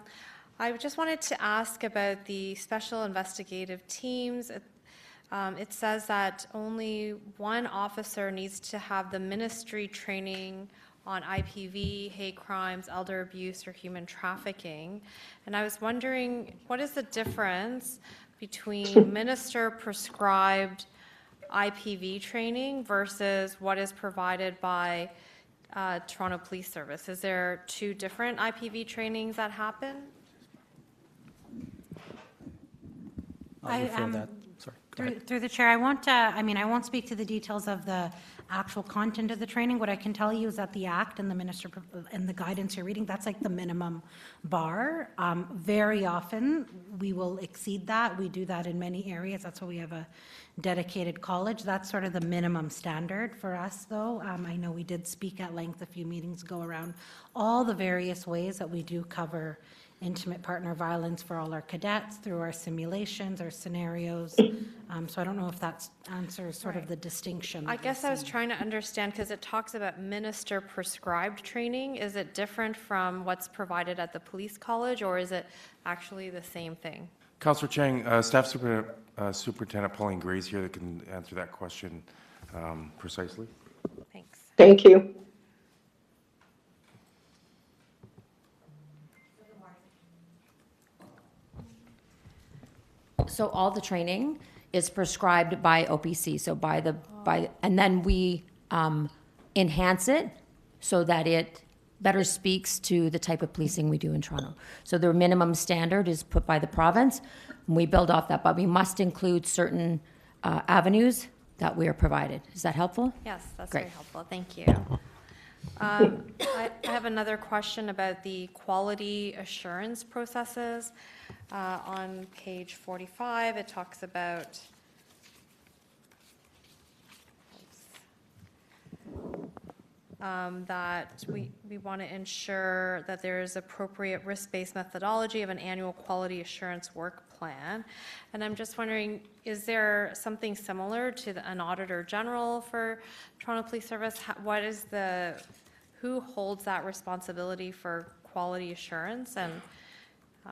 just wanted to ask about the special investigative teams. It says that only one officer needs to have the ministry training on IPV, hate crimes, elder abuse, or human trafficking. And I was wondering, what is the difference between minister prescribed IPV training versus what is provided by Toronto Police Service? Is there 2 different IPV trainings that happen? I'll refer that. sorry. Go ahead. Through the chair, I won't speak to the details of the actual content of the training. What I can tell you is that the act and the minister and the guidance you're reading, that's like the minimum bar. Very often we will exceed that. We do that in many areas. That's why we have a dedicated college. That's sort of the minimum standard for us, though. I know we did speak at length a few meetings ago around all the various ways that we do cover intimate partner violence for all our cadets through our simulations, our scenarios. So I don't know if that answers sort of the distinction. I guess I was trying to understand, because it talks about minister prescribed training. Is it different from what's provided at the police college, or is it actually the same thing? Councillor Chang, Staff Superintendent Pauline Gray's here that can answer that question precisely. Thanks. Thank you. So all the training is prescribed by OPC, so and then we enhance it so that it better speaks to the type of policing we do in Toronto. So the minimum standard is put by the province, and we build off that, but we must include certain avenues that we are provided. Is that helpful? Yes, that's Great. very helpful. Thank you. I have another question about the quality assurance processes. On page 45, it talks about that we want to ensure that there is appropriate risk-based methodology of an annual quality assurance work plan. And I'm just wondering, is there something similar to an Auditor General for Toronto Police Service? Who holds that responsibility for quality assurance, and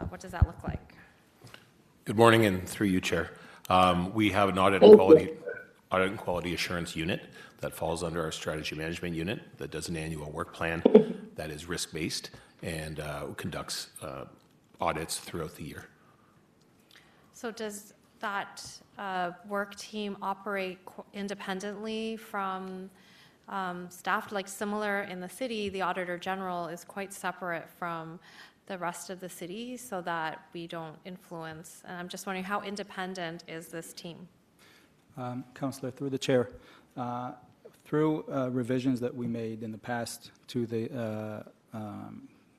what does that look like? Good morning, and through you, Chair. We have an audit and quality assurance unit that falls under our strategy management unit that does an annual work plan that is risk-based and conducts audits throughout the year. So does that work team operate independently from staff? Like similar in the city, the Auditor General is quite separate from the rest of the city so that we don't influence. And I'm just wondering, how independent is this team? Councillor, through the chair, through revisions that we made in the past to the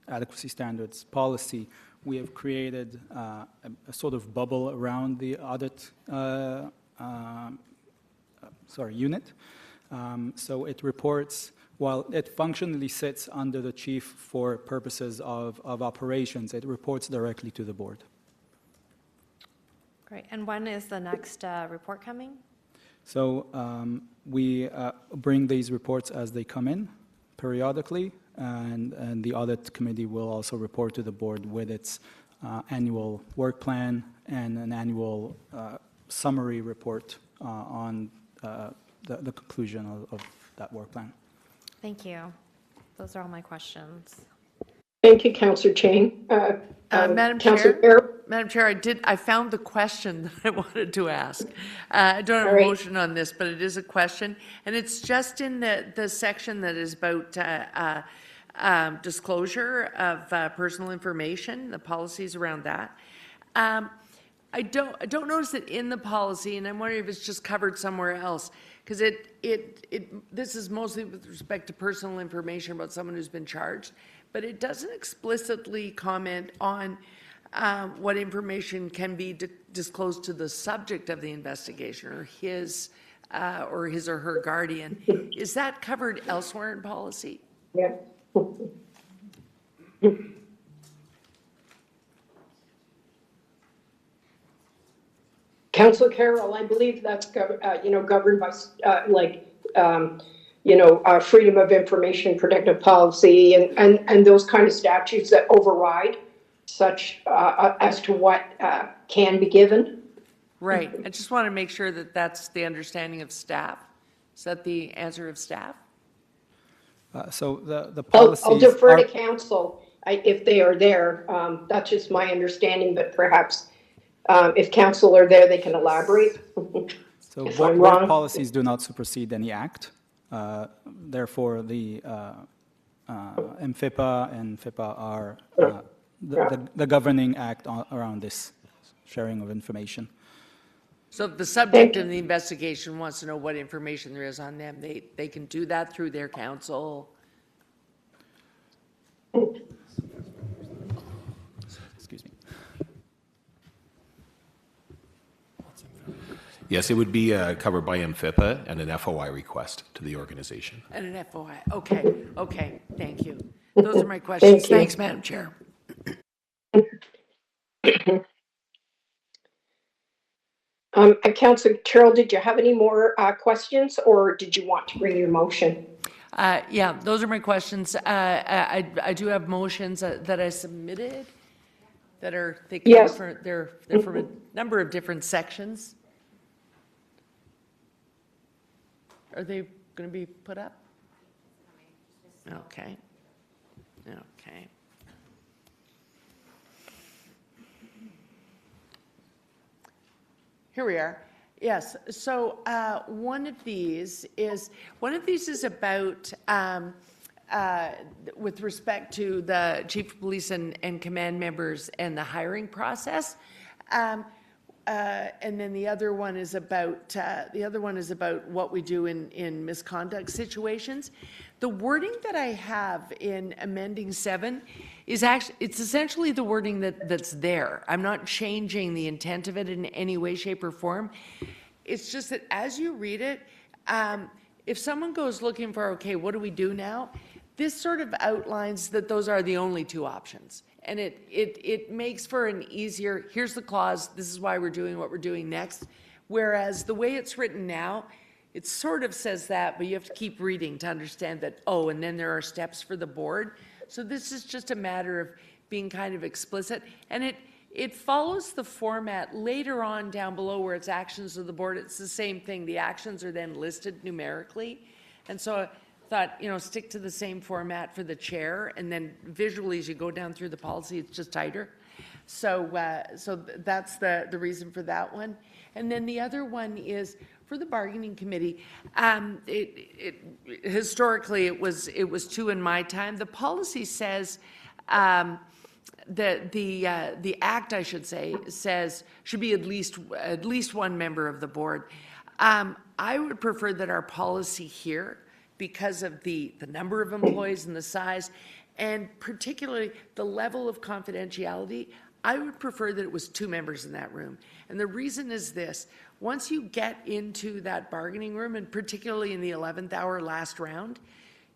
adequacy standards policy, we have created a sort of bubble around the audit unit. So it reports, while it functionally sits under the chief for purposes of operations, it reports directly to the board. Great. And when is the next report coming? So we bring these reports as they come in periodically, and the audit committee will also report to the board with its annual work plan and an annual summary report on the conclusion of that work plan. Thank you. Those are all my questions. Thank you, Councillor Chang. Madam Councillor Chair, Madam Chair, I found the question that I wanted to ask. I don't have a motion on this, but it is a question, and it's just in the section that is about disclosure of personal information, the policies around that. I don't notice it in the policy, and I'm wondering if it's just covered somewhere else, because this is mostly with respect to personal information about someone who's been charged, but it doesn't explicitly comment on what information can be disclosed to the subject of the investigation or his or her guardian. Is that covered elsewhere in policy? Yeah. Councillor Carroll, I believe that's governed by freedom of information protective policy and those kind of statutes that override such as to what can be given. Right. I just want to make sure that that's the understanding of staff. Is that the answer of staff? So the policies I'll defer to council if they are there. That's just my understanding, but perhaps if council are there, they can elaborate. So board policies do not supersede any act. Therefore, the MFIPA and FIPA are the governing act around this sharing of information. So if the subject of the investigation wants to know what information there is on them, they can do that through their counsel. Excuse me. Yes, it would be covered by MFIPA and an FOI request to the organization. And an FOI. Okay, thank you. Those are my questions. Thanks, Madam Chair. Councillor Terrell, did you have any more questions, or did you want to bring your motion? Yeah, those are my questions. I do have motions that I submitted that are, Yes. they're from a number of different sections. Are they going to be put up? Okay. Okay. Here we are. Yes. So one of these is about with respect to the chief of police and command members and the hiring process. And then the other one is about what we do in misconduct situations. The wording that I have in amending 7 is it's essentially the wording that's there. I'm not changing the intent of it in any way, shape, or form. It's just that as you read it, if someone goes looking for, okay, what do we do now? This sort of outlines that those are the only 2 options. And it makes for an easier, here's the clause, this is why we're doing what we're doing next. Whereas the way it's written now, it sort of says that, but you have to keep reading to understand that, oh, and then there are steps for the board. So this is just a matter of being kind of explicit. And it follows the format later on down below where it's actions of the board. It's the same thing. The actions are then listed numerically. And so I thought, stick to the same format for the chair, and then visually as you go down through the policy, it's just tighter. So that's the reason for that one. And then the other one is for the bargaining committee. Historically, it was 2 in my time. The policy says the act, I should say, says should be at least 1 member of the board. I would prefer that our policy here, because of the number of employees and the size, and particularly the level of confidentiality, I would prefer that it was 2 members in that room. And the reason is this: once you get into that bargaining room, and particularly in the 11th hour last round,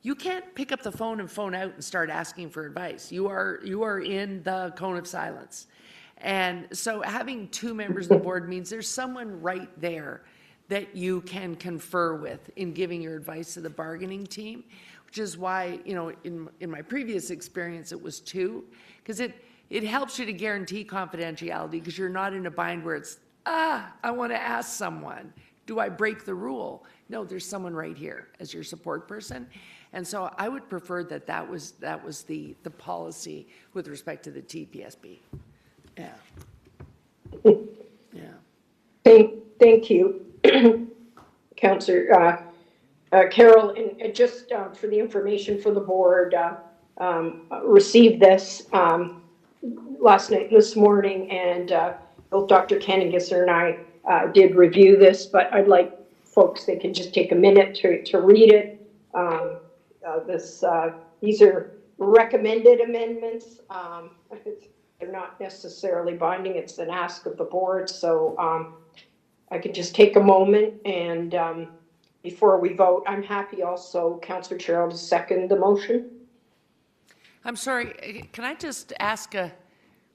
you can't pick up the phone and phone out and start asking for advice. You are in the cone of silence. And so having 2 members of the board means there's someone right there that you can confer with in giving your advice to the bargaining team, which is why, in my previous experience, it was 2, because it helps you to guarantee confidentiality, because you're not in a bind where it's, I want to ask someone, do I break the rule? No, there's someone right here as your support person. And so I would prefer that was the policy with respect to the TPSB. Yeah. Yeah. Thank you. Councillor Carol, and just for the information for the board, received this last night, this morning, and both Dr. Kennegisser and I did review this, but I'd like folks, they can just take a minute to read it. These are recommended amendments. They're not necessarily binding. It's an ask of the board, so I could just take a moment, and before we vote, I'm happy also, Councillor Terrell, to second the motion. I'm sorry, can I just ask a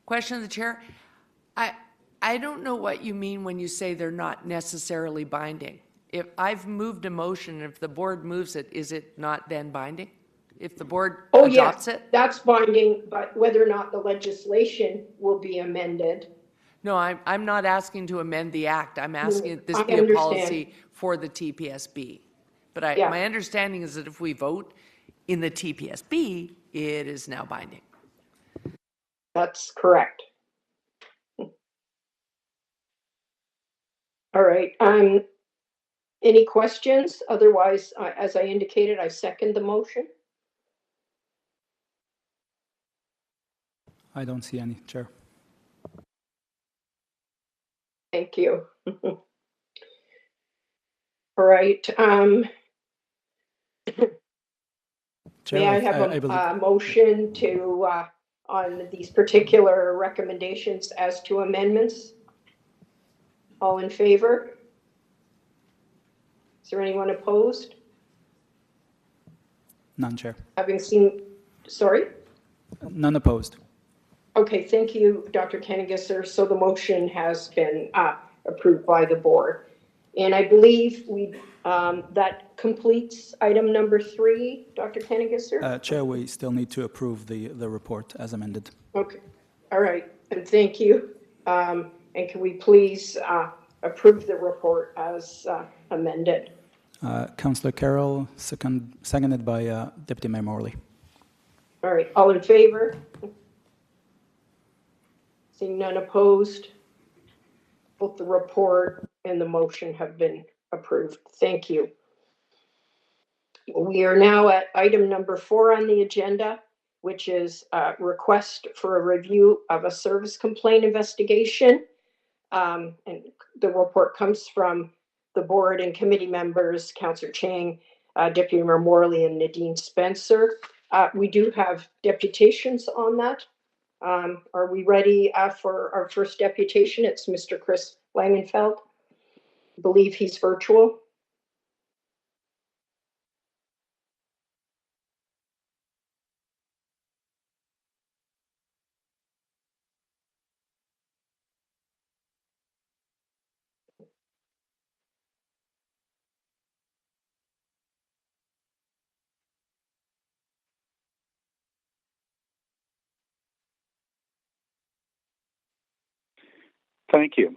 question of the chair? I don't know what you mean when you say they're not necessarily binding. If I've moved a motion, if the board moves it, is it not then binding? If the board adopts it? That's binding, but whether or not the legislation will be amended. No, I'm not asking to amend the act. I'm asking this be a policy for the TPSB. But my understanding is that if we vote in the TPSB, it is now binding. That's correct. All right. Any questions? Otherwise, as I indicated, I second the motion. I don't see any, Chair. Thank you. All right. Chair, May I have I believe. a motion to on these particular recommendations as to amendments? All in favor? Is there anyone opposed? None, Chair. Having seen, sorry? None opposed. Okay, thank you, Dr. Kennegisser. So the motion has been approved by the board. And I believe that completes item number 3, Dr. Kennegisser? Chair, we still need to approve the report as amended. Okay, all right, and thank you. And can we please approve the report as amended? Councillor Carroll, seconded by Deputy Mayor Morley. All right, all in favor? Seeing none opposed, both the report and the motion have been approved. Thank you. We are now at item number 4 on the agenda, which is a request for a review of a service complaint investigation. And the report comes from the board and committee members, Councillor Chang, Deputy Mayor Morley, and Nadine Spencer. We do have deputations on that. Are we ready for our first deputation? It's Mr. Chris Langenfeld. I believe he's virtual. Thank you.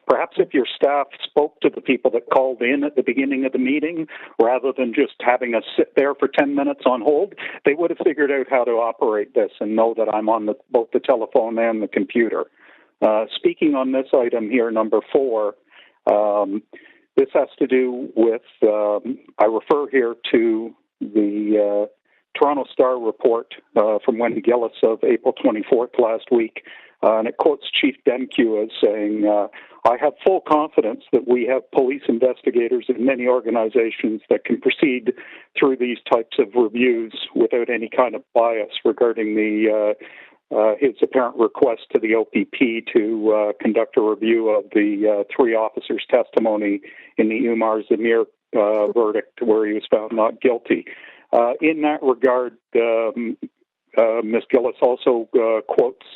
Perhaps if your staff spoke to the people that called in at the beginning of the meeting, rather than just having us sit there for 10 minutes on hold, they would have figured out how to operate this and know that I'm on both the telephone and the computer. Speaking on this item here, number 4, this has to do with, I refer here to the Toronto Star report from Wendy Gillis of April 24th last week. And it quotes Chief Demkew as saying, I have full confidence that we have police investigators in many organizations that can proceed through these types of reviews without any kind of bias regarding his apparent request to the OPP to conduct a review of the 3 officers' testimony in the Umar Zamir verdict where he was found not guilty. In that regard, Ms. Gillis also quotes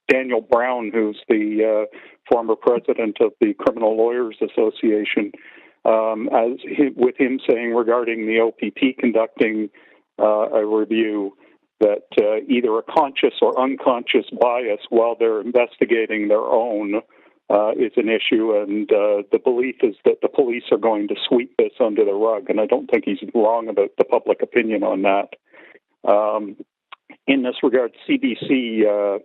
Daniel Brown, who's the former president of the Criminal Lawyers Association, with him saying regarding the OPP conducting a review that either a conscious or unconscious bias while they're investigating their own is an issue, and the belief is that the police are going to sweep this under the rug, and I don't think he's wrong about the public opinion on that. In this regard, CBC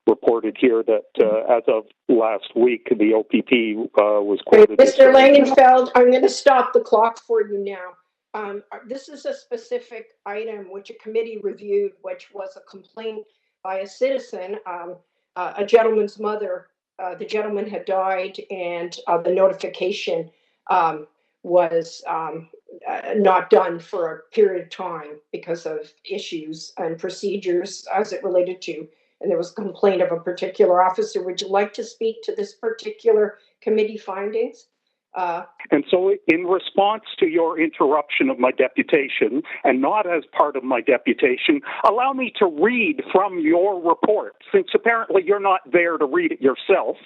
reported here that as of last week, the OPP was quoted. Mr. Langenfeld, I'm going to stop the clock for you now. This is a specific item which a committee reviewed, which was a complaint by a citizen, a gentleman's mother. The gentleman had died, and the notification was not done for a period of time because of issues and procedures as it related to, and there was a complaint of a particular officer. Would you like to speak to this particular committee findings? And so in response to your interruption of my deputation, and not as part of my deputation, allow me to read from your report, since apparently you're not there to read it yourself.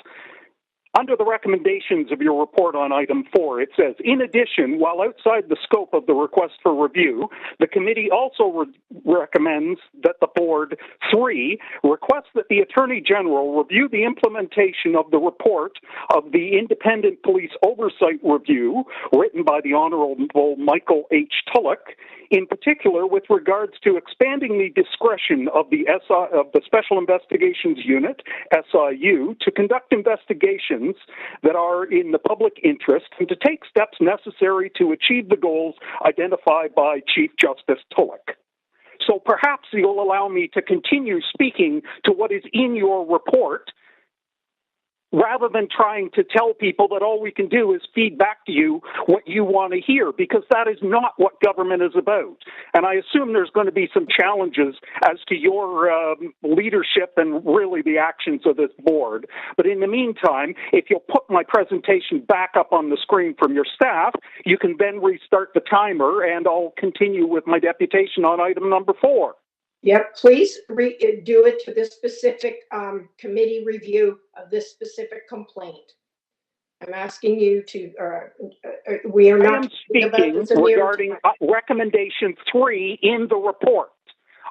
Under the recommendations of your report on item 4, it says, in addition, while outside the scope of the request for review, the committee also recommends that the board, 3, requests that the Attorney General review the implementation of the report of the Independent Police Oversight Review, written by the Honorable Michael H. Tulloch, in particular with regards to expanding the discretion of the Special Investigations Unit, SIU, to conduct investigations that are in the public interest and to take steps necessary to achieve the goals identified by Chief Justice Tulloch. So perhaps you'll allow me to continue speaking to what is in your report, rather than trying to tell people that all we can do is feed back to you what you want to hear, because that is not what government is about. And I assume there's going to be some challenges as to your leadership and really the actions of this board. But in the meantime, if you'll put my presentation back up on the screen from your staff, you can then restart the timer, and I'll continue with my deputation on item number 4. Yep, please do it to this specific committee review of this specific complaint. I'm asking you to, we are not. I am speaking regarding recommendation 3 in the report.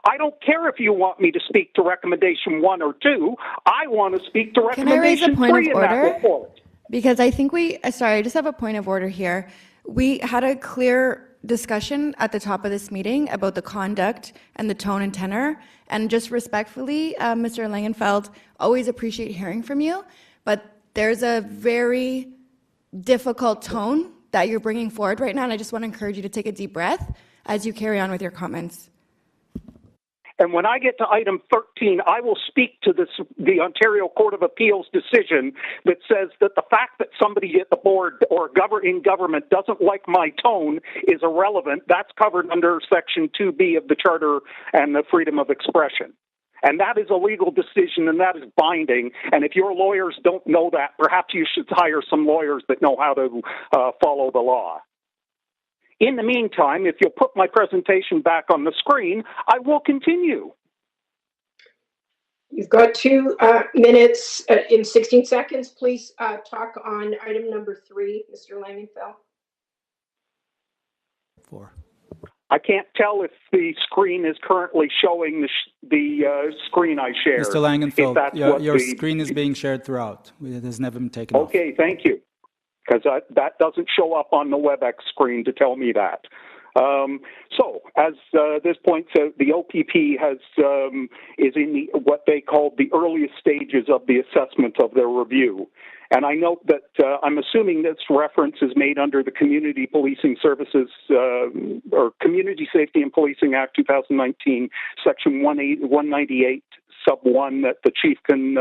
I don't care if you want me to speak to recommendation 1 or 2. I want to speak to recommendation 3 in that report. Because I think sorry, I just have a point of order here. We had a clear discussion at the top of this meeting about the conduct and the tone and tenor. And just respectfully, Mr. Langenfeld, always appreciate hearing from you, but there's a very difficult tone that you're bringing forward right now, and I just want to encourage you to take a deep breath as you carry on with your comments. And when I get to item 13, I will speak to the Ontario Court of Appeals decision that says that the fact that somebody at the board or in government doesn't like my tone is irrelevant. That's covered under Section 2B of the Charter and the freedom of expression. And that is a legal decision, and that is binding. And if your lawyers don't know that, perhaps you should hire some lawyers that know how to follow the law. In the meantime, if you'll put my presentation back on the screen, I will continue. You've got 2 minutes in 16 seconds. Please talk on item number 3, Mr. Langenfeld. 4. I can't tell if the screen is currently showing the screen I shared. Mr. Langenfeld, your screen is being shared throughout. It has never been taken off. Okay, thank you. Because that doesn't show up on the WebEx screen to tell me that. So, as this point says, the OPP is in what they call the earliest stages of the assessment of their review. And I note that I'm assuming this reference is made under the Community Policing Services or Community Safety and Policing Act 2019, Section 198. Sub 1, that the chief can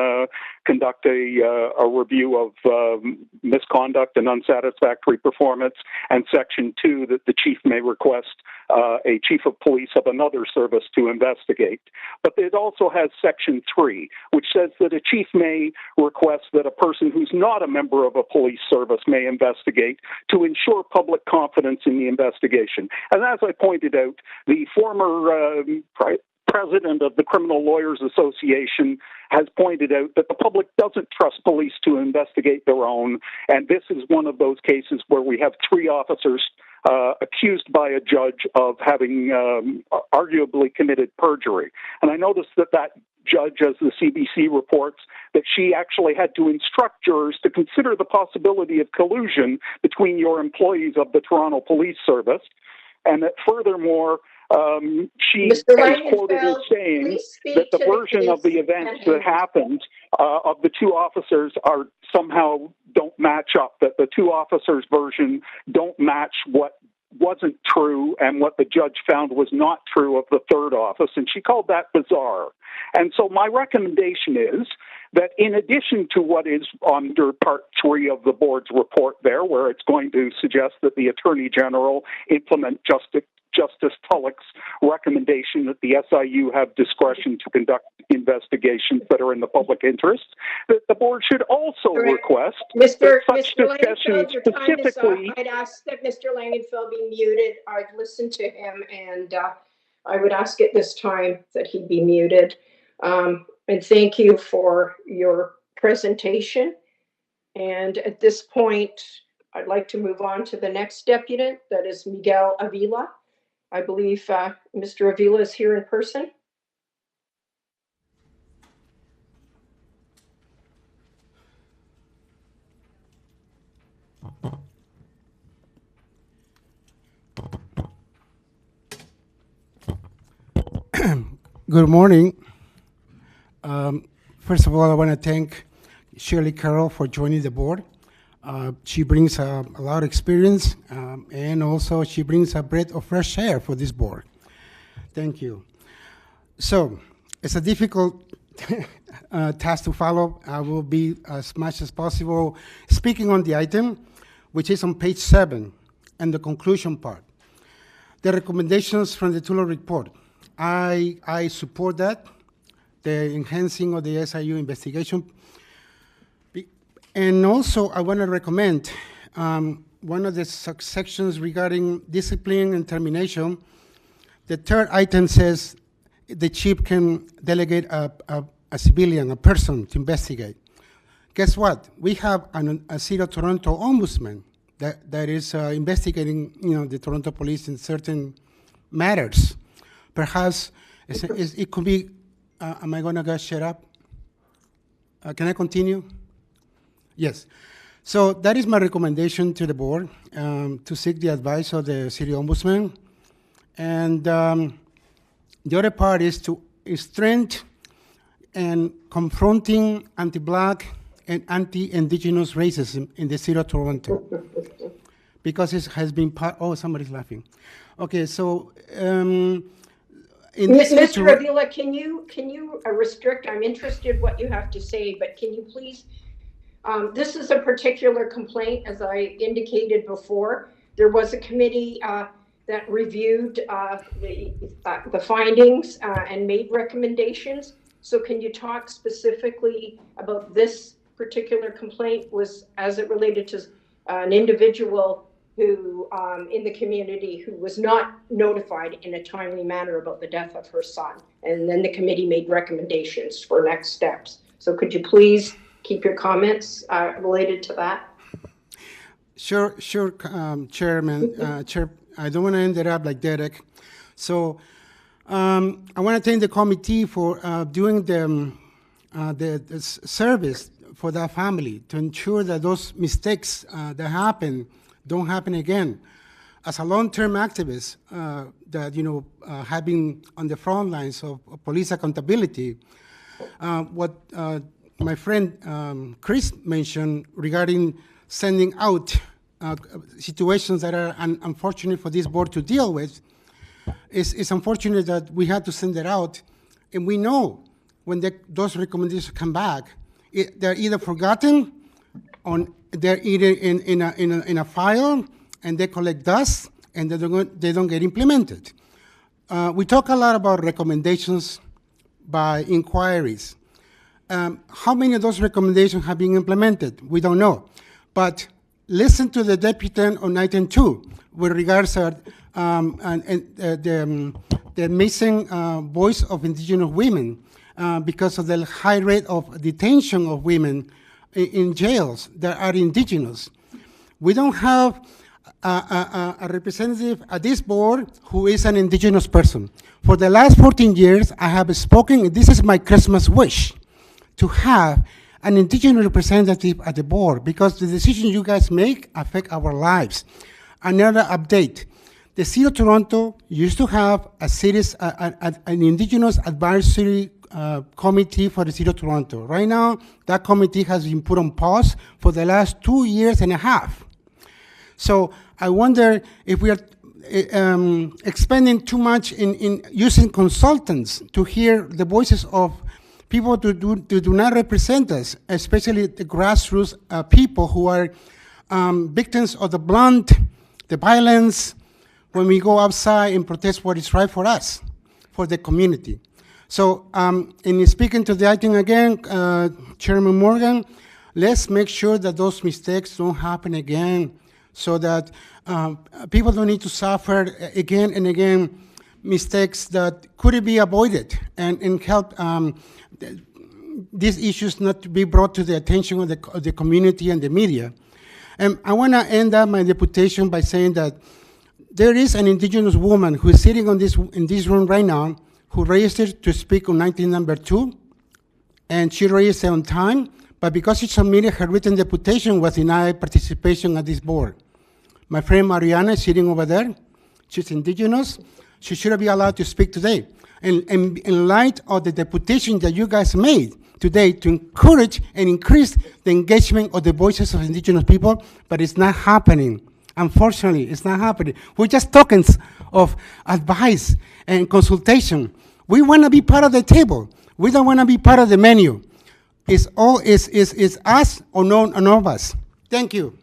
conduct a review of misconduct and unsatisfactory performance, and Section 2, that the chief may request a chief of police of another service to investigate. But it also has Section 3, which says that a chief may request that a person who's not a member of a police service may investigate to ensure public confidence in the investigation. And as I pointed out, the former president of the Criminal Lawyers Association has pointed out that the public doesn't trust police to investigate their own, and this is one of those cases where we have 3 officers accused by a judge of having arguably committed perjury. And I noticed that judge, as the CBC reports, that she actually had to instruct jurors to consider the possibility of collusion between your employees of the Toronto Police Service, and that furthermore, she is quoted as saying that the version of the events that happened of the 2 officers are somehow don't match up, that the 2 officers' version don't match what wasn't true and what the judge found was not true of the 3rd office, and she called that bizarre. And so my recommendation is that in addition to what is under Part 3 of the board's report there, where it's going to suggest that the Attorney General implement Justice Tulloch's recommendation that the SIU have discretion to conduct investigations that are in the public interest, that the board should also request that such discussions specifically... I'd ask that Mr. Langenfeld be muted. I've listened to him, and I would ask at this time that he be muted. And thank you for your presentation. And at this point, I'd like to move on to the next deputant, that is Miguel Avila. I believe Mr. Avila is here in person. Good morning. First of all, I want to thank Shirley Carroll for joining the board. She brings a lot of experience, and also she brings a breath of fresh air for this board. Thank you. So, it's a difficult task to follow. I will be as much as possible speaking on the item, which is on page 7 and the conclusion part. The recommendations from the Tulo report. I support that, the enhancing of the SIU investigation. And also, I want to recommend one of the sections regarding discipline and termination. The third item says the chief can delegate a civilian, a person, to investigate. Guess what? We have a City of Toronto ombudsman that is investigating, the Toronto police in certain matters. Perhaps it could be. Am I going to get shut up? Can I continue? Yes. So that is my recommendation to the board, to seek the advice of the city ombudsman. And the other part is to strengthen and confronting anti-Black and anti-Indigenous racism in the city of Toronto. Because it has been part, oh, somebody's laughing. Okay, so Mr. Avila, can you restrict? I'm interested what you have to say, but can you please? This is a particular complaint, as I indicated before. There was a committee that reviewed the findings and made recommendations. So can you talk specifically about this particular complaint, was as it related to an individual who in the community who was not notified in a timely manner about the death of her son, and then the committee made recommendations for next steps. So could you please keep your comments related to that? Sure, Chairman. Chair, I don't want to end it up like Derek. So I want to thank the committee for doing the service for that family to ensure that those mistakes that happen don't happen again. As a long-term activist that have been on the front lines of police accountability, what my friend Chris mentioned regarding sending out situations that are unfortunate for this board to deal with, it's unfortunate that we had to send it out, and we know when those recommendations come back, they're either forgotten, they're either in a file, and they collect dust, and they don't get implemented. We talk a lot about recommendations by inquiries. How many of those recommendations have been implemented? We don't know. But listen to the deputy on item 2 with regards to the missing voice of Indigenous women because of the high rate of detention of women in jails that are Indigenous. We don't have a representative at this board who is an Indigenous person. For the last 14 years, I have spoken, and this is my Christmas wish, to have an Indigenous representative at the board, because the decisions you guys make affect our lives. Another update. The City of Toronto used to have an Indigenous advisory committee for the City of Toronto. Right now, that committee has been put on pause for the last 2.5 years. So I wonder if we are expending too much in using consultants to hear the voices of people who do not represent us, especially the grassroots people who are victims of the violence, when we go outside and protest what is right for us, for the community. So in speaking to the item again, Chairman Morgan, let's make sure that those mistakes don't happen again, so that people don't need to suffer again and again mistakes that could be avoided, and help these issues not to be brought to the attention of the community and the media. And I want to end up my deputation by saying that there is an Indigenous woman who is sitting in this room right now who registered to speak on item number 2, and she registered on time, but because she submitted her written deputation, was denied participation at this board. My friend Mariana is sitting over there. She's Indigenous. She should be allowed to speak today. And in light of the deputation that you guys made today to encourage and increase the engagement of the voices of Indigenous people, but it's not happening. Unfortunately, it's not happening. We're just tokens of advice and consultation. We want to be part of the table. We don't want to be part of the menu. It's us or none of us. Thank you.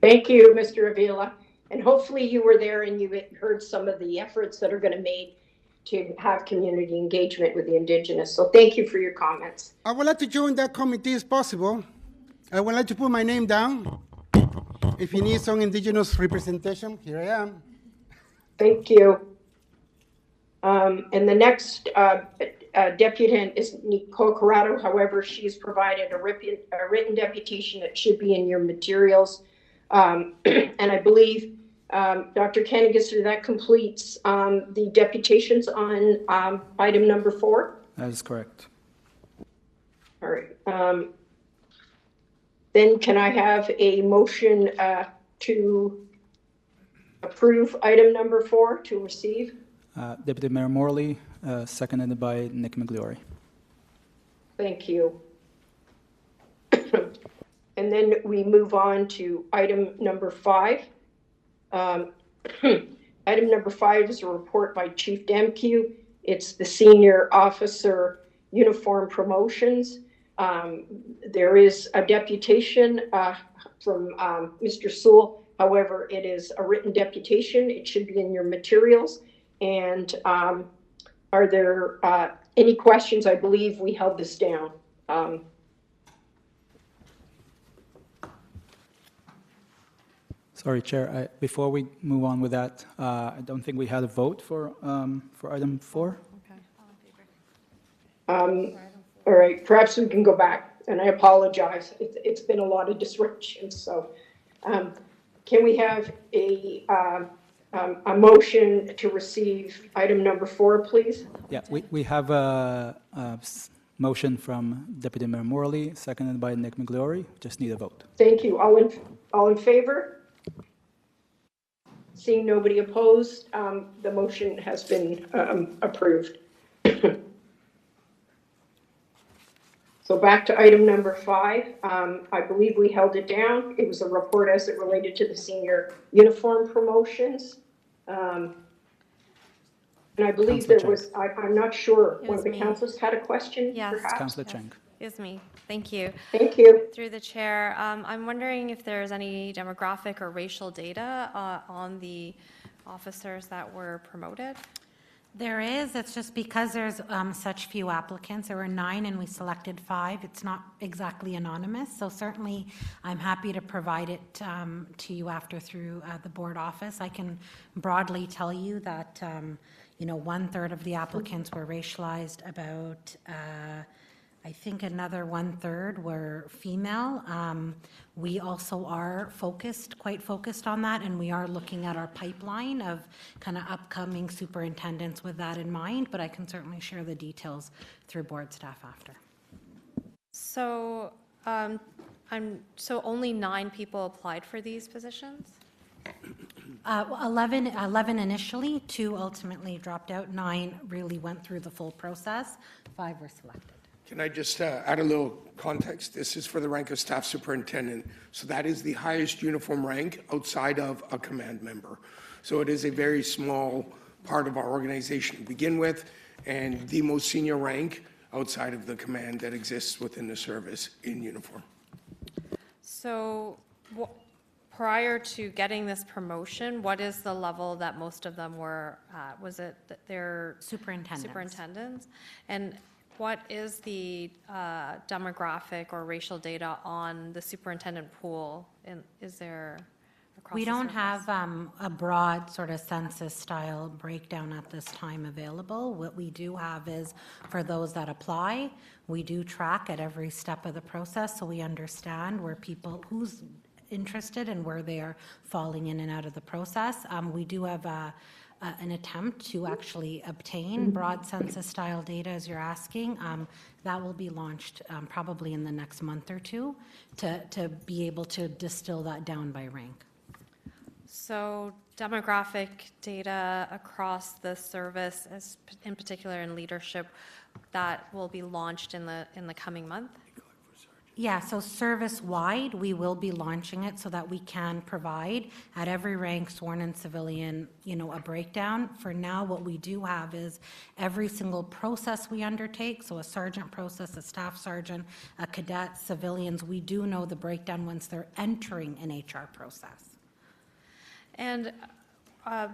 Thank you, Mr. Avila. And hopefully you were there and you heard some of the efforts that are going to made to have community engagement with the Indigenous. So thank you for your comments. I would like to join that committee if possible. I would like to put my name down. If you need some Indigenous representation, here I am. Thank you. And the next deputant is Nicole Corrado. However, she's provided a written deputation that should be in your materials. And I believe, Dr. Kennegister, that completes the deputations on item number 4. That is correct. All right. Then can I have a motion to approve item number 4 to receive? Deputy Mayor Morley, seconded by Nick McGlory. Thank you. And then we move on to item number 5. Item number 5 is a report by Chief Demkew. It's the senior officer uniform promotions. There is a deputation from Mr. Sewell. However, it is a written deputation. It should be in your materials. And are there any questions? I believe we held this down. Sorry, Chair. Before we move on with that, I don't think we had a vote for item 4. All right, perhaps we can go back, and I apologize. It's been a lot of disruption. So can we have a motion to receive item number 4, please? Yeah, we have a motion from Deputy Mayor Morley, seconded by Nick McGlory. Just need a vote. Thank you. All in favor? Seeing nobody opposed, the motion has been approved. So back to item number 5. I believe we held it down. It was a report as it related to the senior uniform promotions. And I believe Councillor there was, I'm not sure, one of the me. councillors had a question, Yes. perhaps? Councillor Cheng. Is me. Thank you. Thank you. Through the chair, I'm wondering if there's any demographic or racial data on the officers that were promoted? There is. It's just because there's such few applicants. There were 9 and we selected 5. It's not exactly anonymous. So certainly I'm happy to provide it to you after through the board office. I can broadly tell you that, 1/3 of the applicants were racialized. About, I think another 1/3 were female. We also are quite focused on that, and we are looking at our pipeline of kind of upcoming superintendents with that in mind, but I can certainly share the details through board staff after. So, so only 9 people applied for these positions? 11 initially, 2 ultimately dropped out, 9 really went through the full process, 5 were selected. Can I just add a little context? This is for the rank of staff superintendent. So that is the highest uniform rank outside of a command member. So it is a very small part of our organization to begin with, and the most senior rank outside of the command that exists within the service in uniform. So prior to getting this promotion, what is the level that most of them were at? Was it that they're superintendents? And what is the demographic or racial data on the superintendent pool? And is there across We the don't service? have a broad sort of census-style breakdown at this time available. What we do have is, for those that apply, we do track at every step of the process, so we understand who's interested and where they are falling in and out of the process. We do have an attempt to actually obtain broad census-style data, as you're asking. That will be launched probably in the next month or 2 to be able to distill that down by rank. So demographic data across the service, in particular in leadership, that will be launched in the coming month? Yeah, so service-wide, we will be launching it so that we can provide at every rank, sworn and civilian, a breakdown. For now, what we do have is every single process we undertake, so a sergeant process, a staff sergeant, a cadet, civilians, we do know the breakdown once they're entering an HR process. And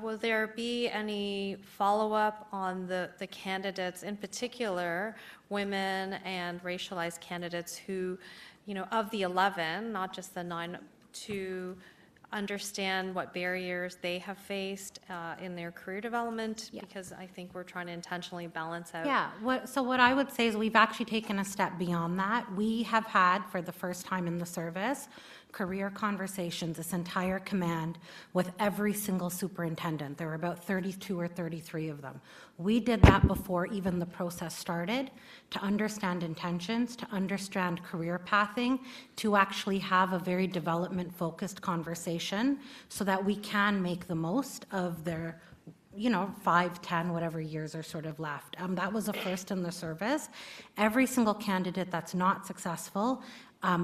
will there be any follow-up on the candidates, in particular, women and racialized candidates who, of the 11, not just the 9, to understand what barriers they have faced in their career development? Because I think we're trying to intentionally balance out. Yeah, so what I would say is we've actually taken a step beyond that. We have had, for the first time in the service, career conversations, this entire command, with every single superintendent. There were about 32 or 33 of them. We did that before even the process started, to understand intentions, to understand career pathing, to actually have a very development-focused conversation so that we can make the most of their 5, 10, whatever years are sort of left. That was a first in the service. Every single candidate that's not successful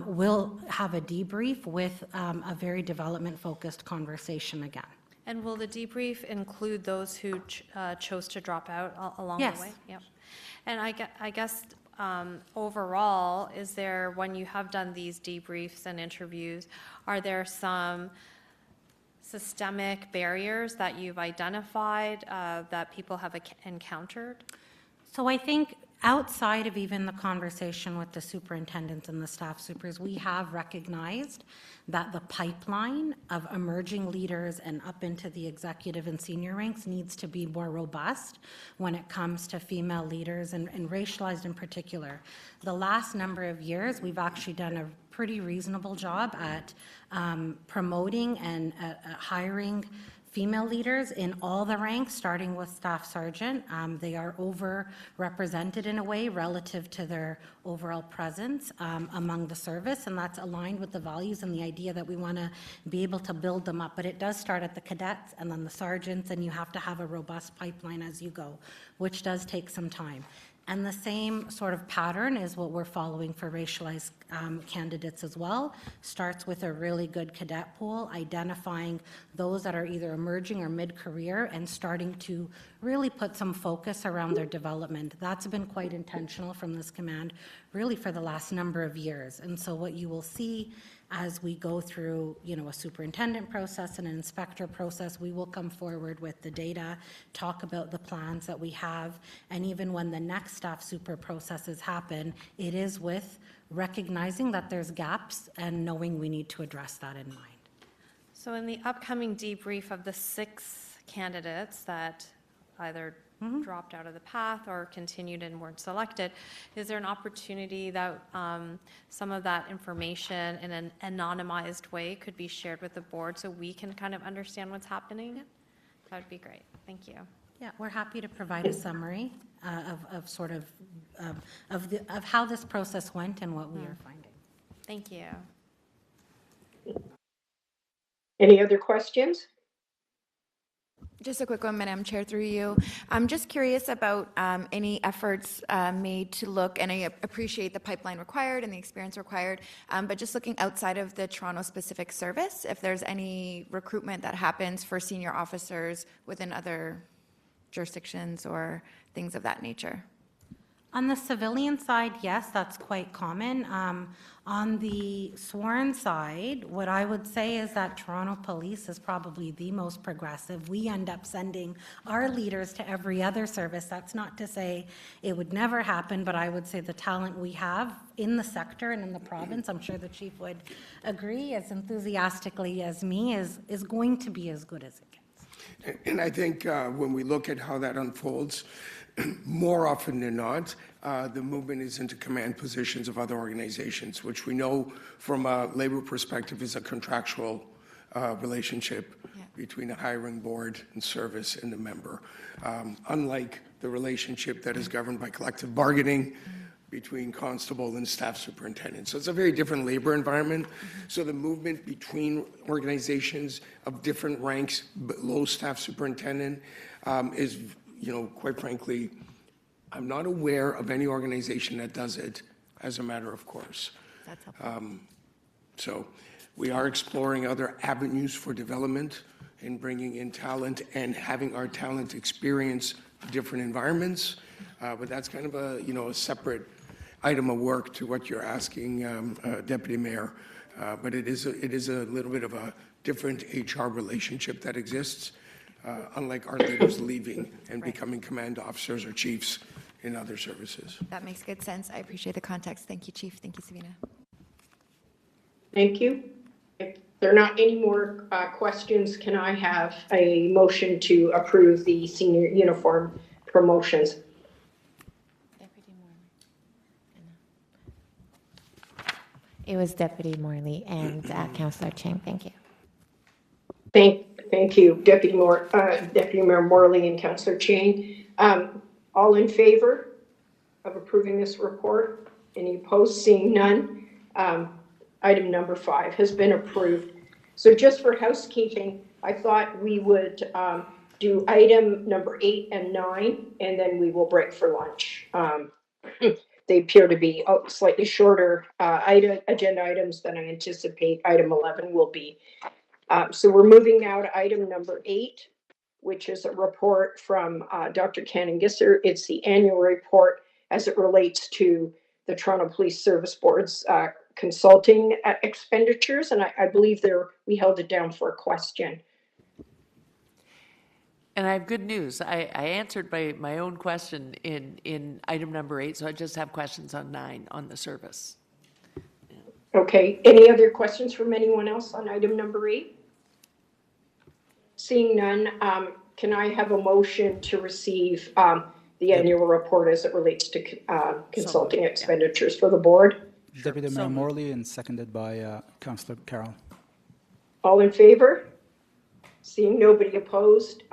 will have a debrief with a very development-focused conversation again. And will the debrief include those who chose to drop out along Yes. the way? Yep. And I guess overall, is there, when you have done these debriefs and interviews, are there some systemic barriers that you've identified that people have encountered? So I think outside of even the conversation with the superintendents and the staff supers, we have recognized that the pipeline of emerging leaders and up into the executive and senior ranks needs to be more robust when it comes to female leaders and racialized in particular. The last number of years, we've actually done a pretty reasonable job at promoting and hiring female leaders in all the ranks, starting with staff sergeant. They are overrepresented in a way relative to their overall presence among the service, and that's aligned with the values and the idea that we want to be able to build them up. But it does start at the cadets and then the sergeants, and you have to have a robust pipeline as you go, which does take some time. And the same sort of pattern is what we're following for racialized candidates as well. Starts with a really good cadet pool, identifying those that are either emerging or mid-career and starting to really put some focus around their development. That's been quite intentional from this command really for the last number of years. And so what you will see as we go through, a superintendent process and an inspector process, we will come forward with the data, talk about the plans that we have, and even when the next staff super processes happen, it is with recognizing that there's gaps and knowing we need to address that in mind. So in the upcoming debrief of the 6 candidates that either dropped out of the path or continued and weren't selected, is there an opportunity that some of that information in an anonymized way could be shared with the board so we can kind of understand what's happening? Yeah. That would be great. Thank you. Yeah, we're happy to provide a summary of how this process went and what we are finding. Thank you. Any other questions? Just a quick one, Madam Chair, through you. I'm just curious about any efforts made to look, and I appreciate the pipeline required and the experience required, but just looking outside of the Toronto-specific service, if there's any recruitment that happens for senior officers within other jurisdictions or things of that nature. On the civilian side, yes, that's quite common. On the sworn side, what I would say is that Toronto Police is probably the most progressive. We end up sending our leaders to every other service. That's not to say it would never happen, but I would say the talent we have in the sector and in the province, I'm sure the chief would agree as enthusiastically as me, is going to be as good as it gets. And I think when we look at how that unfolds, more often than not, the movement is into command positions of other organizations, which we know from a labor perspective is a contractual relationship between a hiring board and service and the member. Unlike the relationship that is governed by collective bargaining between constable and staff superintendent. So it's a very different labor environment. So the movement between organizations of different ranks below staff superintendent is, quite frankly, I'm not aware of any organization that does it as a matter of course. That's helpful. So we are exploring other avenues for development and bringing in talent and having our talent experience different environments. But that's kind of a, a separate item of work to what you're asking, Deputy Mayor. But it is a little bit of a different HR relationship that exists, unlike our leaders leaving and becoming command officers or chiefs in other services. That makes good sense. I appreciate the context. Thank you, Chief. Thank you, Sabina. Thank you. If there are not any more questions, can I have a motion to approve the senior uniform promotions? It was Deputy Morley and Councillor Chang. Thank you. Thank you, Deputy Mayor Morley and Councillor Chang. All in favor of approving this report? Any opposed? Seeing none. Item number 5 has been approved. So just for housekeeping, I thought we would do item number 8 and 9, and then we will break for lunch. They appear to be slightly shorter agenda items than I anticipate item 11 will be. So we're moving now to item number 8, which is a report from Dr. Cannon Gisser. It's the annual report as it relates to the Toronto Police Service Board's consulting expenditures, and I believe we held it down for a question. And I have good news. I answered my own question in item number 8, so I just have questions on 9 on the service. Okay, any other questions from anyone else on item number 8? Seeing none, can I have a motion to receive the annual report as it relates to consulting expenditures for the board? Deputy Mayor Morley, and seconded by Councillor Carroll. All in favor? Seeing nobody opposed,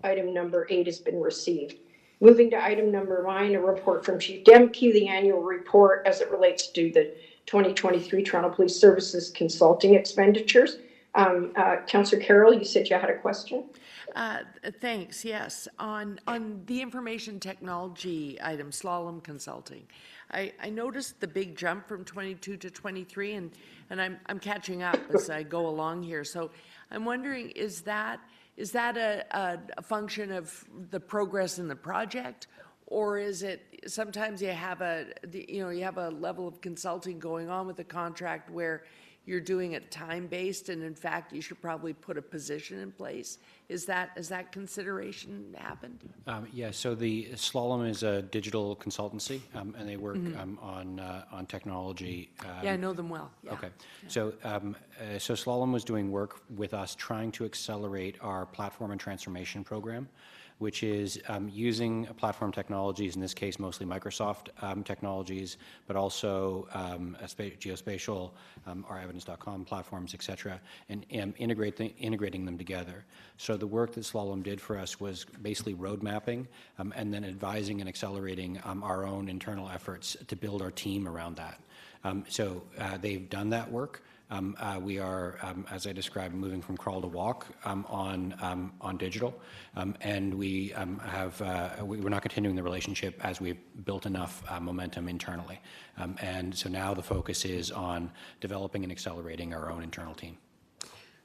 item number 8 has been received. Moving to item number 9, a report from Chief Demke, the annual report as it relates to the 2023 Toronto Police Services consulting expenditures. Councillor Carroll, you said you had a question? Thanks, yes. On the information technology item, Slalom Consulting, I noticed the big jump from 22 to 23, and I'm catching up as I go along here. So I'm wondering, is that a function of the progress in the project, or is it sometimes you have a level of consulting going on with the contract where you're doing it time-based, and in fact, you should probably put a position in place? Has that consideration happened? Yeah, so the Slalom is a digital consultancy, and they work on technology. Yeah, I know them well. Yeah. Okay, so Slalom was doing work with us trying to accelerate our platform and transformation program, which is using platform technologies, in this case mostly Microsoft technologies, but also geospatial, our evidence.com platforms, et cetera, and integrating them together. So the work that Slalom did for us was basically road mapping and then advising and accelerating our own internal efforts to build our team around that. So they've done that work. We are, as I described, moving from crawl to walk on digital, and we're not continuing the relationship as we've built enough momentum internally. And so now the focus is on developing and accelerating our own internal team.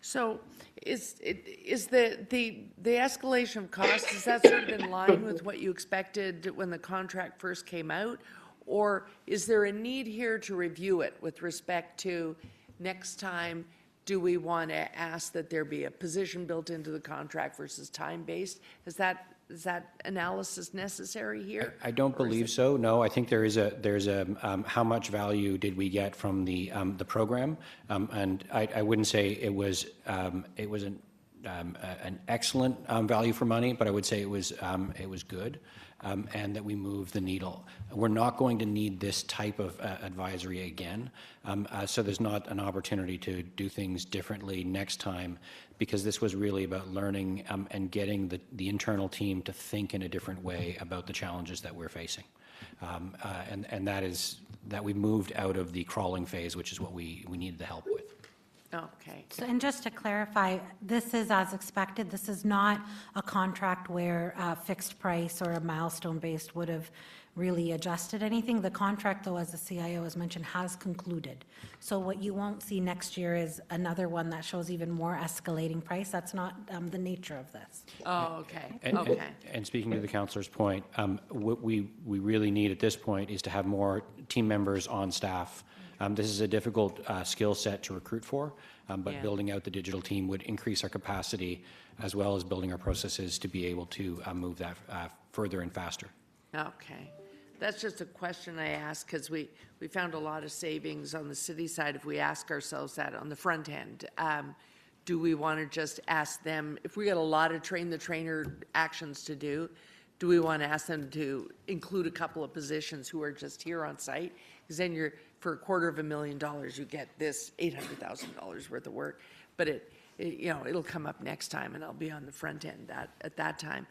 So is the escalation of costs, is that sort of in line with what you expected when the contract first came out? Or is there a need here to review it with respect to next time, do we want to ask that there be a position built into the contract versus time-based? Is that analysis necessary here? I don't believe so. No, I think there's a how much value did we get from the program, and I wouldn't say it was an excellent value for money, but I would say it was good. And that we move the needle. We're not going to need this type of advisory again, so there's not an opportunity to do things differently next time, because this was really about learning and getting the internal team to think in a different way about the challenges that we're facing. And that is that we moved out of the crawling phase, which is what we needed the help with. Okay. So, and just to clarify, this is as expected. This is not a contract where a fixed price or a milestone-based would have really adjusted anything. The contract, though, as the CIO has mentioned, has concluded. So what you won't see next year is another one that shows even more escalating price. That's not the nature of this. Oh, okay, And, and speaking to the councillor's point, what we really need at this point is to have more team members on staff. This is a difficult skill set to recruit for, but Yeah. building out the digital team would increase our capacity as well as building our processes to be able to move that further and faster. Okay. That's just a question I asked because we found a lot of savings on the city side if we ask ourselves that on the front end. Do we want to just ask them, if we got a lot of train the trainer actions to do we want to ask them to include a couple of positions who are just here on site? Because then you're, for $250,000, you get this $800,000 worth of work. But it'll come up next time and I'll be on the front end at that time.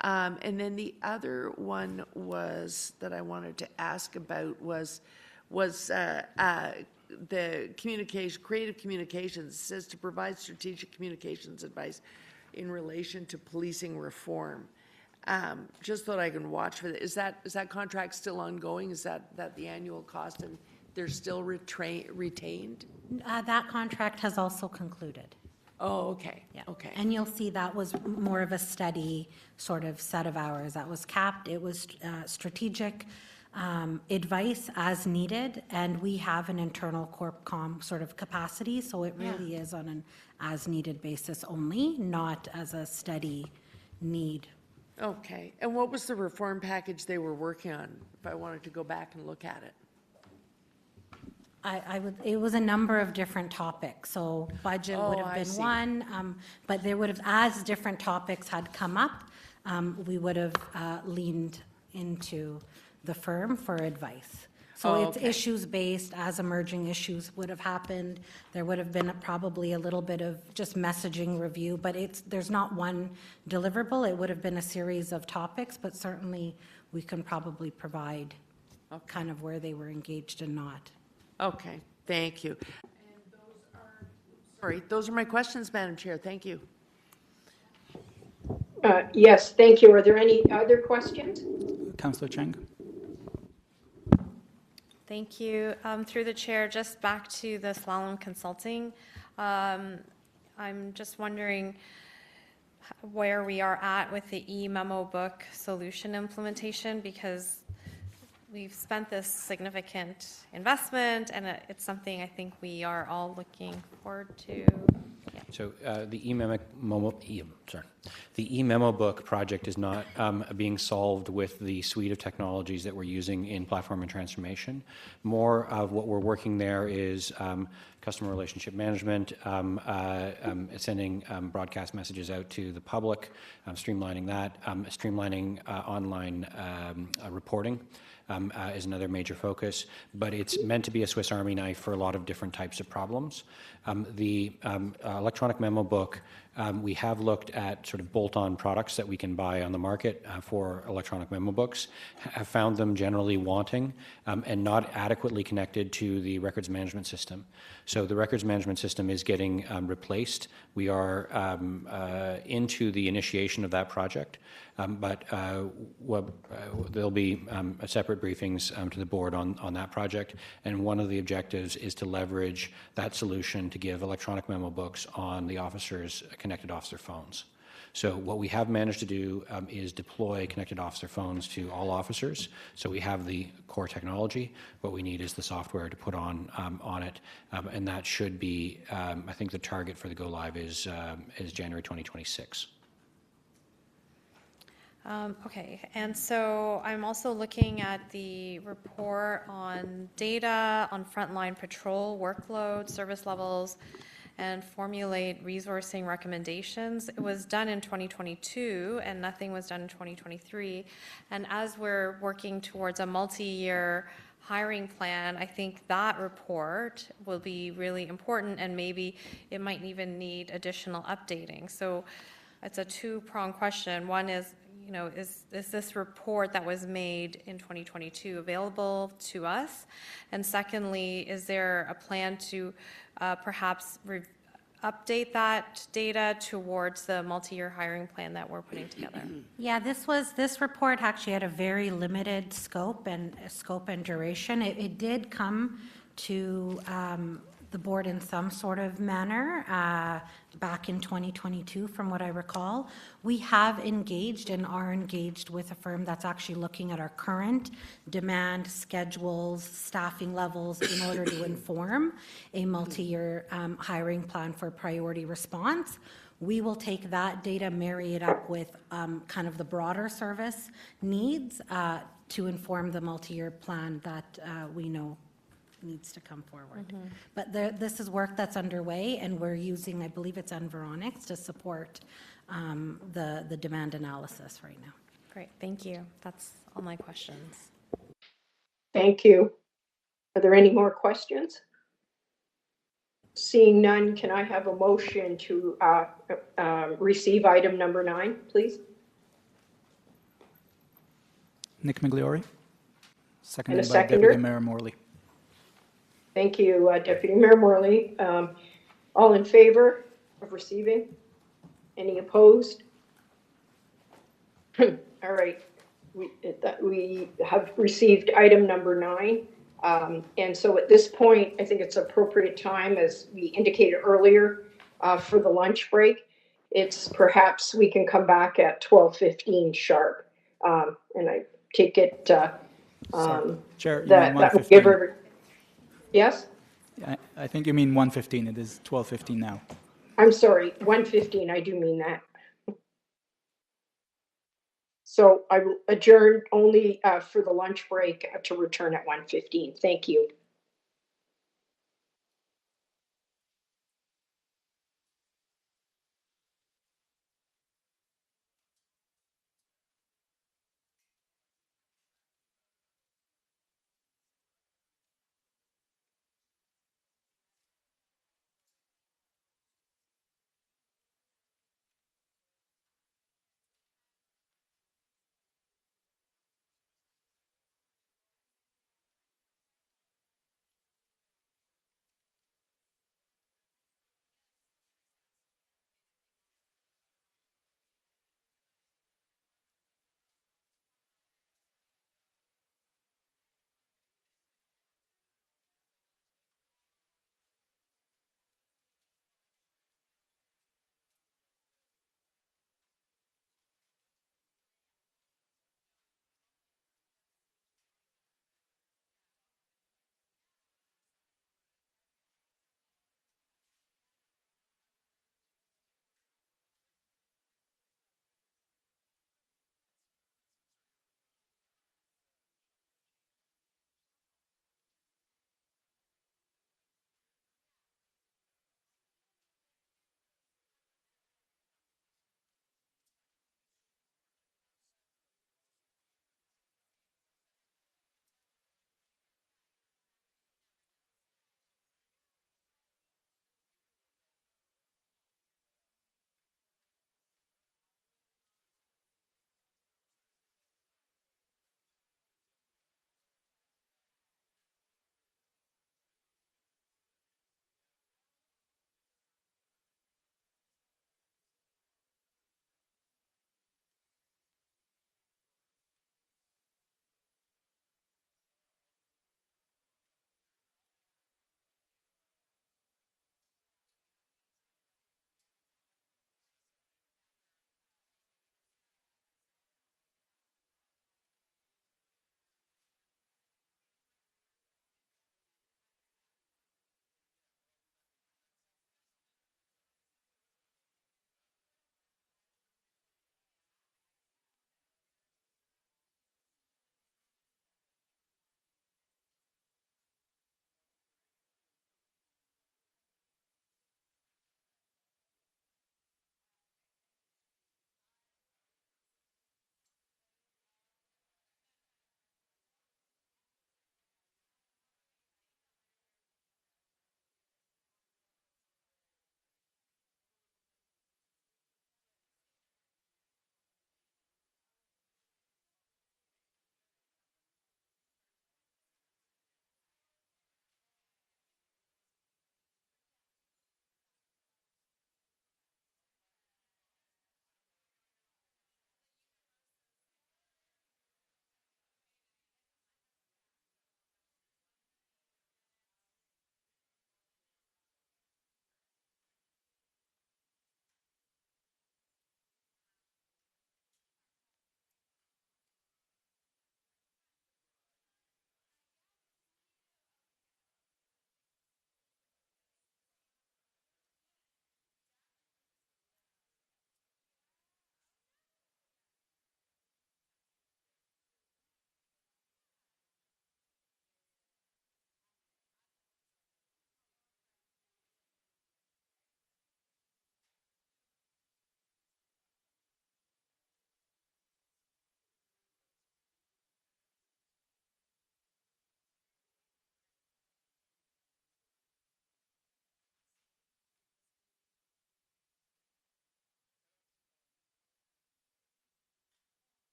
And then the other one was that I wanted to ask about was the communication, creative communications. It says to provide strategic communications advice in relation to policing reform. Just thought I can watch for that. Is that contract still ongoing? Is that the annual cost and they're still retained? That contract has also concluded. Oh, okay. Yeah. Okay. And you'll see that was more of a steady sort of set of hours. That was capped. It was strategic advice as needed, and we have an internal corp com sort of capacity, so it really is on an as needed basis only, not as a steady need. Okay. And what was the reform package they were working on, if I wanted to go back and look at it? It was a number of different topics, so budget would have been one, but there would have, as different topics had come up, we would have leaned into the firm for advice. So it's issues-based, as emerging issues would have happened. There would have been probably a little bit of just messaging review, but there's not one deliverable. It would have been a series of topics, but certainly we can probably provide kind of where they were engaged and not. Okay, thank you. And those are my questions, Madam Chair. Thank you. Yes, thank you. Are there any other questions? Councillor Cheng. Thank you. Through the chair, just back to the Slalom Consulting. I'm just wondering where we are at with the e-memo book solution implementation, because we've spent this significant investment and it's something I think we are all looking forward to. Yeah. So the e-memo book project is not being solved with the suite of technologies that we're using in platform and transformation. More of what we're working there is customer relationship management, sending broadcast messages out to the public, streamlining that, streamlining online reporting. Is another major focus, but it's meant to be a Swiss Army knife for a lot of different types of problems. The electronic memo book, we have looked at sort of bolt-on products that we can buy on the market for electronic memo books, have found them generally wanting and not adequately connected to the records management system. So the records management system is getting replaced. We are into the initiation of that project, but there'll be separate briefings to the board on that project. And one of the objectives is to leverage that solution to give electronic memo books on the officers' connected officer phones. So what we have managed to do is deploy connected officer phones to all officers. So we have the core technology. What we need is the software to put on it, and that should be. I think the target for the go live is January 2026. Okay, and so I'm also looking at the report on data on frontline patrol workload, service levels, and formulate resourcing recommendations. It was done in 2022 and nothing was done in 2023. And as we're working towards a multi-year hiring plan, I think that report will be really important and maybe it might even need additional updating. So it's a two-pronged question. One is, is this report that was made in 2022 available to us? And secondly, is there a plan to perhaps update that data towards the multi-year hiring plan that we're putting together? Yeah, this report actually had a very limited scope and duration. It did come to the board in some sort of manner back in 2022, from what I recall. We have engaged and are engaged with a firm that's actually looking at our current demand schedules, staffing levels, in order to inform a multi-year hiring plan for priority response. We will take that data, marry it up with kind of the broader service needs to inform the multi-year plan that we know needs to come forward. But this is work that's underway, and we're using, I believe it's Environics, to support the demand analysis right now. Great, thank you. That's all my questions. Thank you. Are there any more questions? Seeing none, can I have a motion to receive item number 9, please? Nick Migliori, And a seconded by seconder? Deputy Mayor Morley. Thank you, Deputy Mayor Morley. All in favor of receiving? Any opposed? All right. We have received item number 9. And so at this point, I think it's appropriate time, as we indicated earlier, for the lunch break. It's perhaps we can come back at 12:15 sharp. And I take it Chair, you that mean will give 1:15. her. Yes? I think you mean 1:15. It is 12:15 now. I'm sorry, 1:15, I do mean that. So I will adjourn only for the lunch break to return at 1:15. Thank you.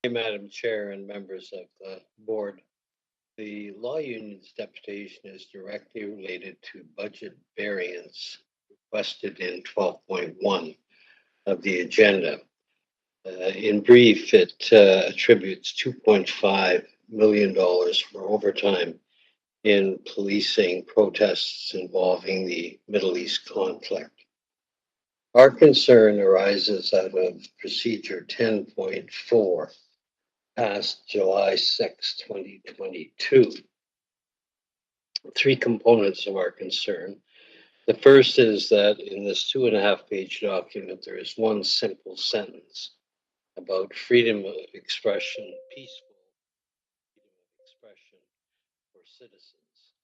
Madam Chair and members of the board. The law union's deputation is directly related to budget variance requested in 12.1 of the agenda. In brief, it attributes $2.5 million for overtime in policing protests involving the Middle East conflict. Our concern arises out of Procedure 10.4, passed July 6, 2022. Three components of our concern. The first is that in this 2.5-page document, there is one simple sentence about freedom of expression, peaceful freedom of expression for citizens.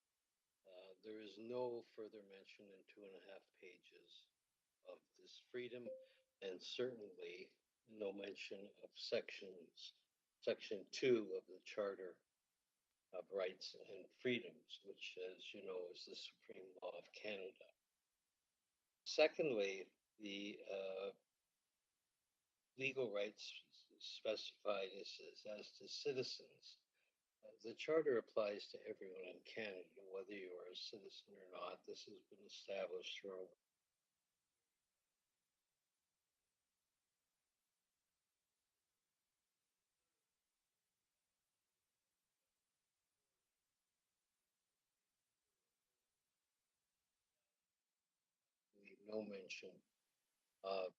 There is no further mention in 2.5 pages of this freedom, and certainly no mention of Section 2 of the Charter of Rights and Freedoms, which, as you know, is the supreme law of Canada. Secondly, the legal rights specified as to citizens. The Charter applies to everyone in Canada, whether you are a citizen or not. This has been established through no mention of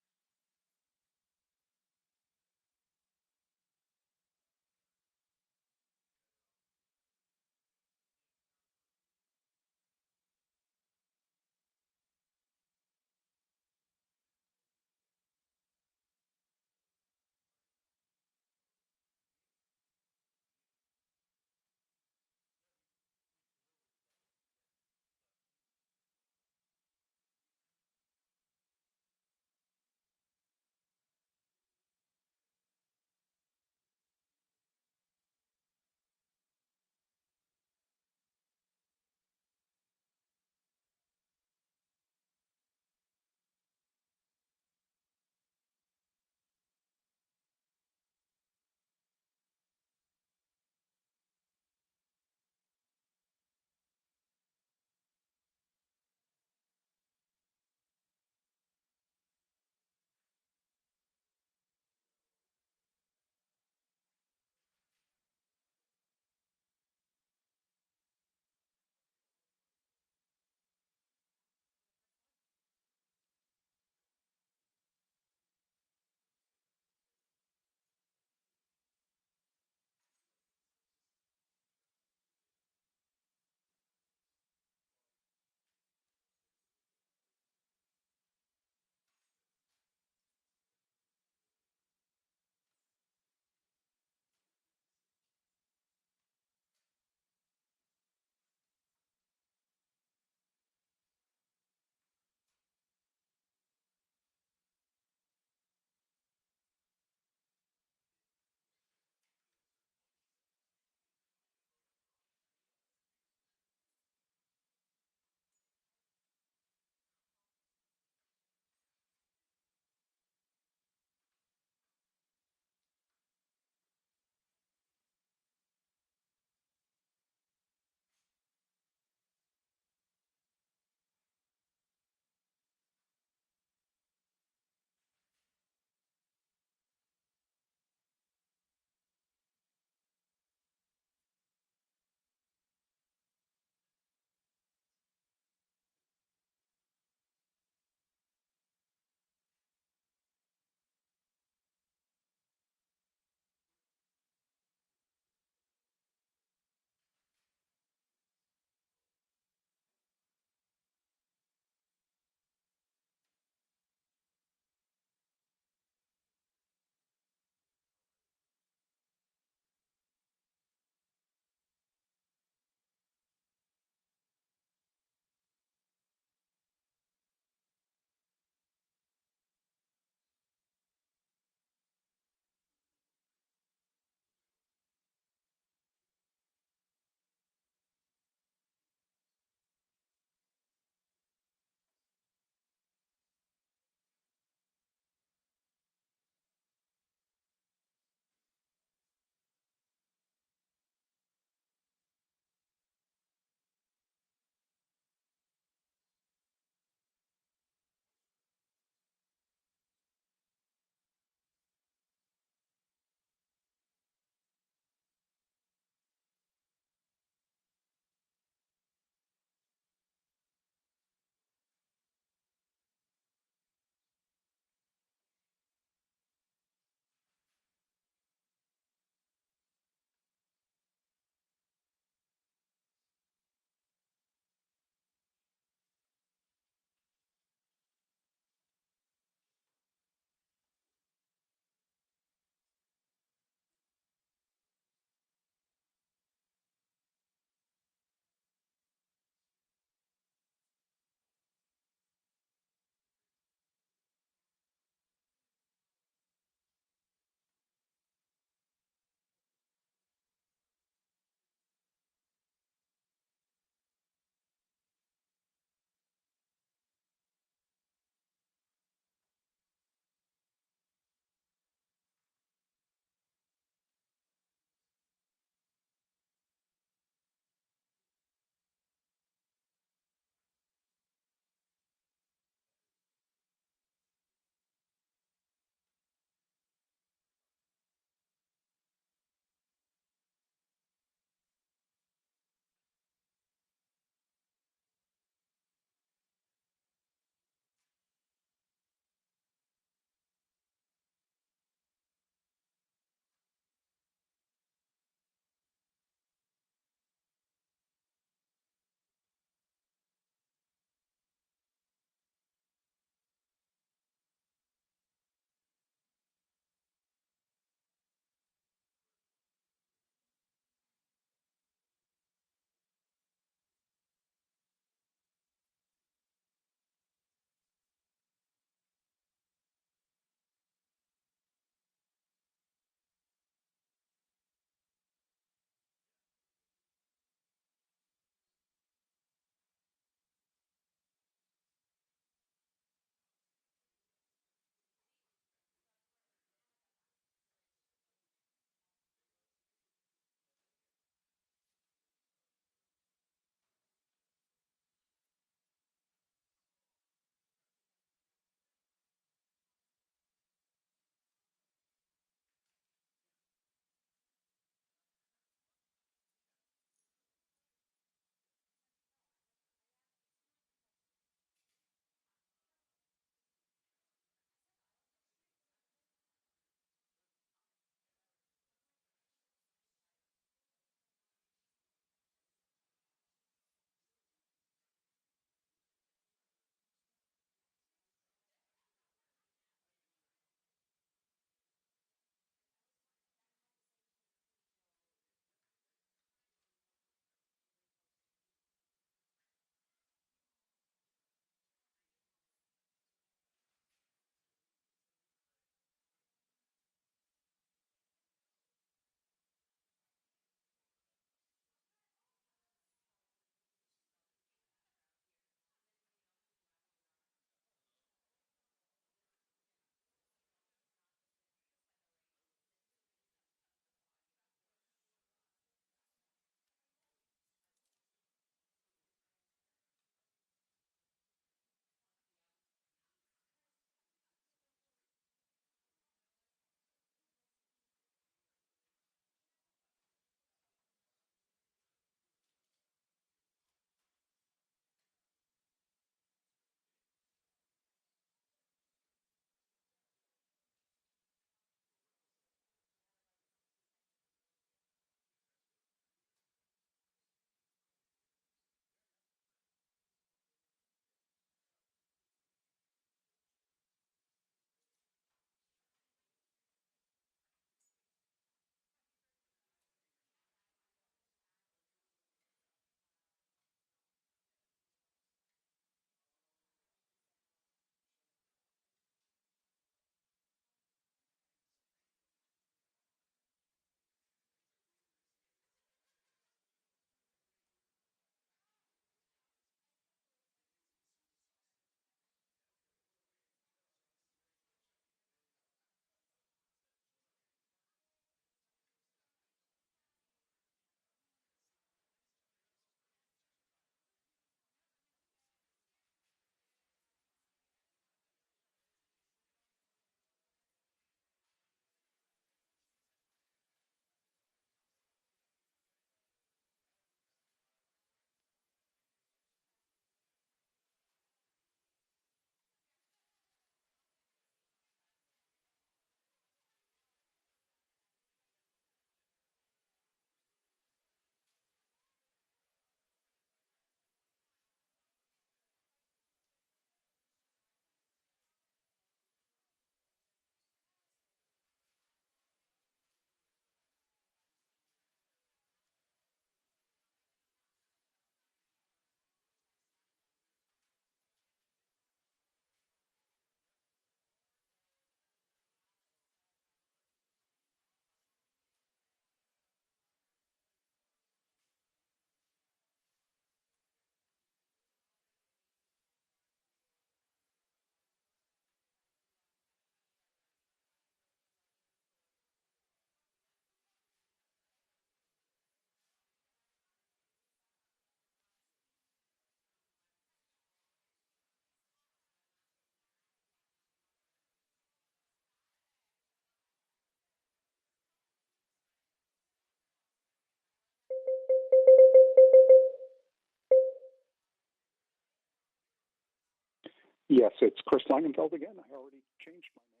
Yes, it's Chris Langenfeld again. I already changed my name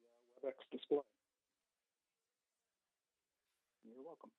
on the WebEx display. You're welcome.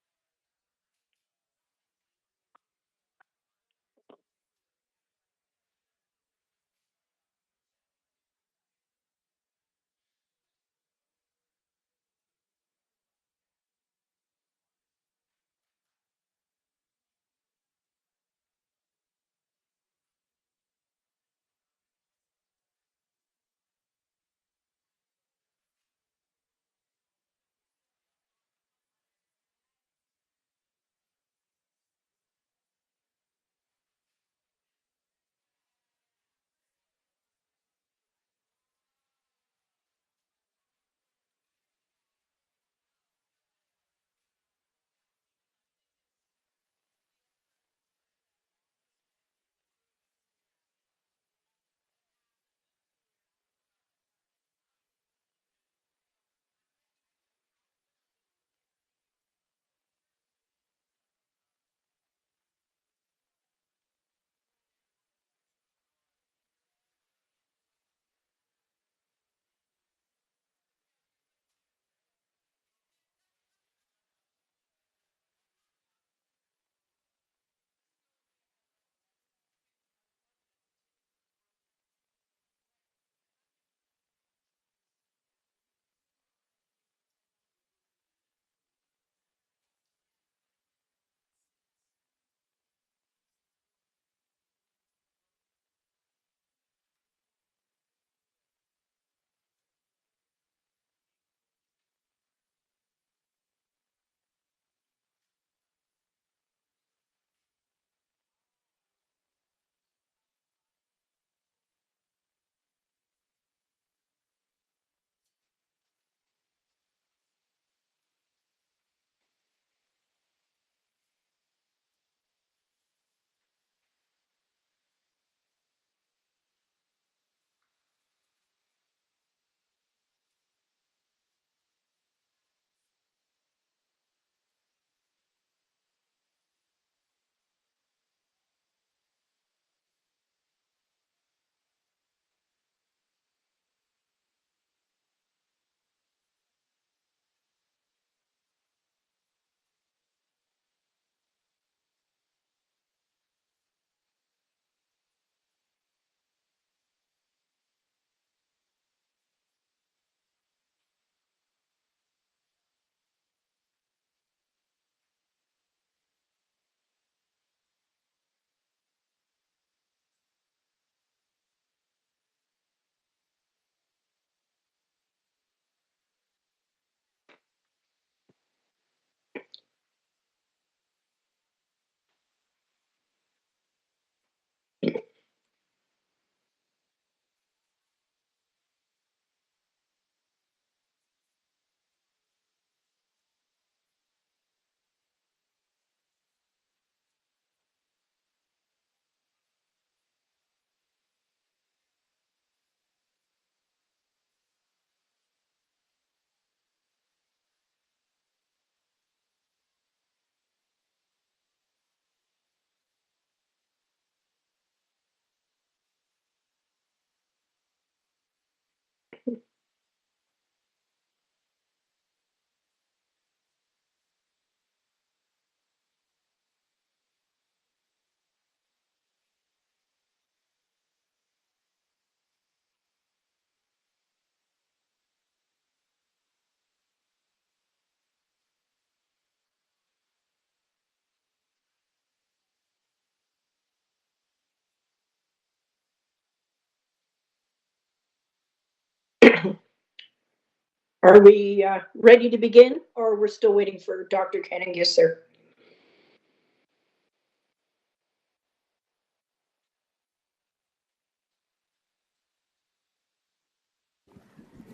Are we ready to begin, or we're still waiting for Dr. Kenningisser?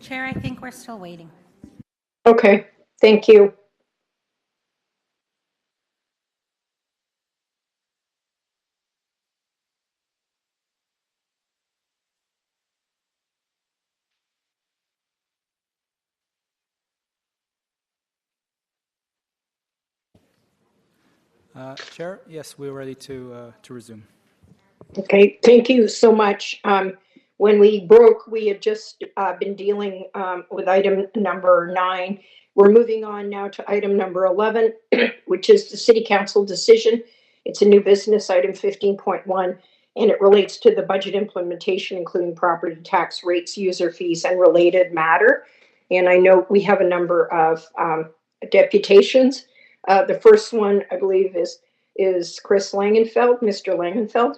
Chair, I think we're still waiting. Okay, thank you. Chair, yes, we're ready to resume. Okay, thank you so much. when we broke, we had just been dealing with item number 9. We're moving on now to item number 11, which is the City Council decision. It's a new business, item 15.1, and it relates to the budget implementation, including property tax rates, user fees, and related matter. And I know we have a number of deputations. The first one, I believe, is Chris Langenfeld, Mr. Langenfeld.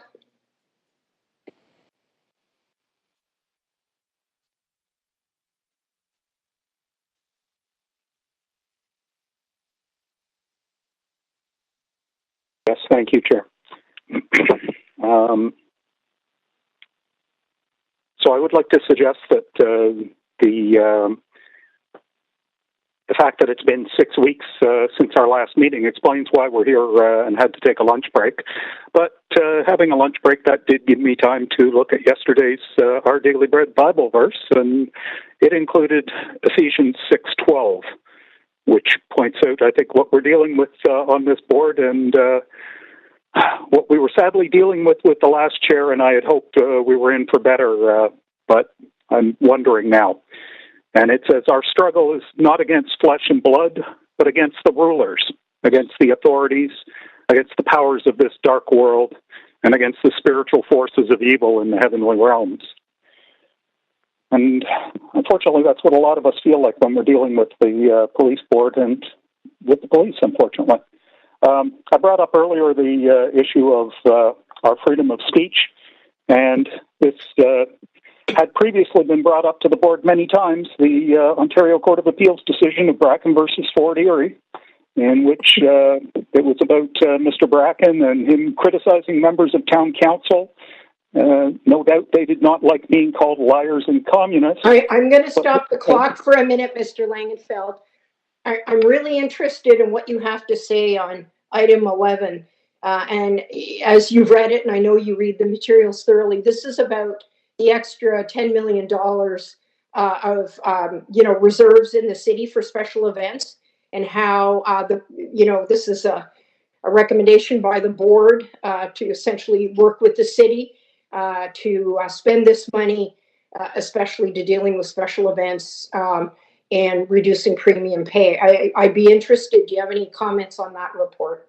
Yes, thank you, Chair. So I would like to suggest that the fact that it's been 6 weeks since our last meeting explains why we're here and had to take a lunch break. But having a lunch break, that did give me time to look at yesterday's Our Daily Bread Bible verse, and it included Ephesians 6:12, which points out, I think, what we're dealing with on this board and what we were sadly dealing with the last chair, and I had hoped we were in for better, but I'm wondering now. And it says, our struggle is not against flesh and blood, but against the rulers, against the authorities, against the powers of this dark world, and against the spiritual forces of evil in the heavenly realms. And unfortunately, that's what a lot of us feel like when we're dealing with the police board and with the police, unfortunately. I brought up earlier the issue of our freedom of speech, and this had previously been brought up to the board many times, the Ontario Court of Appeals decision of Bracken versus Fort Erie, in which it was about Mr. Bracken and him criticizing members of town council. No doubt they did not like being called liars and communists. I'm going to stop the clock for a minute, Mr. Langenfeld. I'm really interested in what you have to say on item 11. And as you've read it, and I know you read the materials thoroughly, this is about the extra $10 million of reserves in the city for special events, and how this is a recommendation by the board to essentially work with the city to spend this money, especially to dealing with special events and reducing premium pay. I'd be interested. Do you have any comments on that report?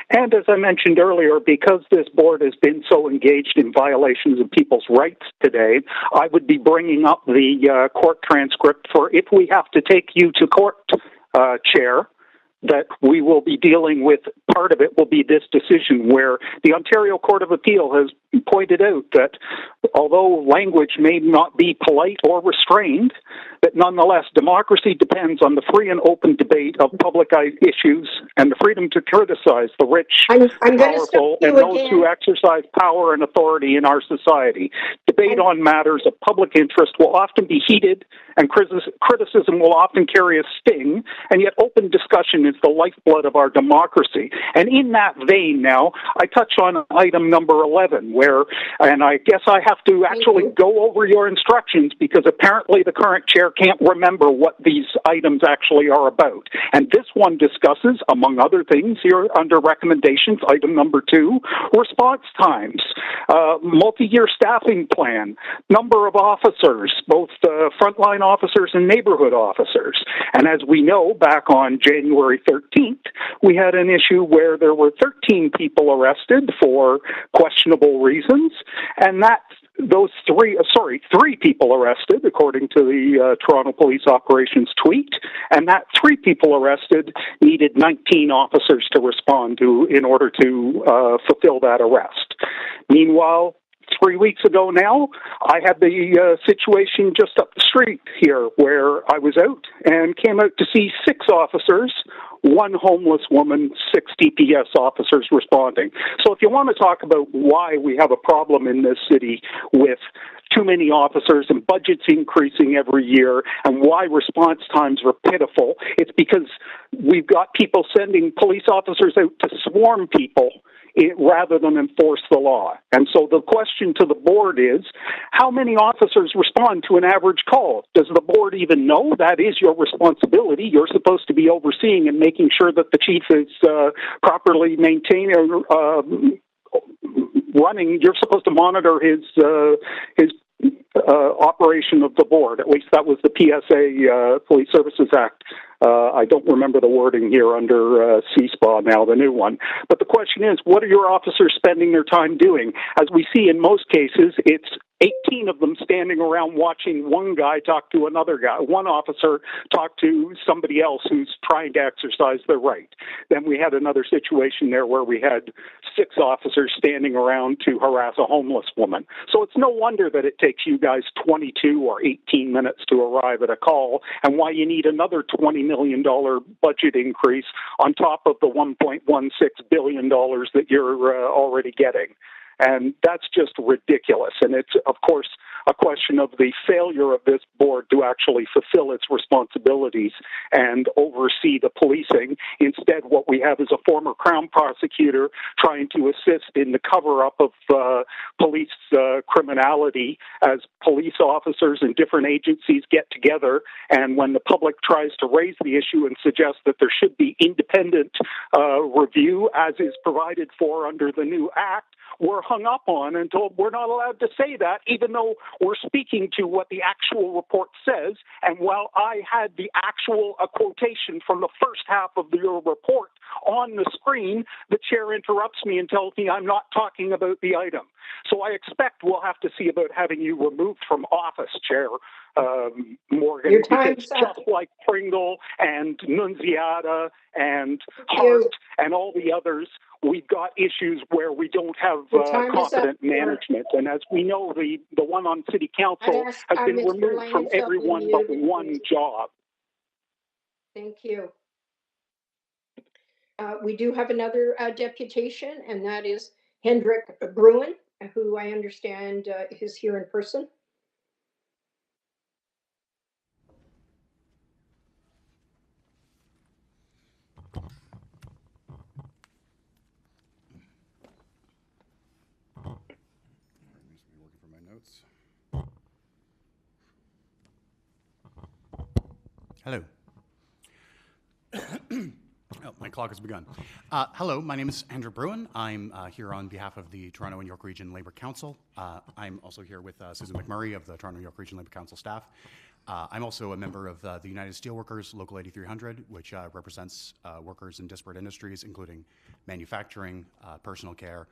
And as I mentioned earlier, because this board has been so engaged in violations of people's rights today, I would be bringing up the court transcript for if we have to take you to court, Chair, that we will be dealing with. Part of it will be this decision where the Ontario Court of Appeal has pointed out that although language may not be polite or restrained, that nonetheless democracy depends on the free and open debate of public issues and the freedom to criticize the rich, powerful, and those who exercise power and authority in our society. Debate on matters of public interest will often be heated, and criticism will often carry a sting, and yet open discussion is the lifeblood of our democracy. And in that vein now, I touch on item number 11, and I guess I have to actually go over your instructions because apparently the current chair can't remember what these items actually are about. And this one discusses, among other things here under recommendations, item number 2, response times, multi-year staffing plan, number of officers, both frontline officers and neighborhood officers. And as we know, back on January 13th, we had an issue where there were 13 people arrested for questionable reasons, and three people arrested, according to the Toronto Police Operations tweet, and that 3 people arrested needed 19 officers to respond to in order to fulfill that arrest. Meanwhile, 3 weeks ago now, I had the situation just up the street here where I was out and came out to see 6 officers, 1 homeless woman, 6 TPS officers responding. So if you want to talk about why we have a problem in this city with too many officers and budgets increasing every year and why response times are pitiful, it's because we've got people sending police officers out to swarm people rather than enforce the law. And so the question to the board is, how many officers respond to an average call? Does the board even know? That is your responsibility. You're supposed to be overseeing and making sure that the chief is properly maintaining running. You're supposed to monitor his operation of the board. At least that was the PSA, Police Services Act. I don't remember the wording here under CSPA now, the new one. But the question is, what are your officers spending their time doing? As we see in most cases, it's 18 of them standing around watching one guy talk to another guy, one officer talk to somebody else who's trying to exercise their right. Then we had another situation there where we had 6 officers standing around to harass a homeless woman. So it's no wonder that it takes you guys 22 or 18 minutes to arrive at a call, and why you need another $20 million budget increase on top of the $1.16 billion that you're already getting. And that's just ridiculous. And it's, of course, a question of the failure of this board to actually fulfill its responsibilities and oversee the policing. Instead, what we have is a former Crown prosecutor trying to assist in the cover-up of police criminality as police officers in different agencies get together. And when the public tries to raise the issue and suggest that there should be independent review, as is provided for under the new act, we're hung up on and told we're not allowed to say that, even though we're speaking to what the actual report says. And while I had the actual quotation from the first half of your report on the screen, the chair interrupts me and tells me I'm not talking about the item. So I expect we'll have to see about having you removed from office, Chair Morgan, Your time's because up. just like Pringle and Nunziata and Hart and all the others, we've got issues where we don't have Your time is up, competent Chair. management. And as we know, the one on City Council I'd ask, has been Mr. removed Lang from to be everyone but muted, one please. job. Thank you. We do have another deputation, and that is Hendrik Bruin, who I understand is here in person. Hello. Oh, my clock has begun. Hello, my name is Andrew Bruin. I'm here on behalf of the Toronto and York Region Labour Council. I'm also here with Susan McMurray of the Toronto and York Region Labour Council staff. I'm also a member of the United Steelworkers Local 8300, which represents workers in disparate industries, including manufacturing, personal care,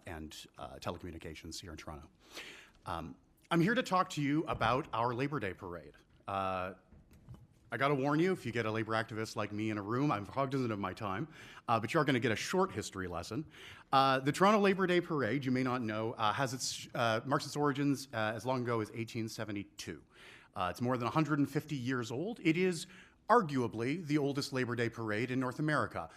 and telecommunications here in Toronto. I'm here to talk to you about our Labor Day parade. I got to warn you, if you get a labor activist like me in a room, I'm cognizant of my time, but you're going to get a short history lesson. The Toronto Labor Day Parade, you may not know, marks its origins as long ago as 1872. It's more than 150 years old. It is arguably the oldest Labor Day parade in North America.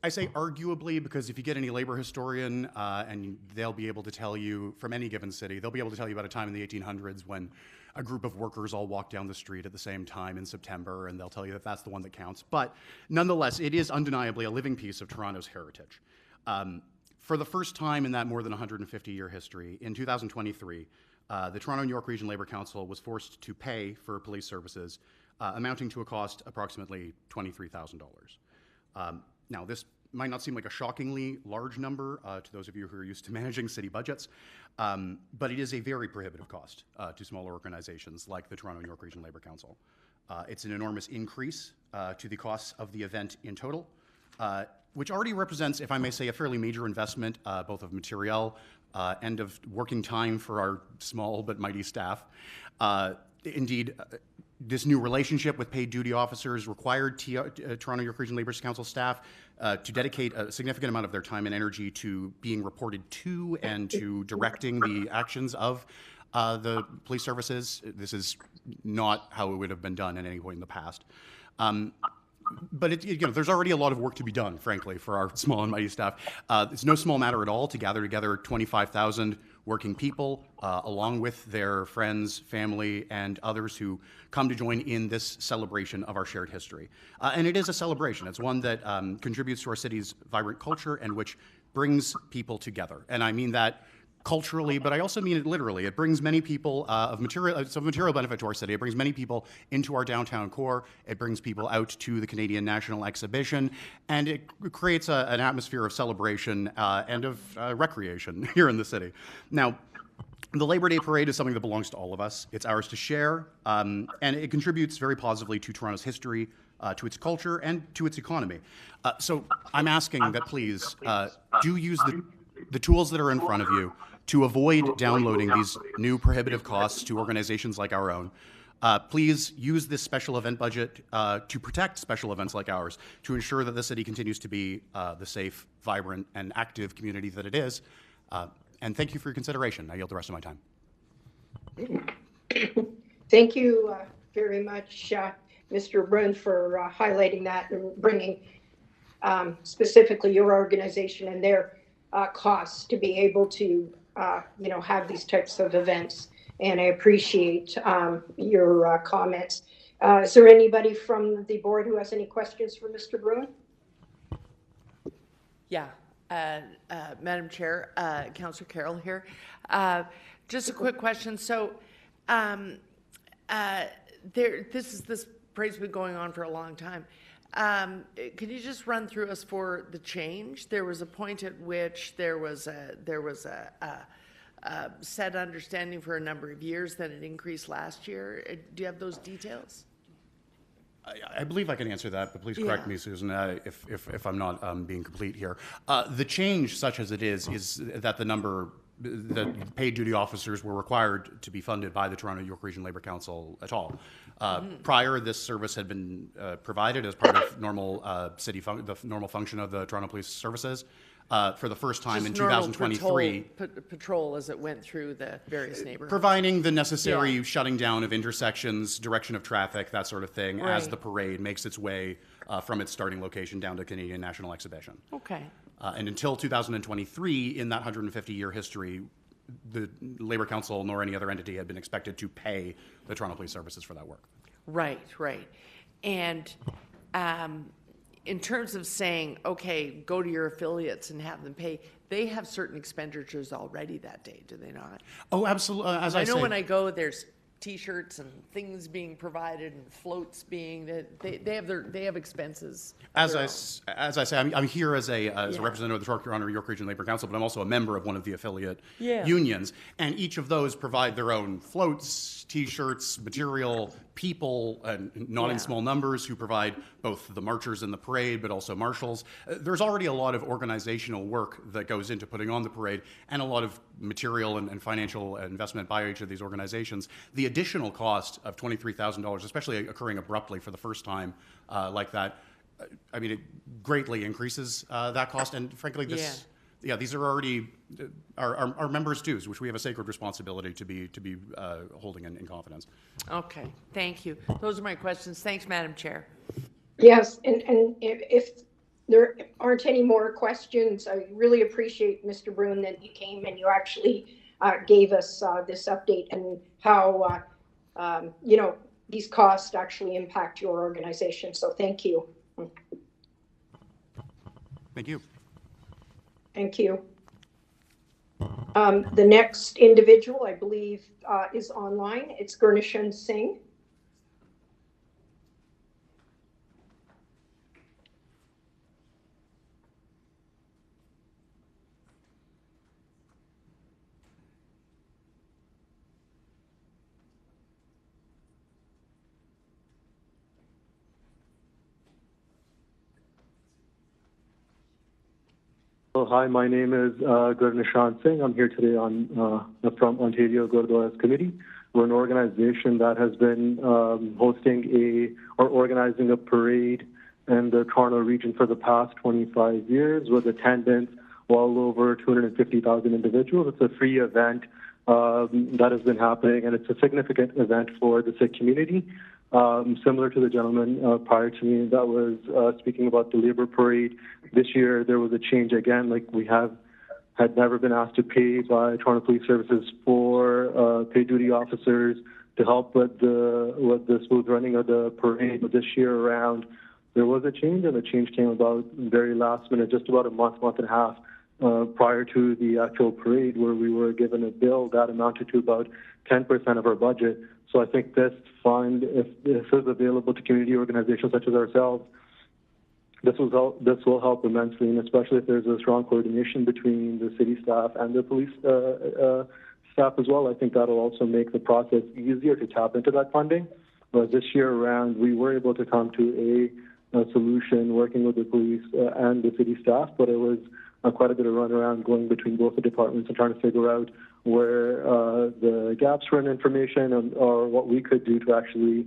I say arguably because if you get any labor historian, and they'll be able to tell you from any given city, they'll be able to tell you about a time in the 1800s when a group of workers all walked down the street at the same time in September, and they'll tell you that that's the one that counts. But nonetheless, it is undeniably a living piece of Toronto's heritage. For the first time in that more than 150-year history, in 2023, the Toronto and York Region Labour Council was forced to pay for police services amounting to a cost approximately $23,000. Now, this might not seem like a shockingly large number to those of you who are used to managing city budgets, but it is a very prohibitive cost to smaller organizations like the Toronto and York Region Labour Council. It's an enormous increase to the costs of the event in total, which already represents, if I may say, a fairly major investment, both of materiel and of working time for our small but mighty staff. Indeed, this new relationship with paid duty officers required Toronto York Region Labour Council staff to dedicate a significant amount of their time and energy to being reported to and to directing the actions of the police services. This is not how it would have been done at any point in the past. But there's already a lot of work to be done, frankly, for our small and mighty staff. It's no small matter at all to gather together 25,000 working people, along with their friends, family, and others who come to join in this celebration of our shared history. And it is a celebration. It's one that contributes to our city's vibrant culture and which brings people together. And I mean that culturally, but I also mean it literally. It brings many people of material benefit to our city. It brings many people into our downtown core. It brings people out to the Canadian National Exhibition, and it creates an atmosphere of celebration and of recreation here in the city. Now, the Labor Day Parade is something that belongs to all of us. It's ours to share, and it contributes very positively to Toronto's history, to its culture, and to its economy. So I'm asking that please do use the tools that are in front of you to avoid downloading these new prohibitive costs to organizations like our own. Please use this special event budget to protect special events like ours, to ensure that the city continues to be the safe, vibrant, and active community that it is. And thank you for your consideration. I yield the rest of my time. Thank you very much, Mr. Brun, for highlighting that and bringing specifically your organization and their costs to be able to, have these types of events. And I appreciate your comments. Is there anybody from the board who has any questions for Mr. Brun? Yeah. Madam Chair, Councillor Carroll here. Just a quick question. So, this parade's been going on for a long time. Could you just run through us for the change? There was a point at which there was a set understanding for a number of years, then it increased last year. Do you have those details? I believe I can answer that, but please correct me, Susan, if I'm not being complete here. The change, such as it is that the paid duty officers were required to be funded by the Toronto York Region Labour Council at all. Prior, this service had been provided as part of normal the normal function of the Toronto Police Services. For the first time just in 2023. Patrol as it went through the various neighborhoods. Providing the necessary shutting down of intersections, direction of traffic, that sort of thing, as the parade makes its way from its starting location down to Canadian National Exhibition. Okay. And until 2023, in that 150-year history, the Labour Council nor any other entity had been expected to pay the Toronto Police Services for that work. Right. And in terms of saying, okay, go to your affiliates and have them pay, they have certain expenditures already that day, do they not? Oh, absolutely. I know when I go, there's T-shirts and things being provided and floats being they have expenses. As I say, I'm here as a representative of the Toronto York Region Labour Council, but I'm also a member of one of the affiliate unions, and each of those provide their own floats, T-shirts, material, people, and not in small numbers, who provide both the marchers and the parade, but also marshals. There's already a lot of organizational work that goes into putting on the parade, and a lot of material and financial investment by each of these organizations. The additional cost of $23,000, especially occurring abruptly for the first time like that, I mean, it greatly increases that cost. And frankly, these are already our members' dues, which we have a sacred responsibility to be holding in confidence. Okay, thank you. Those are my questions. Thanks, Madam Chair. Yes, and if there aren't any more questions, I really appreciate, Mr. Brun, that you came and you actually gave us this update and how these costs actually impact your organization. So thank you. Thank you. Thank you. The next individual, I believe, is online. It's Gurnishan Singh. Hi, my name is Gurnishan Singh. I'm here today from Ontario Gurdwaras Committee. We're an organization that has been organizing a parade in the Toronto region for the past 25 years with attendance well over 250,000 individuals. It's a free event that has been happening, and it's a significant event for the Sikh community. Similar to the gentleman prior to me that was speaking about the Labour Parade, this year there was a change again. Like we had never been asked to pay by Toronto Police Services for paid duty officers to help with the smooth running of the parade. But this year around, there was a change, and the change came about very last minute, just about a month and a half prior to the actual parade, where we were given a bill that amounted to about 10% of our budget. So I think this fund, if this is available to community organizations such as ourselves, this will help immensely, and especially if there's a strong coordination between the city staff and the police staff as well. I think that'll also make the process easier to tap into that funding. But this year around, we were able to come to a solution working with the police and the city staff, but it was quite a bit of runaround going between both the departments and trying to figure out where the gaps were in information or what we could do to actually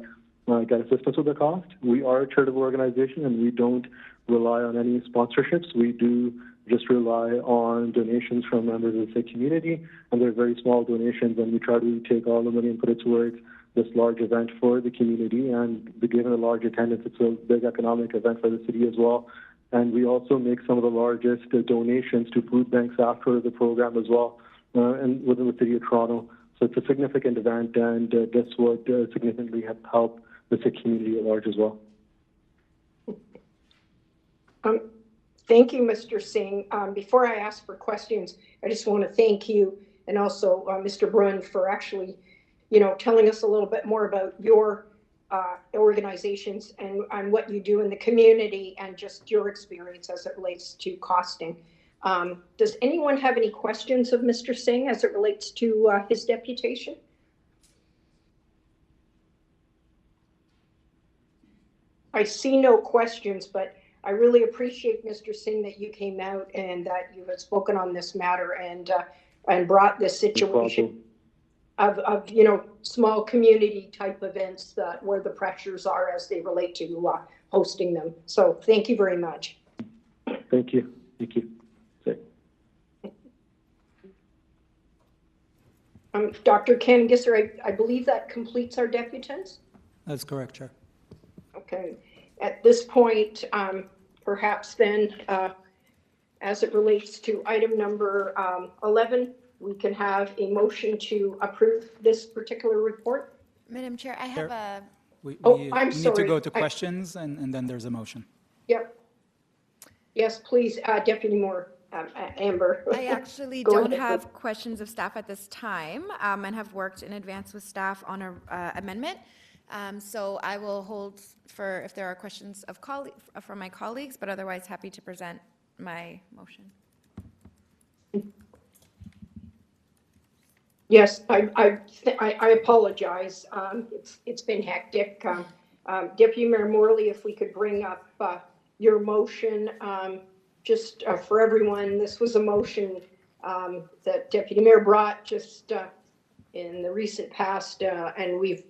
get assistance with the cost. We are a charitable organization and we don't rely on any sponsorships. We do just rely on donations from members of the community, and they're very small donations, and we try to take all the money and put it towards this large event for the community. And given the large attendance, it's a big economic event for the city as well. And we also make some of the largest donations to food banks after the program as well, and within the city of Toronto. So it's a significant event, and this would significantly help the community at large as well. Thank you, Mr. Singh. Before I ask for questions, I just want to thank you and also Mr. Brun for actually, telling us a little bit more about your organizations and what you do in the community and just your experience as it relates to costing. Does anyone have any questions of Mr. Singh as it relates to his deputation? I see no questions, but I really appreciate, Mr. Singh, that you came out and that you have spoken on this matter and brought this situation of small community type events where the pressures are as they relate to hosting them. So thank you very much. Thank you. Thank you. Dr. Cangisser, I believe that completes our deputants. That's correct, Chair. Okay. At this point, perhaps then, as it relates to item number 11, we can have a motion to approve this particular report. Madam Chair, I have a... We I'm need sorry. to go to questions, and then there's a motion. Yep. Yes, please, Deputy Moore, Amber. I actually Go don't ahead. have questions of staff at this time and have worked in advance with staff on an amendment. So I will hold for if there are questions of from my colleagues, but otherwise happy to present my motion. Yes, I apologize. It's been hectic. Deputy Mayor Morley, if we could bring up your motion, just for everyone. This was a motion that Deputy Mayor brought just in the recent past, and we've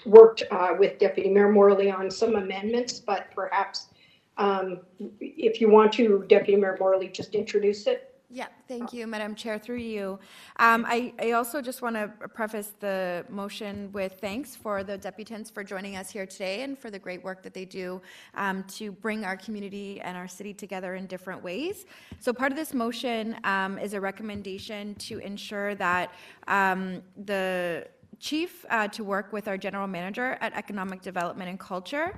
worked with Deputy Mayor Morley on some amendments, but perhaps if you want to, Deputy Mayor Morley, just introduce it. Yeah, thank you, Madam Chair, through you. I also just want to preface the motion with thanks for the deputants for joining us here today and for the great work that they do to bring our community and our city together in different ways. So part of this motion is a recommendation to ensure that the Chief to work with our General Manager at Economic Development and Culture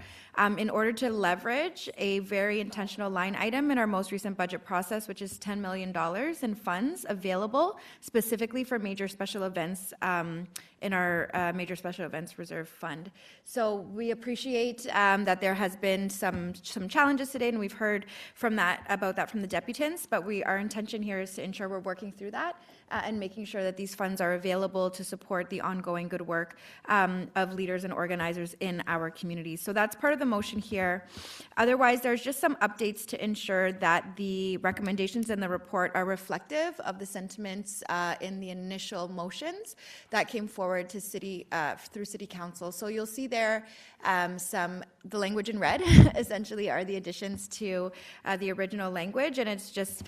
in order to leverage a very intentional line item in our most recent budget process, which is $10 million in funds available specifically for major special events in our Major Special Events Reserve Fund. So we appreciate that there has been some challenges today, and we've heard about that from the deputants, but our intention here is to ensure we're working through that and making sure that these funds are available to support the ongoing good work of leaders and organizers in our communities. So that's part of the motion here. Otherwise, there's just some updates to ensure that the recommendations in the report are reflective of the sentiments in the initial motions that came forward to city through City Council. So you'll see there the language in red essentially are the additions to the original language, and it's just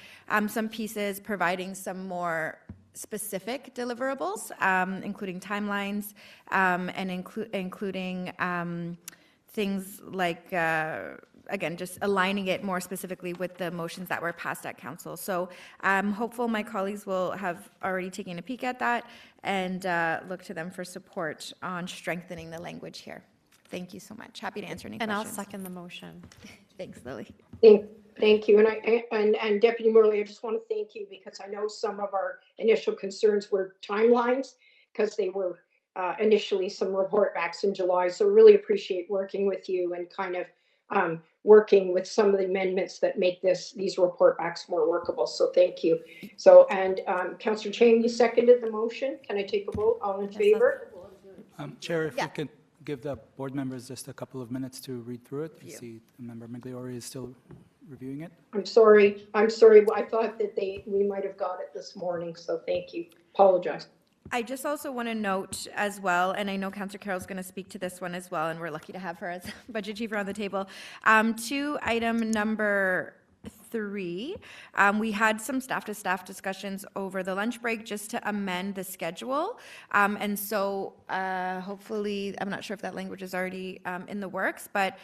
some pieces providing some more specific deliverables, including timelines and including things like, again, just aligning it more specifically with the motions that were passed at council. So I'm hopeful my colleagues will have already taken a peek at that and look to them for support on strengthening the language here. Thank you so much. Happy to answer any questions. And I'll second the motion. Thanks, Lily. Thank you. And Deputy Morley, I just want to thank you because I know some of our initial concerns were timelines because they were initially some report backs in July. So really appreciate working with you and kind of working with some of the amendments that make these report backs more workable. So thank you. So, and Councillor Chang, you seconded the motion. Can I take a vote? All in favor? Chair, if you could give the board members just a couple of minutes to read through it. I see Member Migliori is still reviewing it. I'm sorry. I thought that we might have got it this morning. So thank you. Apologize. I just also want to note as well, and I know Councillor Carroll's going to speak to this one as well, and we're lucky to have her as budget chief around the table. To item number 3, we had some staff-to-staff discussions over the lunch break just to amend the schedule. And so hopefully, I'm not sure if that language is already in the works, but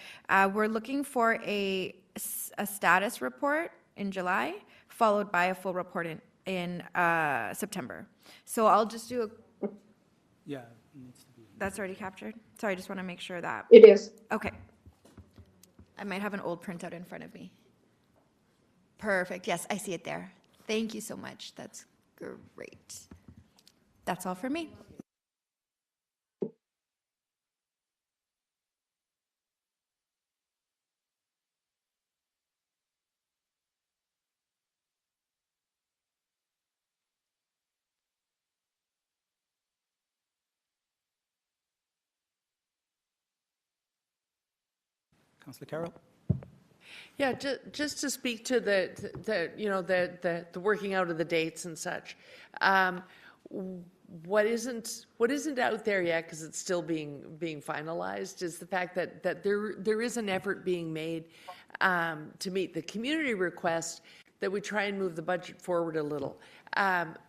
we're looking for a status report in July, followed by a full report in September. So I'll just do a... Yeah, it needs to be. That's already captured? Sorry, I just want to make sure that... It is. Okay. I might have an old printout in front of me. Perfect. Yes, I see it there. Thank you so much. That's great. That's all for me. Councillor Carroll? Yeah, just to speak to the working out of the dates and such. What isn't out there yet, because it's still being finalized, is the fact that there is an effort being made to meet the community request that we try and move the budget forward a little.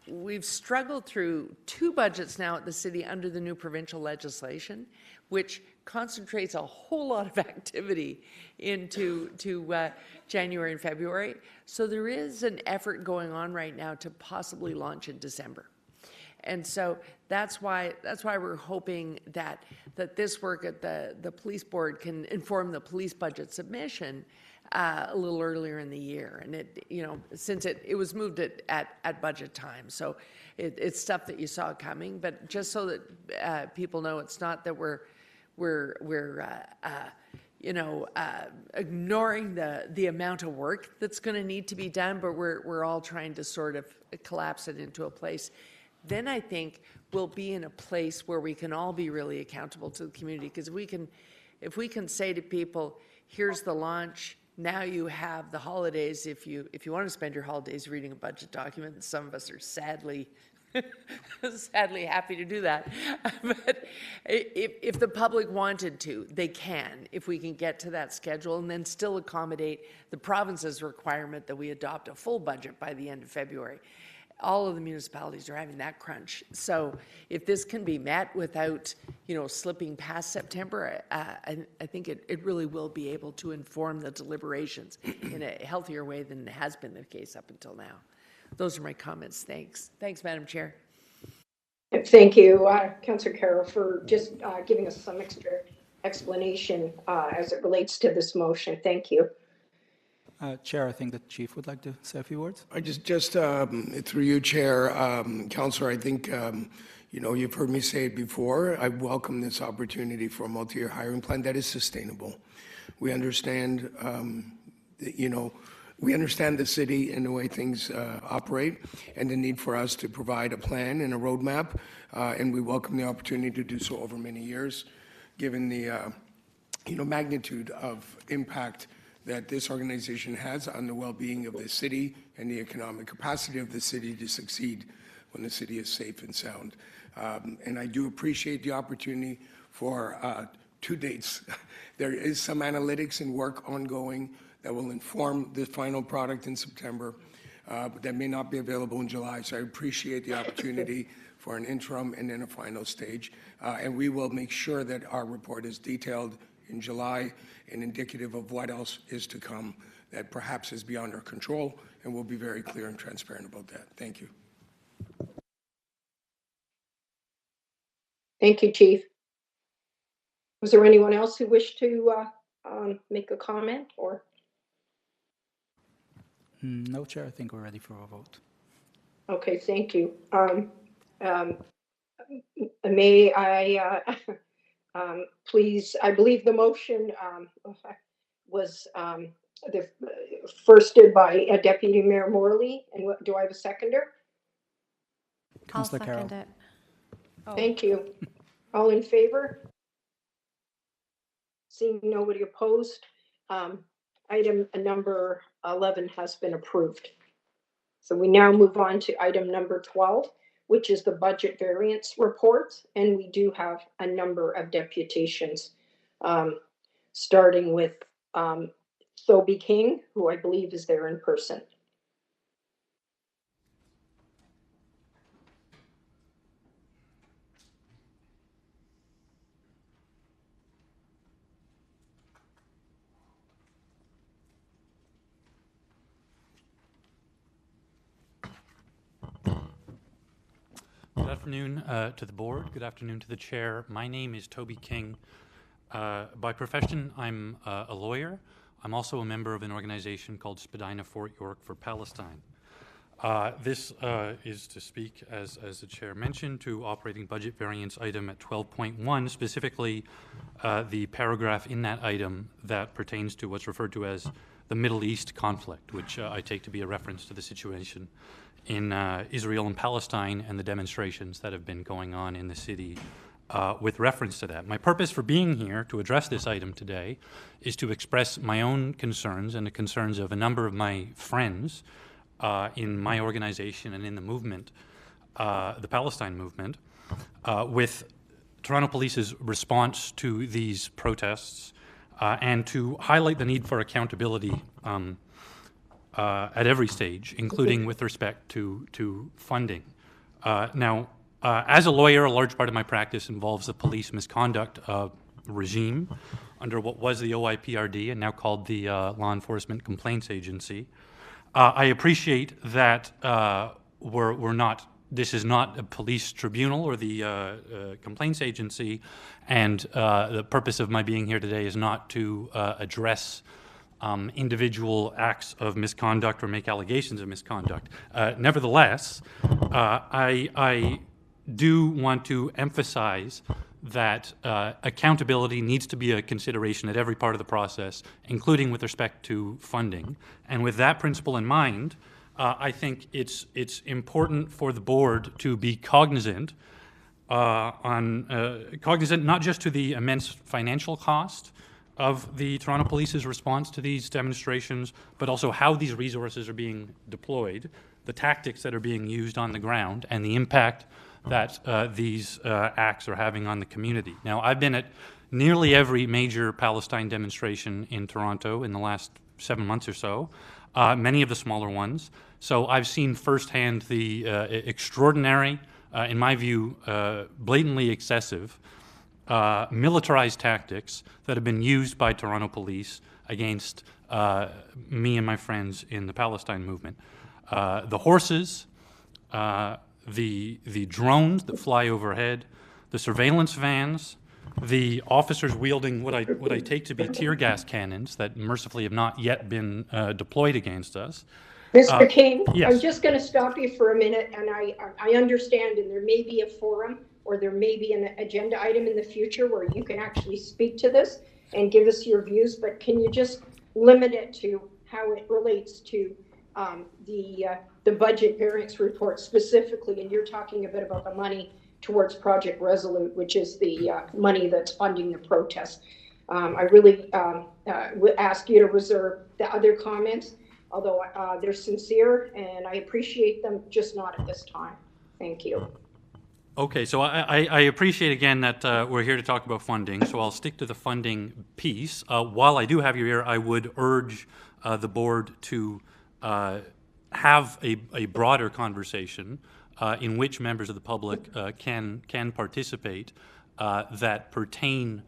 We've struggled through 2 budgets now at the city under the new provincial legislation, which concentrates a whole lot of activity into January and February. So there is an effort going on right now to possibly launch in December. And so that's why we're hoping that this work at the police board can inform the police budget submission a little earlier in the year. And since it was moved at budget time, so it's stuff that you saw coming. But just so that people know, it's not that we're ignoring the amount of work that's going to need to be done, but we're all trying to sort of collapse it into a place. Then I think we'll be in a place where we can all be really accountable to the community, because if we can say to people, here's the launch, now you have the holidays. If you want to spend your holidays reading a budget document, and some of us are sadly happy to do that. But if the public wanted to, they can, if we can get to that schedule and then still accommodate the province's requirement that we adopt a full budget by the end of February. All of the municipalities are having that crunch. So if this can be met without, slipping past September, I think it really will be able to inform the deliberations in a healthier way than has been the case up until now. Those are my comments. Thanks. Thanks, Madam Chair. Thank you, Councillor Carroll, for just giving us some extra explanation as it relates to this motion. Thank you. Chair, I think the chief would like to say a few words. I just through you, Chair, Councillor, I think, you've heard me say it before. I welcome this opportunity for a multi-year hiring plan that is sustainable. We understand, we understand the city and the way things operate and the need for us to provide a plan and a roadmap, and we welcome the opportunity to do so over many years, given the magnitude of impact that this organization has on the well-being of the city and the economic capacity of the city to succeed when the city is safe and sound. And I do appreciate the opportunity for 2 dates. There is some analytics and work ongoing that will inform the final product in September that may not be available in July. So I appreciate the opportunity for an interim and then a final stage. And we will make sure that our report is detailed in July and indicative of what else is to come that perhaps is beyond our control, and we'll be very clear and transparent about that. Thank you. Thank you, Chief. Was there anyone else who wished to make a comment or? No, Chair, I think we're ready for a vote. Okay, thank you. May I please, I believe the motion was the firsted by Deputy Mayor Morley. And do I have a seconder? I'll Councillor second Carroll. it. Oh. Thank you. All in favor? Seeing nobody opposed, item number 11 has been approved. So we now move on to item number 12, which is the budget variance report. And we do have a number of deputations, starting with Thoby King, who I believe is there in person. Good afternoon to the board. Good afternoon to the chair. My name is Toby King. By profession, I'm a lawyer. I'm also a member of an organization called Spadina Fort York for Palestine. This is to speak, as the chair mentioned, to operating budget variance item at 12.1, specifically the paragraph in that item that pertains to what's referred to as the Middle East conflict, which I take to be a reference to the situation in Israel and Palestine and the demonstrations that have been going on in the city with reference to that. My purpose for being here to address this item today is to express my own concerns and the concerns of a number of my friends in my organization and in the movement, the Palestine movement, with Toronto Police's response to these protests and to highlight the need for accountability at every stage, including with respect to funding. Now, as a lawyer, a large part of my practice involves the police misconduct regime under what was the OIPRD and now called the Law Enforcement Complaints Agency. I appreciate that this is not a police tribunal or the complaints agency, and the purpose of my being here today is not to address individual acts of misconduct or make allegations of misconduct. Nevertheless, I do want to emphasize that accountability needs to be a consideration at every part of the process, including with respect to funding. And with that principle in mind, I think it's important for the board to be cognizant not just to the immense financial cost of the Toronto Police's response to these demonstrations, but also how these resources are being deployed, the tactics that are being used on the ground, and the impact that these acts are having on the community. Now, I've been at nearly every major Palestine demonstration in Toronto in the last 7 months or so, many of the smaller ones. So I've seen firsthand the extraordinary, in my view, blatantly excessive, militarized tactics that have been used by Toronto Police against me and my friends in the Palestine movement. The horses, the drones that fly overhead, the surveillance vans, the officers wielding what I take to be tear gas cannons that mercifully have not yet been deployed against us. Mr. King, yes. I'm just going to stop you for a minute, and I understand, and there may be a forum or there may be an agenda item in the future where you can actually speak to this and give us your views, but can you just limit it to how it relates to the budget variance report specifically, and you're talking a bit about the money towards Project Resolute, which is the money that's funding the protest. I really would ask you to reserve the other comments, although they're sincere and I appreciate them, just not at this time. Thank you. Okay, so I appreciate again that we're here to talk about funding, so I'll stick to the funding piece. While I do have you here, I would urge the board to have a broader conversation in which members of the public can participate that pertain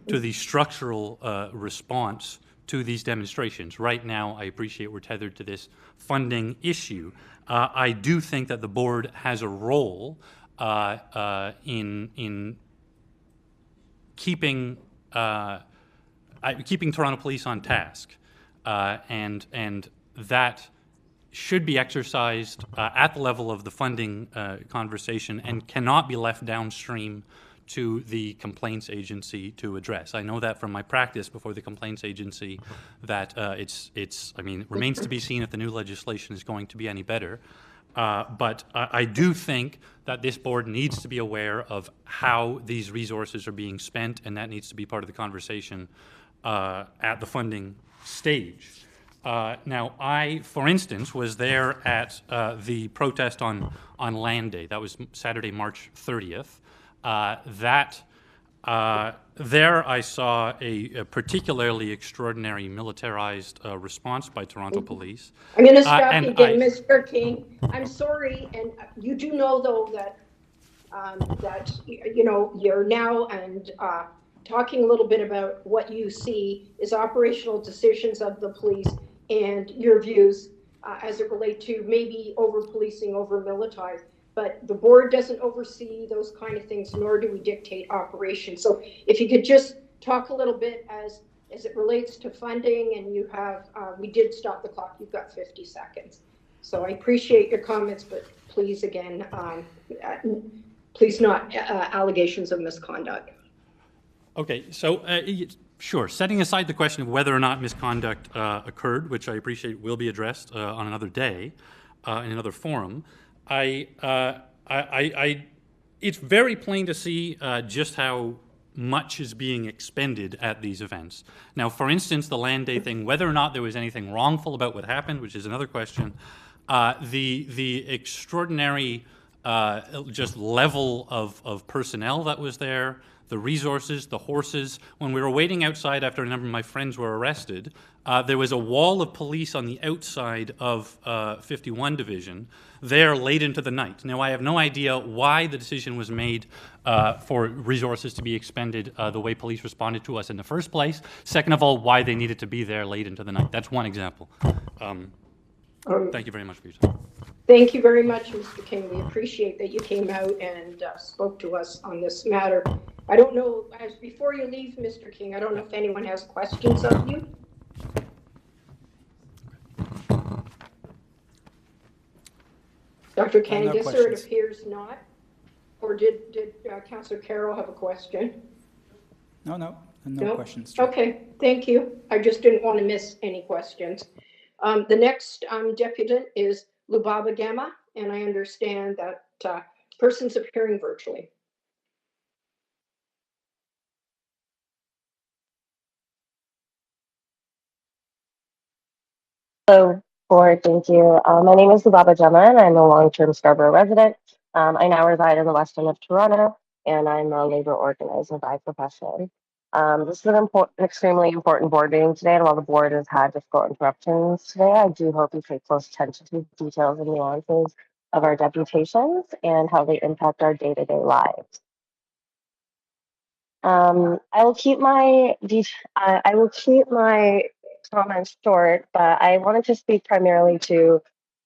to the structural response to these demonstrations. Right now, I appreciate we're tethered to this funding issue. I do think that the board has a role in keeping Toronto Police on task, and that should be exercised at the level of the funding conversation and cannot be left downstream to the complaints agency to address. I know that from my practice before the complaints agency that I mean, it remains to be seen if the new legislation is going to be any better. But I do think that this board needs to be aware of how these resources are being spent, and that needs to be part of the conversation at the funding stage. Now, I, for instance, was there at the protest on Land Day. That was Saturday, March 30th. There I saw a particularly extraordinary militarized response by Toronto Police. I'm going to stop you again, Mr. King. I'm sorry, and you do know though that you know you're now and talking a little bit about what you see is operational decisions of the police and your views as it relate to maybe over policing, over militarized. But the board doesn't oversee those kind of things, nor do we dictate operations. So if you could just talk a little bit as it relates to funding, and you have, we did stop the clock, you've got 50 seconds. So I appreciate your comments, but please again, please not allegations of misconduct. Okay, so sure, setting aside the question of whether or not misconduct occurred, which I appreciate will be addressed on another day, in another forum, it's very plain to see just how much is being expended at these events. Now, for instance, the Land Day thing, whether or not there was anything wrongful about what happened, which is another question, the extraordinary just level of personnel that was there, the resources, the horses. When we were waiting outside after a number of my friends were arrested, there was a wall of police on the outside of 51 Division there late into the night. Now, I have no idea why the decision was made for resources to be expended the way police responded to us in the first place. Second of all, why they needed to be there late into the night. That's one example. Thank you very much for your time. Thank you very much, Mr. King. We appreciate that you came out and spoke to us on this matter. I don't know, before you leave, Mr. King, I don't know if anyone has questions of you. Dr. Kangas, no, it appears not. Or did Councillor Carroll have a question? No questions. Okay, thank you. I just didn't want to miss any questions. The next deputant is Lubaba Gema, and I understand that person's appearing virtually. Hello, board. Thank you. My name is Lubaba Gema, and I'm a long-term Scarborough resident. I now reside in the west end of Toronto, and I'm a labor organizer by profession. This is an extremely important board meeting today, and while the board has had difficult interruptions today, I do hope you pay close attention to the details and nuances of our deputations and how they impact our day-to-day lives. I will keep my comments short, but I wanted to speak primarily to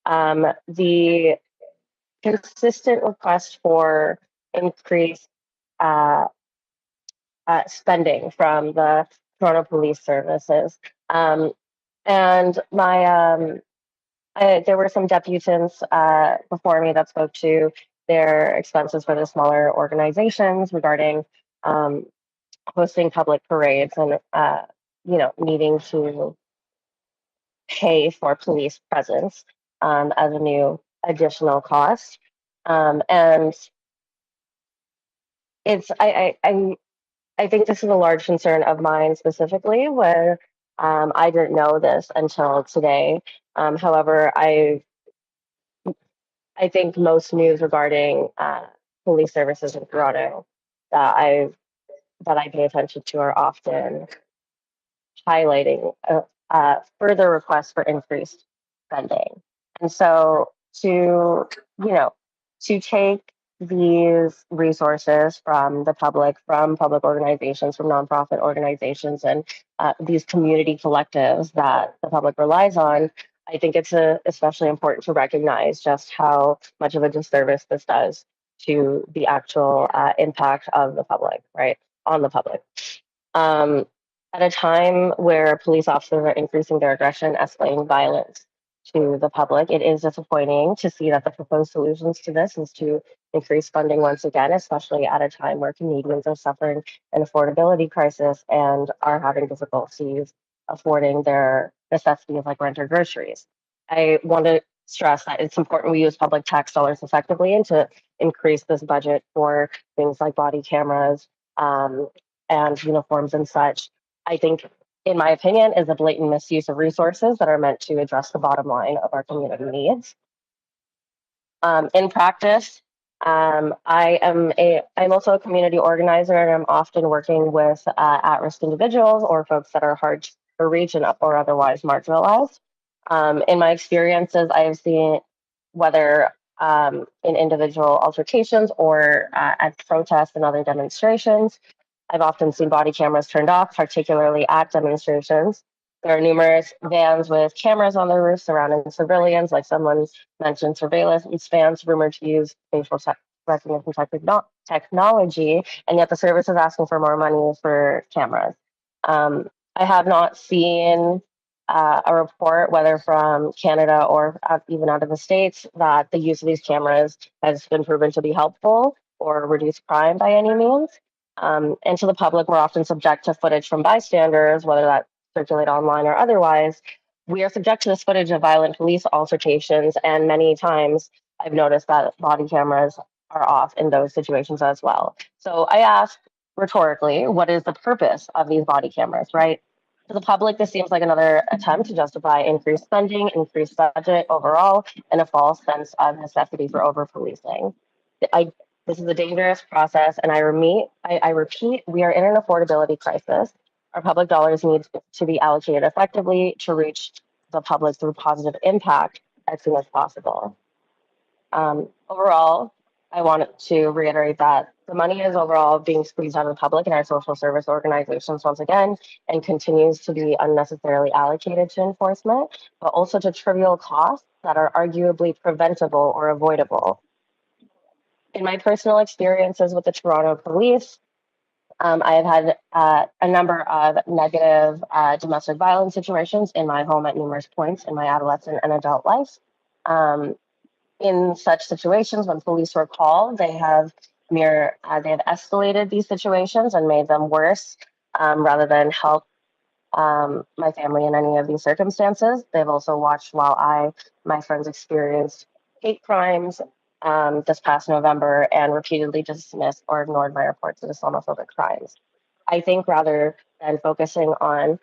the consistent request for increased spending from the Toronto Police Services. And there were some deputants before me that spoke to their expenses for the smaller organizations regarding hosting public parades and needing to pay for police presence as a new additional cost. And it's I think this is a large concern of mine specifically, where I didn't know this until today. However, I think most news regarding police services in Toronto that I pay attention to are often highlighting further requests for increased spending. And so to take these resources from the public, from public organizations, from nonprofit organizations, and these community collectives that the public relies on, I think it's especially important to recognize just how much of a disservice this does to the actual impact of the public, right, on the public. At a time where police officers are increasing their aggression, escalating violence, to the public. It is disappointing to see that the proposed solutions to this is to increase funding once again, especially at a time where Canadians are suffering an affordability crisis and are having difficulties affording their necessities like rent or groceries. I want to stress that it's important we use public tax dollars effectively and to increase this budget for things like body cameras and uniforms and such. I think, in my opinion, is a blatant misuse of resources that are meant to address the bottom line of our community needs. In practice, I'm also a community organizer, and I'm often working with at-risk individuals or folks that are hard to reach and or otherwise marginalized. In my experiences, I have seen whether in individual altercations or at protests and other demonstrations, I've often seen body cameras turned off, particularly at demonstrations. There are numerous vans with cameras on their roofs surrounding civilians, like someone mentioned, surveillance vans rumored to use facial recognition technology, and yet the service is asking for more money for cameras. I have not seen a report, whether from Canada or even out of the States, that the use of these cameras has been proven to be helpful or reduce crime by any means. And to the public, we're often subject to footage from bystanders, whether that circulate online or otherwise. We are subject to this footage of violent police altercations, and many times I've noticed that body cameras are off in those situations as well. So I ask rhetorically, what is the purpose of these body cameras, right? To the public, this seems like another attempt to justify increased spending, increased budget overall, and a false sense of necessity for over-policing. This is a dangerous process, and I repeat, we are in an affordability crisis. Our public dollars need to be allocated effectively to reach the public through positive impact as soon as possible. Overall, I wanted to reiterate that the money is overall being squeezed out of the public and our social service organizations once again, and continues to be unnecessarily allocated to enforcement, but also to trivial costs that are arguably preventable or avoidable. In my personal experiences with the Toronto Police, I have had a number of negative domestic violence situations in my home at numerous points in my adolescent and adult life. In such situations, when police were called, they have escalated these situations and made them worse rather than help my family in any of these circumstances. They've also watched while my friends experienced hate crimes this past November and repeatedly dismissed or ignored my reports of Islamophobic crimes. I think rather than focusing on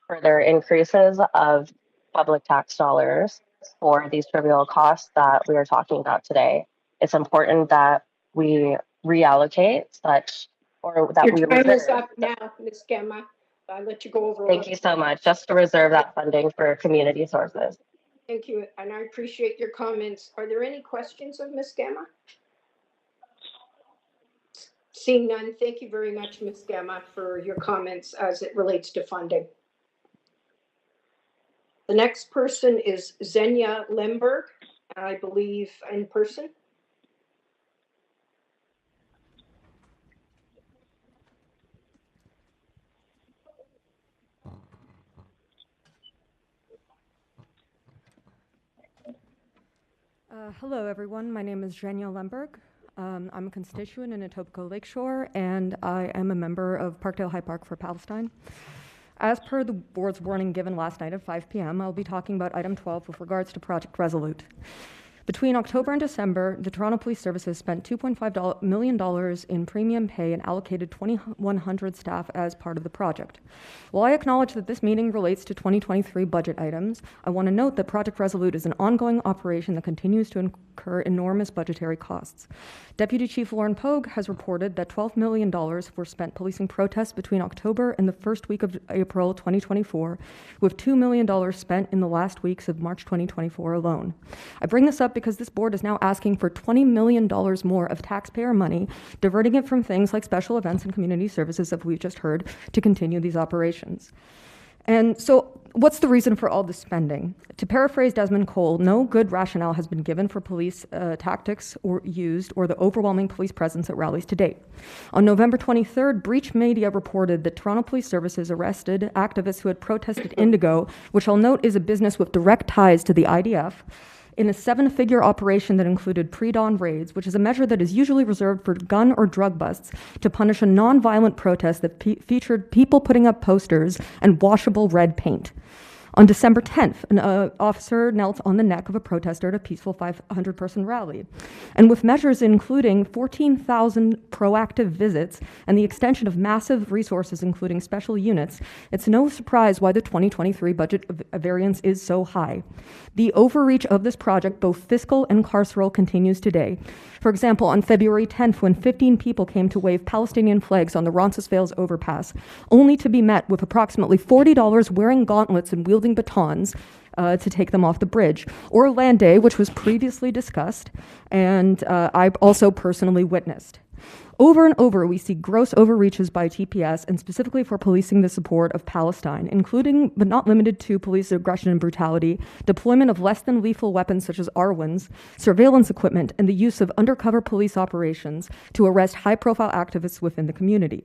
further increases of public tax dollars for these trivial costs that we are talking about today, it's important that we reallocate such, or that Your we time is reserve. up now, Ms. Gemma. I'll let you go over. Thank you so much. Just to reserve that funding for community sources. Thank you, and I appreciate your comments. Are there any questions of Ms. Gemma? Seeing none, thank you very much, Ms. Gemma, for your comments as it relates to funding. The next person is Xenia Lemberg, I believe in person. Hello, everyone. My name is Xenia Lemberg. I'm a constituent in Etobicoke Lakeshore, and I am a member of Parkdale High Park for Palestine. As per the board's warning given last night at 5 p.m., I'll be talking about item 12 with regards to Project Resolute. Between October and December, the Toronto Police Services spent $2.5 million in premium pay and allocated 2,100 staff as part of the project. While I acknowledge that this meeting relates to 2023 budget items, I want to note that Project Resolute is an ongoing operation that continues to incur enormous budgetary costs. Deputy Chief Lauren Pogue has reported that $12 million were spent policing protests between October and the first week of April 2024, with $2 million spent in the last weeks of March 2024 alone. I bring this up because this board is now asking for $20 million more of taxpayer money, diverting it from things like special events and community services, as we've just heard, to continue these operations. And so what's the reason for all this spending? To paraphrase Desmond Cole, no good rationale has been given for police tactics used or the overwhelming police presence at rallies to date. On November 23rd, Breach Media reported that Toronto Police Services arrested activists who had protested Indigo, which I'll note is a business with direct ties to the IDF, in a 7-figure operation that included pre-dawn raids, which is a measure that is usually reserved for gun or drug busts to punish a non-violent protest that featured people putting up posters and washable red paint. On December 10th, an officer knelt on the neck of a protester at a peaceful 500-person rally. And with measures including 14,000 proactive visits and the extension of massive resources, including special units, it's no surprise why the 2023 budget variance is so high. The overreach of this project, both fiscal and carceral, continues today. For example, on February 10th, when 15 people came to wave Palestinian flags on the Roncesvalles overpass, only to be met with approximately $40 wearing gauntlets and wielding batons to take them off the bridge. Or Land Day, which was previously discussed, and I also personally witnessed. Over and over, we see gross overreaches by TPS, and specifically for policing the support of Palestine, including but not limited to police aggression and brutality, deployment of less than lethal weapons such as R1s, surveillance equipment, and the use of undercover police operations to arrest high-profile activists within the community.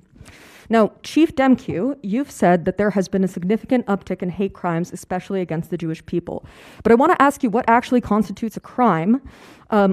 Now, Chief Demkew, you've said that there has been a significant uptick in hate crimes, especially against the Jewish people. But I want to ask you what actually constitutes a crime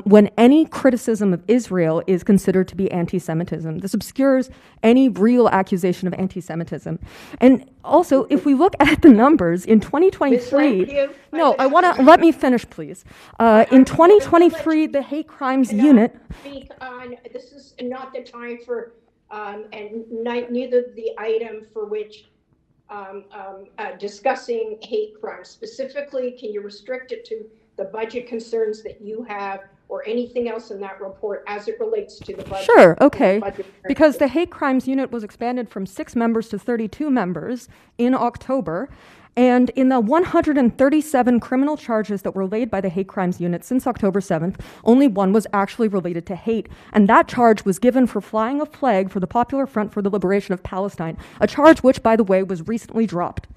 when any criticism of Israel is considered to be anti-Semitism. This obscures any real accusation of anti-Semitism. And also, if we look at the numbers in 2023, let me finish, please. In 2023, the hate crimes unit. Speak on, this is not the time for, and neither the item for which discussing hate crimes. Specifically, can you restrict it to the budget concerns that you have or anything else in that report as it relates to the budget? Sure, okay. Because the hate crimes unit was expanded from 6 members to 32 members in October. And in the 137 criminal charges that were laid by the hate crimes unit since October 7th, only one was actually related to hate. And that charge was given for flying a flag for the Popular Front for the Liberation of Palestine, a charge which, by the way, was recently dropped.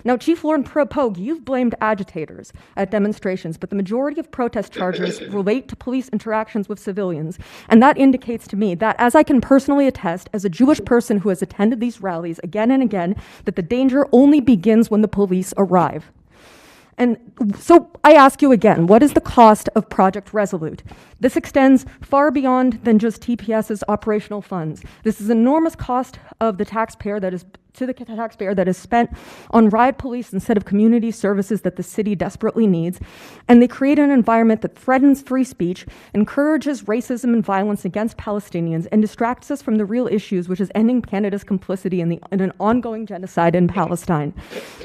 Now, Chief Lauren Pogue, you've blamed agitators at demonstrations, but the majority of protest charges relate to police interactions with civilians. And that indicates to me that, as I can personally attest, as a Jewish person who has attended these rallies again and again, that the danger only begins when the police arrive. And so I ask you again, what is the cost of Project Resolute? This extends far beyond than just TPS's operational funds. This is an enormous cost of the taxpayer that is spent on riot police instead of community services that the city desperately needs. And they create an environment that threatens free speech, encourages racism and violence against Palestinians, and distracts us from the real issues, which is ending Canada's complicity in an ongoing genocide in Palestine.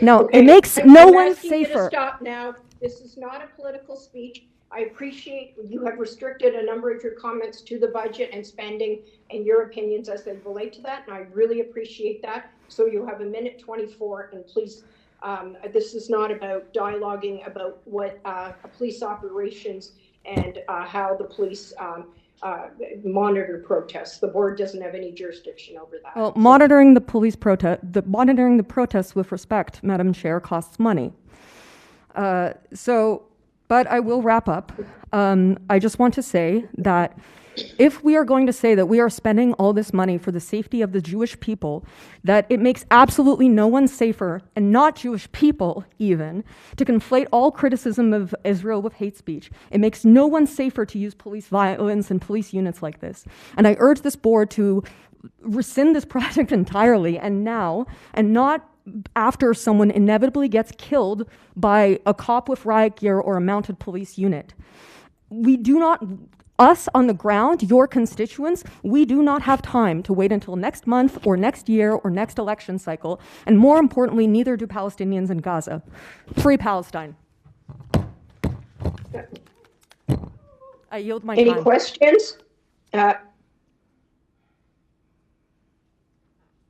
Now, it makes no one safer. Stop now. This is not a political speech. I appreciate you have restricted a number of your comments to the budget and spending and your opinions as they relate to that, and I really appreciate that. So you have 1:24, and please, this is not about dialoguing about what police operations and how the police monitor protests. The board doesn't have any jurisdiction over that. Well, monitoring the police monitoring the protests with respect, Madam Chair, costs money. But I will wrap up. I just want to say that if we are going to say that we are spending all this money for the safety of the Jewish people, that it makes absolutely no one safer, and not Jewish people even, to conflate all criticism of Israel with hate speech. It makes no one safer to use police violence and police units like this. And I urge this board to rescind this project entirely, and now, and not after someone inevitably gets killed by a cop with riot gear or a mounted police unit. We do not, us on the ground, your constituents, we do not have time to wait until next month or next year or next election cycle. And more importantly, neither do Palestinians in Gaza. Free Palestine. I yield my time. Any questions?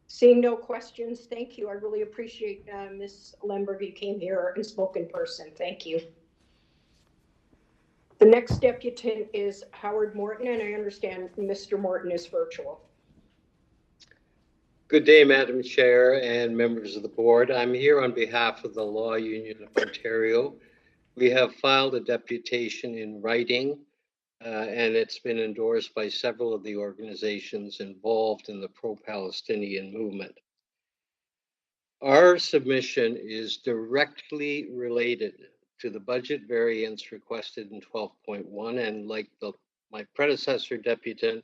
Seeing no questions, thank you. I really appreciate Ms. Lemberg, you came here and spoke in person. Thank you. The next deputant is Howard Morton, and I understand Mr. Morton is virtual. Good day, Madam Chair and members of the board. I'm here on behalf of the Law Union of Ontario. We have filed a deputation in writing, and it's been endorsed by several of the organizations involved in the pro-Palestinian movement. Our submission is directly related to the budget variance requested in 12.1, and like my predecessor deputant,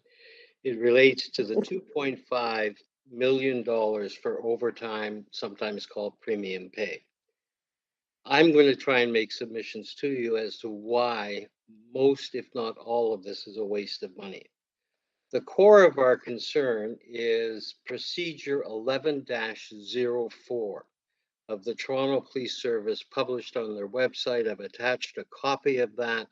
it relates to the $2.5 million for overtime, sometimes called premium pay. I'm going to try and make submissions to you as to why most, if not all of this is a waste of money. The core of our concern is Procedure 11-04 of the Toronto Police Service published on their website. I've attached a copy of that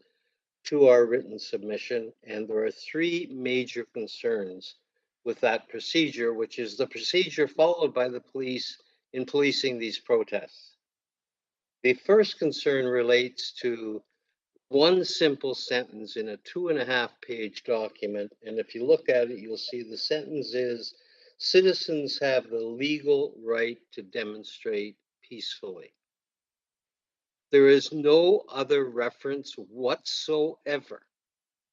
to our written submission, and there are three major concerns with that procedure, which is the procedure followed by the police in policing these protests. The first concern relates to one simple sentence in a 2.5-page document, and if you look at it, you'll see the sentence is, citizens have the legal right to demonstrate peacefully. There is no other reference whatsoever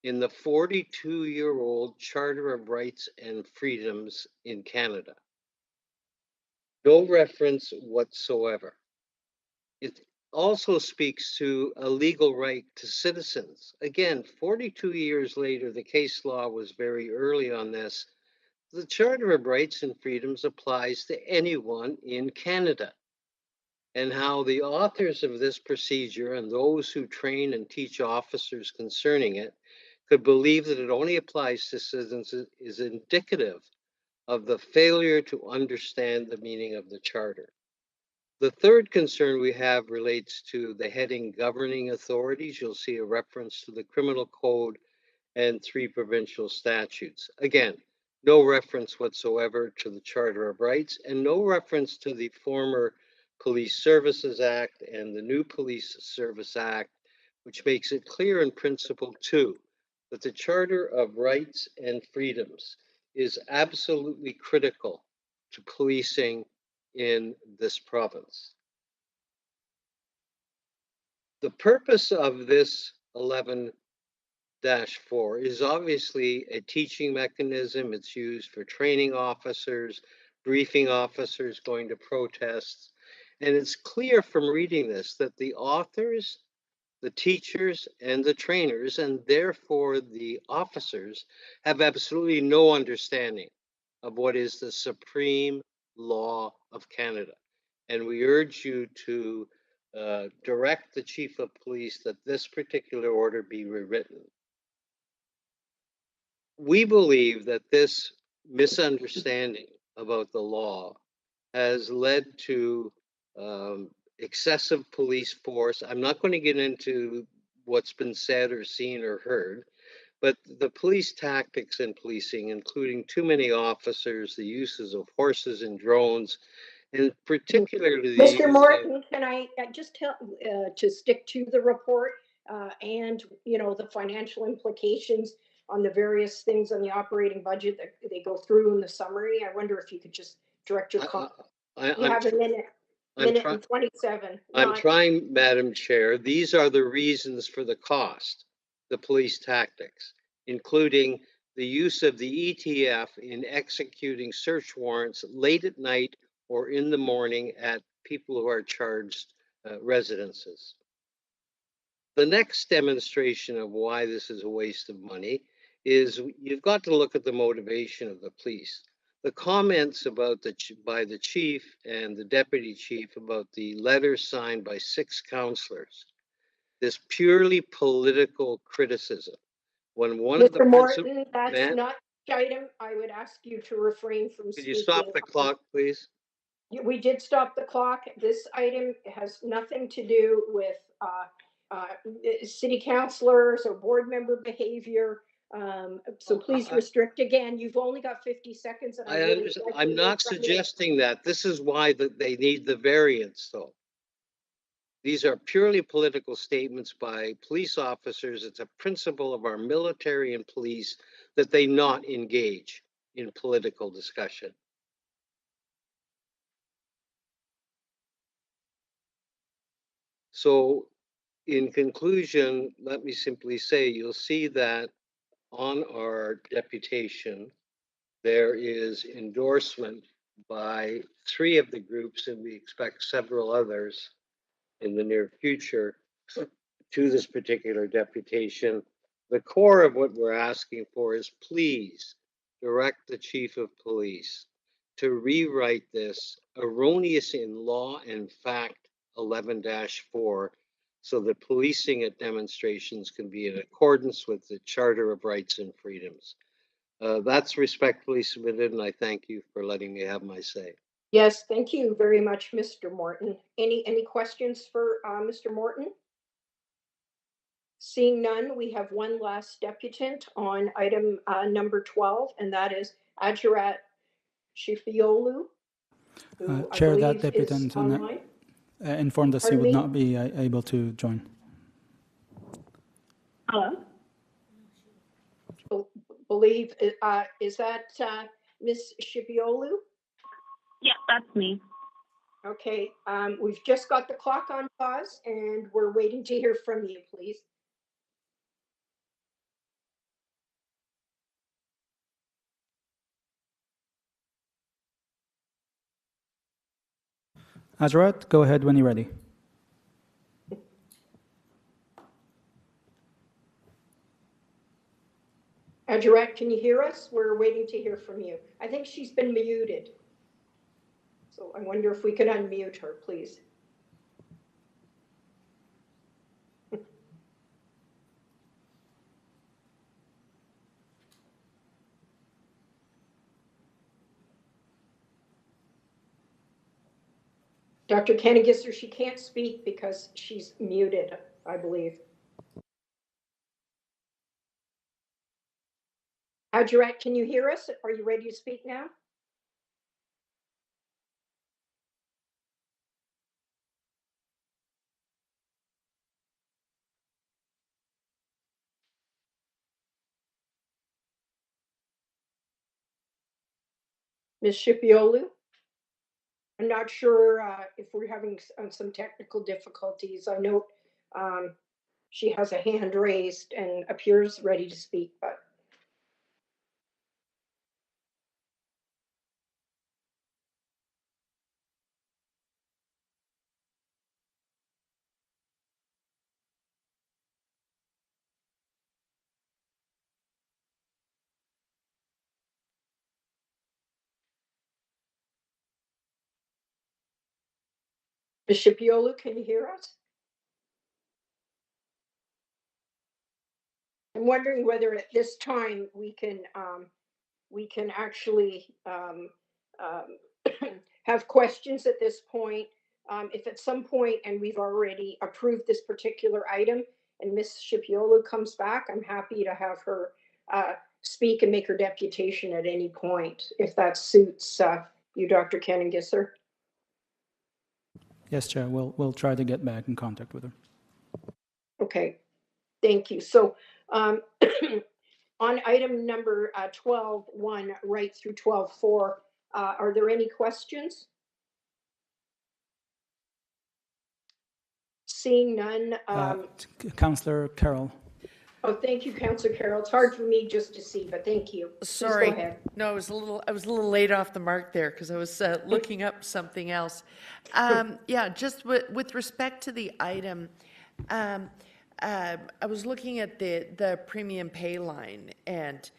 in the 42-year-old Charter of Rights and Freedoms in Canada. No reference whatsoever. It also speaks to a legal right to citizens. Again, 42 years later, the case law was very early on this. The Charter of Rights and Freedoms applies to anyone in Canada. And how the authors of this procedure and those who train and teach officers concerning it could believe that it only applies to citizens is indicative of the failure to understand the meaning of the Charter. The third concern we have relates to the heading governing authorities. You'll see a reference to the Criminal Code and 3 provincial statutes. Again, no reference whatsoever to the Charter of Rights and no reference to the former Police Services Act and the new Police Service Act, which makes it clear in principle too that the Charter of Rights and Freedoms is absolutely critical to policing in this province. The purpose of this 11-4 is obviously a teaching mechanism. It's used for training officers, briefing officers going to protests. And it's clear from reading this that the authors, the teachers, and the trainers, and therefore the officers, have absolutely no understanding of what is the supreme law of Canada. And we urge you to direct the Chief of Police that this particular order be rewritten. We believe that this misunderstanding about the law has led to excessive police force. I'm not going to get into what's been said or seen or heard, but the police tactics in policing, including too many officers, the uses of horses and drones, and particularly the Mr. Morton, can I just tell to stick to the report and the financial implications on the various things on the operating budget that they go through in the summary? I wonder if you could just direct your comment. You have a minute and 27. I'm trying, Madam Chair. These are the reasons for the cost, the police tactics, including the use of the ETF in executing search warrants late at night or in the morning at people who are charged residences. The next demonstration of why this is a waste of money is you've got to look at the motivation of the police. The comments about by the chief and the deputy chief about the letter signed by 6 councillors, this purely political criticism. When one of the Mr. Morton, that's not the item. I would ask you to refrain from speaking. Could you stop the clock, please? We did stop the clock. This item has nothing to do with city councilors or board member behavior. So please restrict again. You've only got 50 seconds. And I understand. I'm not suggesting that. This is why they need the variance, though. These are purely political statements by police officers. It's a principle of our military and police that they not engage in political discussion. So in conclusion, let me simply say, you'll see that on our deputation, there is endorsement by 3 of the groups, and we expect several others in the near future to this particular deputation. The core of what we're asking for is please direct the chief of police to rewrite this erroneous in law and fact 11-4 so that policing at demonstrations can be in accordance with the Charter of Rights and Freedoms. That's respectfully submitted, and I thank you for letting me have my say. Yes, thank you very much, Mr. Morton. Any questions for Mr. Morton? Seeing none, we have one last deputant on item number 12, and that is Adjournment Shifiolu, who I Chair, that believe is deputant online. informed us he Pardon would me? not be able to join. Hello? Believe, is that Ms. Shifiolu? Yeah, that's me. Okay, we've just got the clock on pause, and we're waiting to hear from you, please. Azrat, go ahead when you're ready. Adjournment, can you hear us? We're waiting to hear from you. I think she's been muted. So I wonder if we could unmute her, please. Dr. Kennegisser, she can't speak because she's muted, I believe. Adjournment, can you hear us? Are you ready to speak now? Ms. Shipiolu? I'm not sure if we're having some technical difficulties. I know she has a hand raised and appears ready to speak, but Ms. Shipiolu, can you hear us? I'm wondering whether at this time we can actually have questions at this point. If at some point, and we've already approved this particular item, and Ms. Shipiolu comes back, I'm happy to have her speak and make her deputation at any point, if that suits you, Dr. Kennegisser. Yes, Chair, we'll try to get back in contact with her. Okay, thank you. So on item number 12.1 right through 12.4, are there any questions? Seeing none. Councillor Carroll. Oh, thank you, Councillor Carroll. It's hard for me just to see, but thank you. Sorry. Please go ahead. No, I was a little late off the mark there because I was looking up something else. Yeah, just with respect to the item, I was looking at the premium pay line, and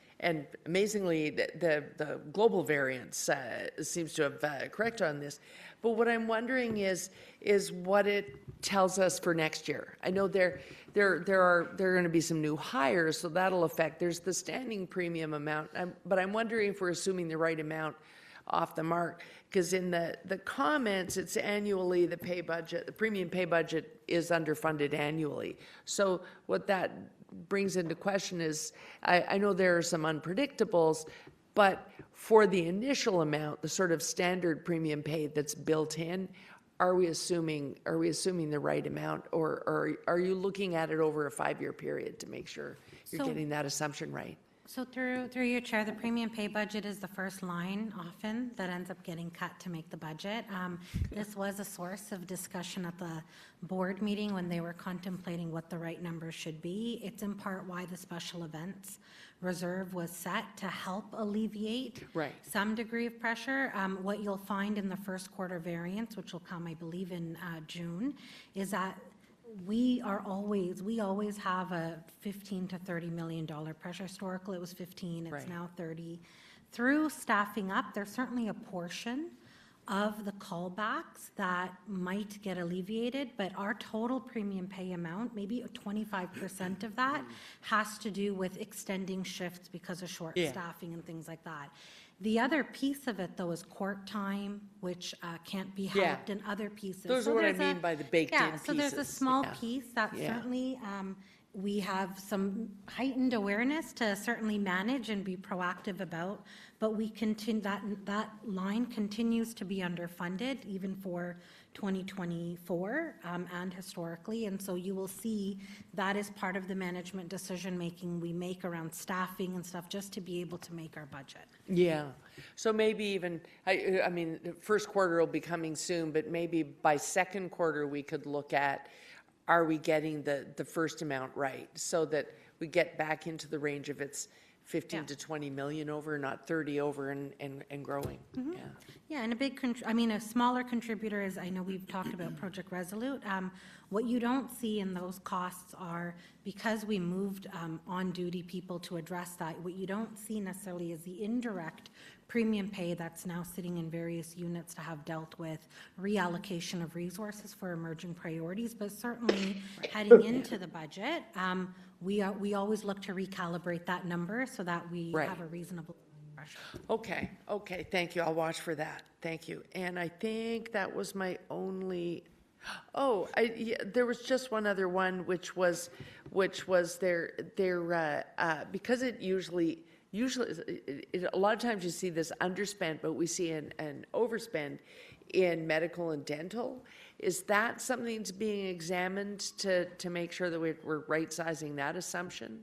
amazingly, the global variance seems to have corrected on this. But what I'm wondering is what it tells us for next year. I know there are going to be some new hires, so that'll affect. There's the standing premium amount, but I'm wondering if we're assuming the right amount off the mark, because in the comments it's annually the premium pay budget is underfunded annually. So what that brings into question is I know there are some unpredictables, but for the initial amount, the sort of standard premium pay that's built in, are we assuming the right amount, or are you looking at it over a 5-year period to make sure you're getting that assumption right? So through your chair, the premium pay budget is the first line often that ends up getting cut to make the budget. This was a source of discussion at the board meeting when they were contemplating what the right number should be. It's in part why the special events reserve was set to help alleviate some degree of pressure. What you'll find in the first quarter variance, which will come, I believe, in June, is that we always have a $15 to $30 million pressure. Historically, it was 15, it's now 30. Through staffing up, there's certainly a portion of the callbacks that might get alleviated, but our total premium pay amount, maybe 25% of that has to do with extending shifts because of short staffing and things like that. The other piece of it, though, is court time, which can't be helped, and other pieces. Those are what I mean by the baked-in pieces. So there's a small piece that certainly we have some heightened awareness to certainly manage and be proactive about, but we continue, that line continues to be underfunded even for 2024 and historically, and so you will see that is part of the management decision making we make around staffing and stuff, just to be able to make our budget. Yeah, so maybe even, I mean, the first quarter will be coming soon, but maybe by second quarter we could look at, are we getting the first amount right, so that we get back into the range of its 15 to 20 million over, not 30 over, and growing. Yeah, and a big, a smaller contributor is, I know we've talked about Project Resolute. What you don't see in those costs are, because we moved on-duty people to address that, what you don't see necessarily is the indirect premium pay that's now sitting in various units to have dealt with reallocation of resources for emerging priorities, but certainly heading into the budget, we always look to recalibrate that number so that we have a reasonable pressure. Okay, thank you. I'll watch for that. Thank you. And I think that was my only. Oh, there was just one other one, which was their because it usually a lot of times you see this underspent, but we see an overspend in medical and dental. Is that something that's being examined to make sure that we're right-sizing that assumption?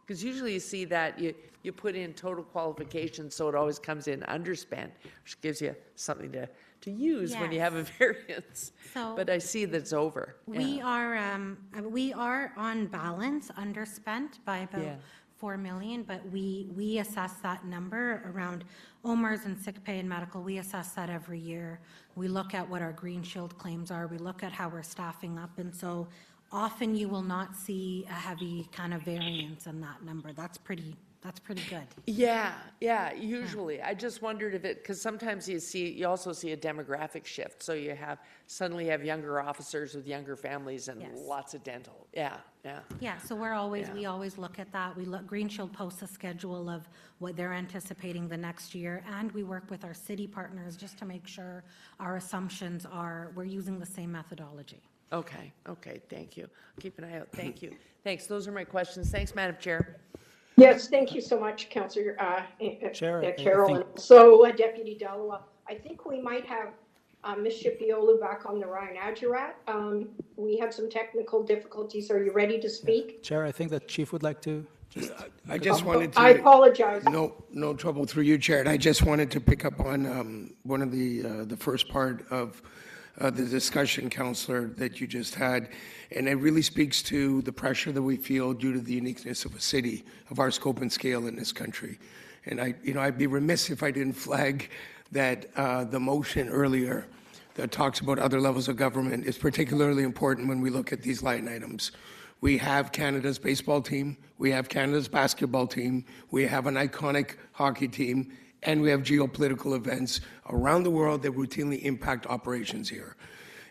Because usually you see that you put in total qualifications, so it always comes in underspent, which gives you something to use when you have a variance. So but I see that it's over. We are on balance underspent by about 4 million, but we assess that number around OMERS and sick pay and medical. We assess that every year. We look at what our Green Shield claims are. We look at how we're staffing up, and so often you will not see a heavy kind of variance in that number. That's pretty good. Yeah, usually. I just wondered if it, because sometimes you also see a demographic shift. So you suddenly have younger officers with younger families and lots of dental. Yeah. So we always look at that. Green Shield posts a schedule of what they're anticipating the next year, and we work with our city partners just to make sure our assumptions we're using the same methodology. Okay, thank you. Keep an eye out. Thank you. Thanks. Those are my questions. Thanks, Madam Chair. Yes, thank you so much, Councillor Carol, and also Deputy Delawa. I think we might have Ms. Shipiola back on the Ryan Adjurat. We have some technical difficulties. Are you ready to speak? Chair, I think the chief would like to just. I just wanted to. I apologize. No trouble through you, Chair. I just wanted to pick up on one of the first part of the discussion, Councillor, that you just had. And it really speaks to the pressure that we feel due to the uniqueness of a city of our scope and scale in this country. And I'd be remiss if I didn't flag that the motion earlier that talks about other levels of government is particularly important when we look at these line items. We have Canada's baseball team, we have Canada's basketball team, we have an iconic hockey team, and we have geopolitical events around the world that routinely impact operations here.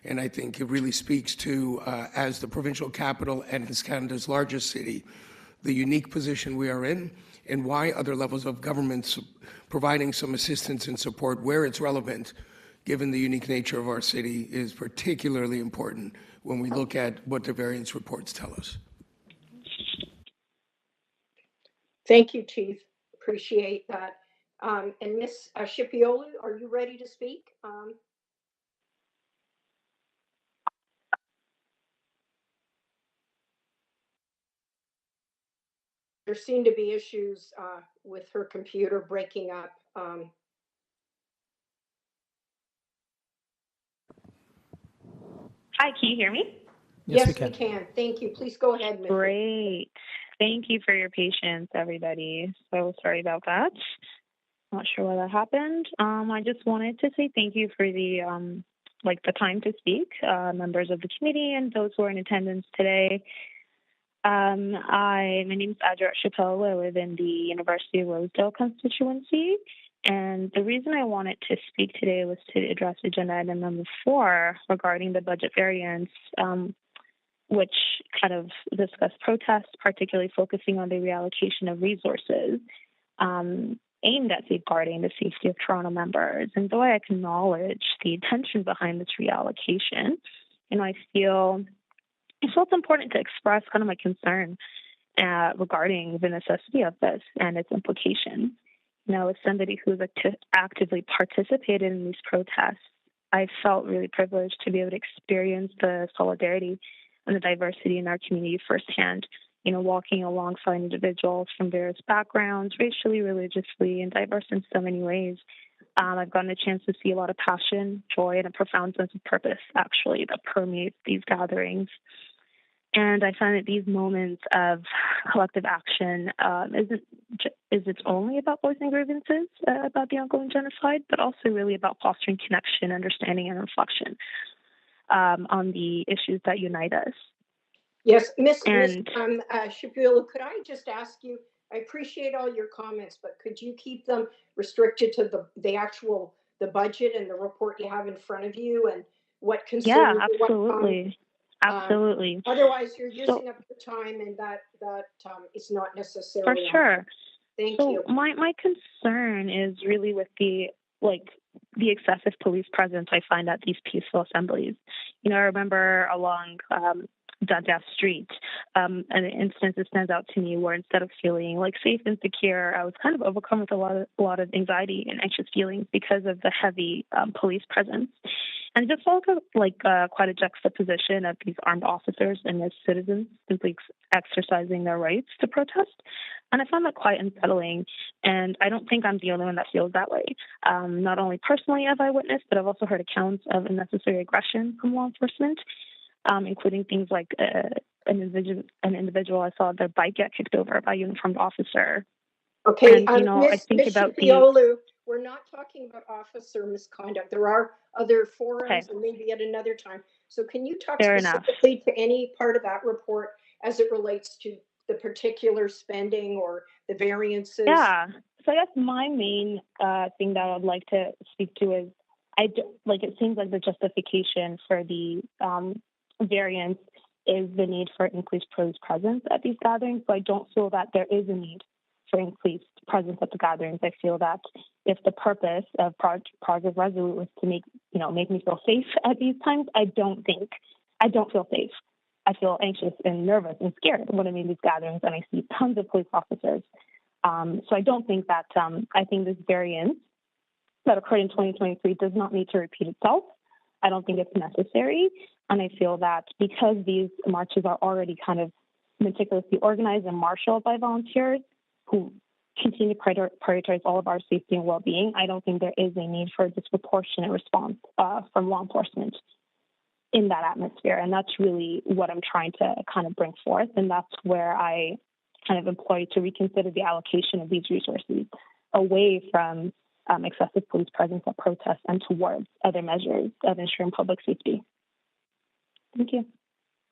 And I think it really speaks to, as the provincial capital and as Canada's largest city, the unique position we are in and why other levels of government providing some assistance and support where it's relevant, given the unique nature of our city, is particularly important when we look at what the variance reports tell us. Thank you, Chief. Appreciate that. And Ms. Shipiola, are you ready to speak? there seem to be issues with her computer breaking up. Hi, can you hear me? Yes, we can. Thank you. Please go ahead, Ms. Great. Thank you for your patience, everybody. So sorry about that. Not sure why that happened. I just wanted to say thank you for the the time to speak, members of the committee and those who are in attendance today. My name is Adjournment Chappelle. I live in the University of Rosedale constituency. And the reason I wanted to speak today was to address agenda item number 4 regarding the budget variance, which kind of discussed protests, particularly focusing on the reallocation of resources aimed at safeguarding the safety of Toronto members. And though I acknowledge the intention behind this reallocation, I feel it's important to express kind of my concern regarding the necessity of this and its implications. As somebody who's actively participated in these protests, I felt really privileged to be able to experience the solidarity and the diversity in our community firsthand, walking alongside individuals from various backgrounds, racially, religiously, and diverse in so many ways. I've gotten a chance to see a lot of passion, joy, and a profound sense of purpose, actually, that permeates these gatherings. And I find that these moments of collective action isn't only about voicing grievances about the ongoing genocide, but also really about fostering connection, understanding, and reflection on the issues that unite us. Yes, Ms. Shapiro, could I just ask you, I appreciate all your comments, but could you keep them restricted to the budget and the report you have in front of you and what concerns? Yeah, absolutely. Absolutely. Otherwise, you're using up the time, and that is not necessarily. For sure. Thank you. My concern is really with the excessive police presence I find at these peaceful assemblies. I remember along Dundas Street, an instance that stands out to me where instead of feeling safe and secure, I was kind of overcome with a lot of anxiety and anxious feelings because of the heavy police presence. And just felt quite a juxtaposition of these armed officers and their citizens simply exercising their rights to protest. And I found that quite unsettling. And I don't think I'm the only one that feels that way. Not only personally have I witnessed, but I've also heard accounts of unnecessary aggression from law enforcement, including things like an individual I saw their bike get kicked over by a uniformed officer. Okay, and, I think about Shapiro, we're not talking about officer misconduct. There are other forums and maybe at another time. So can you talk specifically to any part of that report as it relates to the particular spending or the variances? Yeah. So I guess my main thing that I'd like to speak to is it seems like the justification for the variance is the need for increased police presence at these gatherings. So I don't feel that there is a need for increased presence at the gatherings. I feel that if the purpose of Project Resolute was to make me feel safe at these times, I don't feel safe. I feel anxious and nervous and scared when I'm in these gatherings and I see tons of police officers. So I don't think that, I think this variance that occurred in 2023 does not need to repeat itself. I don't think it's necessary. And I feel that because these marches are already kind of meticulously organized and marshaled by volunteers who continue to prioritize all of our safety and well-being, I don't think there is a need for a disproportionate response from law enforcement in that atmosphere. And that's really what I'm trying to kind of bring forth. And that's where I kind of implore you to reconsider the allocation of these resources away from excessive police presence at protests and towards other measures of ensuring public safety. Thank you.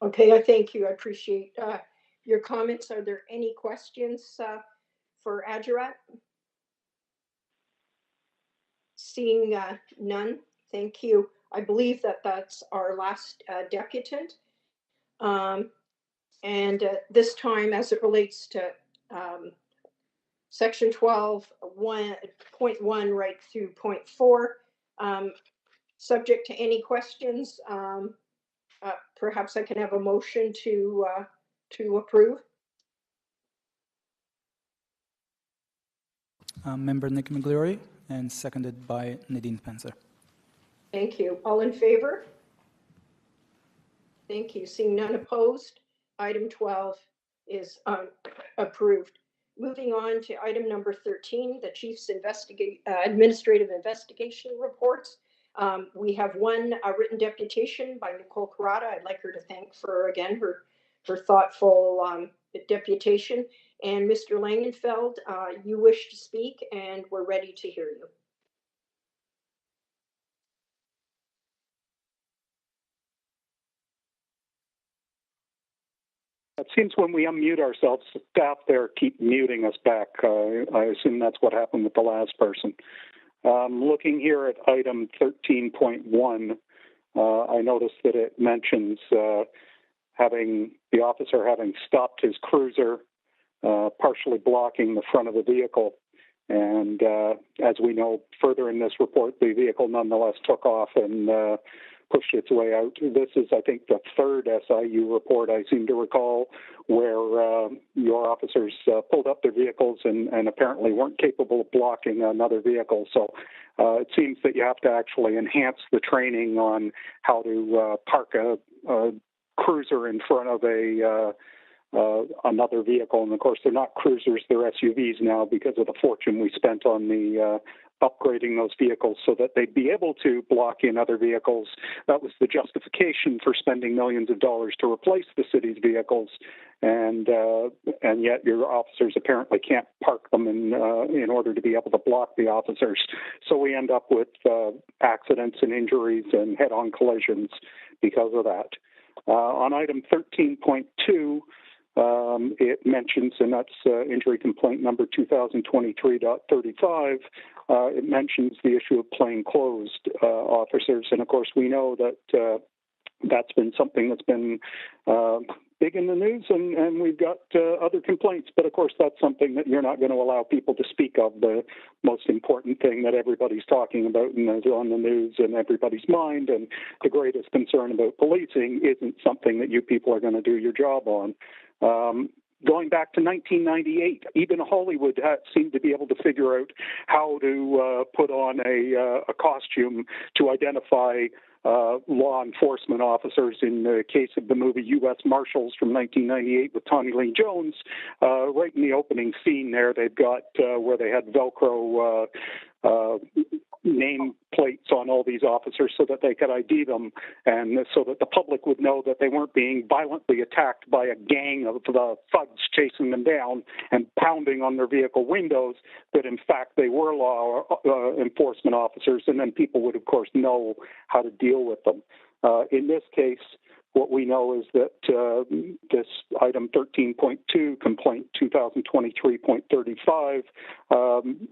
Okay, I thank you. I appreciate your comments. Are there any questions for Adjournment? Seeing none, thank you. I believe that that's our last deputant. And this time, as it relates to Section 12.1 right through point 4, subject to any questions, perhaps I can have a motion to approve. Member Nick McGleary, and seconded by Nadine Spencer. Thank you. All in favor? Thank you. Seeing none opposed, item 12 is approved. Moving on to item number 13, the Chief's administrative investigation reports. We have one written deputation by Nicole Carrata. I'd like her to thank for, again, her thoughtful deputation. And Mr. Langenfeld, you wish to speak, and we're ready to hear you. It seems when we unmute ourselves, staff there keep muting us back. I assume that's what happened with the last person. Looking here at item 13.1, I noticed that it mentions having the officer having stopped his cruiser, partially blocking the front of the vehicle. And as we know further in this report, the vehicle nonetheless took off and pushed its way out. This is, I think, the third SIU report I seem to recall where your officers pulled up their vehicles and apparently weren't capable of blocking another vehicle. So it seems that you have to actually enhance the training on how to park a cruiser in front of another vehicle. And of course, they're not cruisers, they're SUVs now because of the fortune we spent on the upgrading those vehicles so that they'd be able to block in other vehicles. That was the justification for spending millions of dollars to replace the city's vehicles. And yet your officers apparently can't park them in order to be able to block the officers. So we end up with accidents and injuries and head-on collisions because of that. On item 13.2, it mentions, and that's injury complaint number 2023.35, it mentions the issue of plainclothes officers. And of course, we know that that's been something that's been big in the news, and we've got other complaints. But of course, that's something that you're not going to allow people to speak of. The most important thing that everybody's talking about and is on the news and everybody's mind, and the greatest concern about policing isn't something that you people are going to do your job on. Going back to 1998, even Hollywood seemed to be able to figure out how to put on a costume to identify law enforcement officers. In the case of the movie U.S. Marshals from 1998 with Tommy Lee Jones, right in the opening scene there, they've got where they had Velcro name plates on all these officers so that they could ID them and so that the public would know that they weren't being violently attacked by a gang of the thugs chasing them down and pounding on their vehicle windows, that in fact they were law enforcement officers, and then people would of course know how to deal with them. In this case, what we know is that this item 13.2, complaint 2023.35,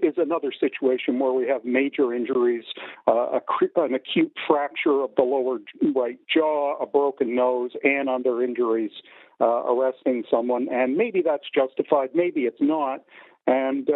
is another situation where we have major injuries, an acute fracture of the lower right jaw, a broken nose, and other injuries, arresting someone. And maybe that's justified, maybe it's not. And,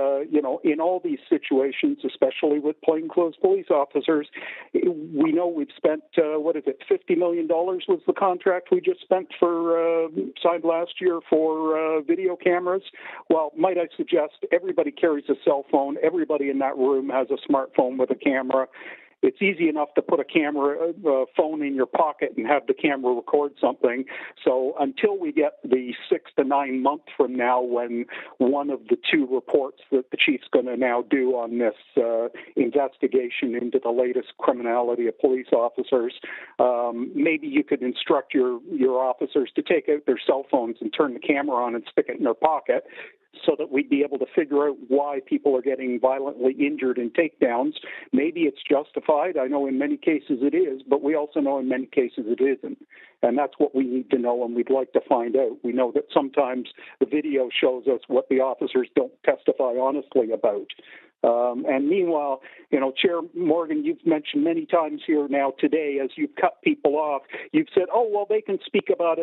in all these situations, especially with plainclothes police officers, we know we've spent, $50 million was the contract we just spent for, signed last year for video cameras. Well, might I suggest everybody carries a cell phone. Everybody in that room has a smartphone with a camera. It's easy enough to put a phone in your pocket and have the camera record something. So until we get the 6 to 9 months from now, when one of the two reports that the chief's going to now do on this investigation into the latest criminality of police officers, maybe you could instruct your officers to take out their cell phones and turn the camera on and stick it in their pocket, so that we'd be able to figure out why people are getting violently injured in takedowns. Maybe it's justified. I know in many cases it is, but we also know in many cases it isn't. And that's what we need to know, and we'd like to find out. We know that sometimes the video shows us what the officers don't testify honestly about. And meanwhile, Chair Morgan, you've mentioned many times here now today, as you've cut people off, you've said, oh, well, they can speak about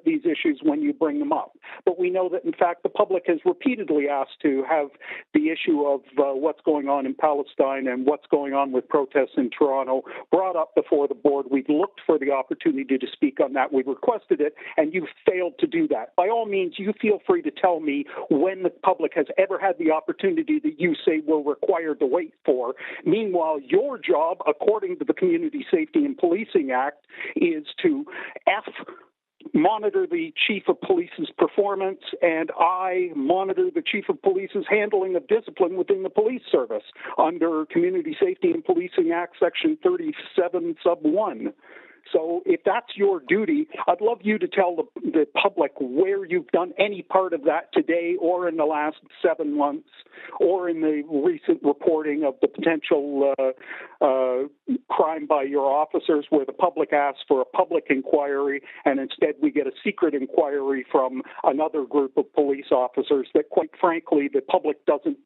these issues when you bring them up. But we know that, in fact, the public has repeatedly asked to have the issue of what's going on in Palestine and what's going on with protests in Toronto brought up before the board. We've looked for the opportunity to speak on that. We've requested it, and you've failed to do that. By all means, you feel free to tell me when the public has ever had the opportunity that you say we're required to wait for. Meanwhile, your job, according to the Community Safety and Policing Act, is to monitor the chief of police's performance, and I monitor the chief of police's handling of discipline within the police service under Community Safety and Policing Act, Section 37, Sub 1. So if that's your duty, I'd love you to tell the public where you've done any part of that today or in the last 7 months or in the recent reporting of the potential crime by your officers where the public asks for a public inquiry and instead we get a secret inquiry from another group of police officers that, quite frankly, the public doesn't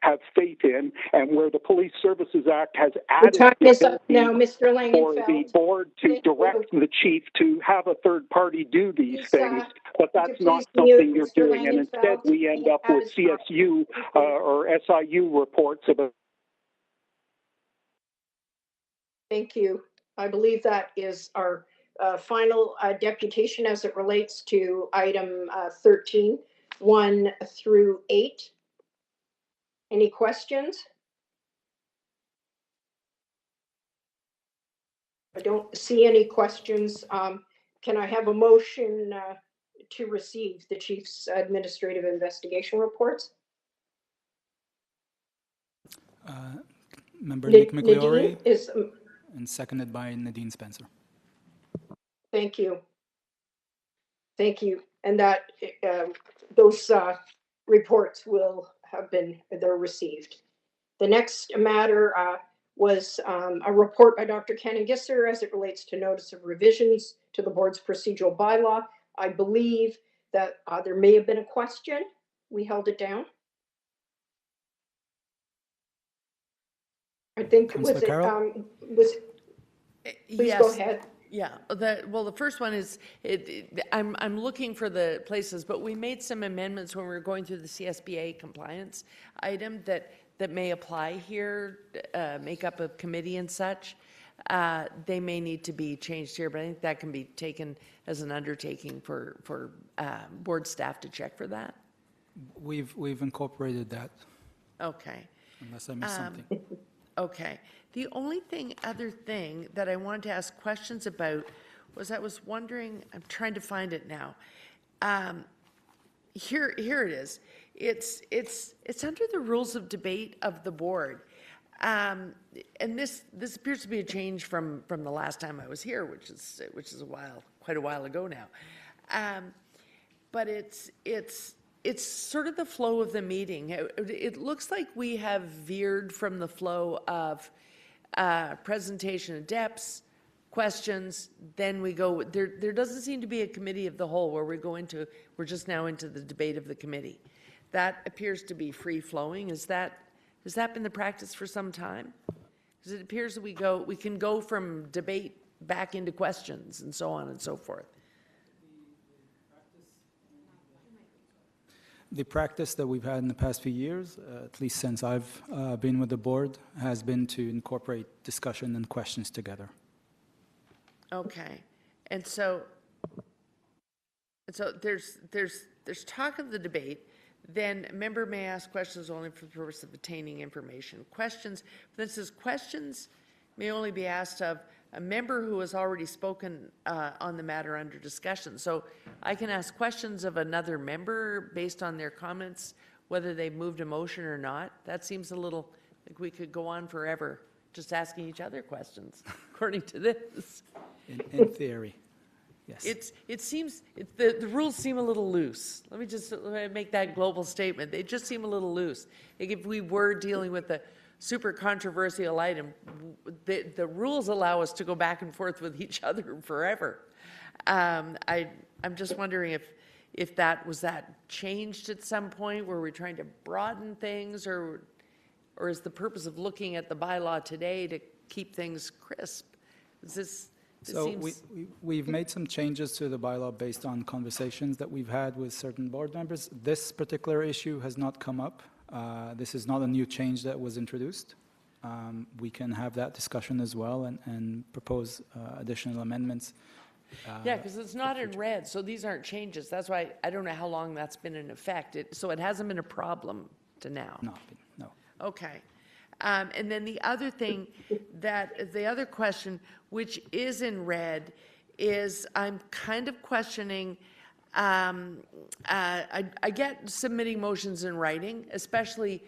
have faith in, and where the Police Services Act has added time the is up ability now, Mr. for the Langenfeld. board to direct the chief to have a third party do these things, but that's not something you're doing. And instead, we end up with CSU or SIU reports about. Thank you. I believe that is our final deputation as it relates to item 13, 1 through 8. Any questions? I don't see any questions. Can I have a motion to receive the chief's administrative investigation reports? Member Nick McLeory is, and seconded by Nadine Spencer. Thank you. Thank you. And that those reports will have been, they're received. The next matter was a report by Dr. Cannon-Gisser as it relates to notice of revisions to the board's procedural bylaw. I believe that there may have been a question. We held it down. I think was it please yes. Go ahead. Yeah, the first one is, I'm looking for the places, but we made some amendments when we were going through the CSBA compliance item that may apply here, make up a committee and such. They may need to be changed here, but I think that can be taken as an undertaking for board staff to check for that. We've incorporated that. Okay. Unless I missed something. Okay. The only other thing that I wanted to ask questions about was I was wondering, I'm trying to find it now. Here it is. It's under the rules of debate of the board. And this appears to be a change from the last time I was here, which is quite a while ago now. But it's sort of the flow of the meeting. It looks like we have veered from the flow of presentation of DEPs, questions, then we go, there doesn't seem to be a committee of the whole where we're just now into the debate of the committee. That appears to be free flowing. Has that been the practice for some time? Because it appears that we can go from debate back into questions and so on and so forth. The practice that we've had in the past few years, at least since I've been with the board, has been to incorporate discussion and questions together. Okay, and so there's talk of the debate. Then a member may ask questions only for the purpose of obtaining information. Questions, for instance, questions may only be asked of a member who has already spoken on the matter under discussion. So I can ask questions of another member based on their comments, whether they've moved a motion or not. That seems a little like we could go on forever just asking each other questions, according to this. In theory, yes. It seems, the rules seem a little loose. Let me make that global statement. They just seem a little loose. Like if we were dealing with a super controversial item, the rules allow us to go back and forth with each other forever. I'm just wondering if that changed at some point, where we're trying to broaden things, or is the purpose of looking at the bylaw today to keep things crisp? So we've made some changes to the bylaw based on conversations that we've had with certain board members. This particular issue has not come up. This is not a new change that was introduced. We can have that discussion as well and propose additional amendments. Yeah, because it's not in red, so these aren't changes. That's why I don't know how long that's been in effect. So it hasn't been a problem to now. No. Okay. And then the other thing, the other question, which is in red, is I'm kind of questioning, I get submitting motions in writing, especially,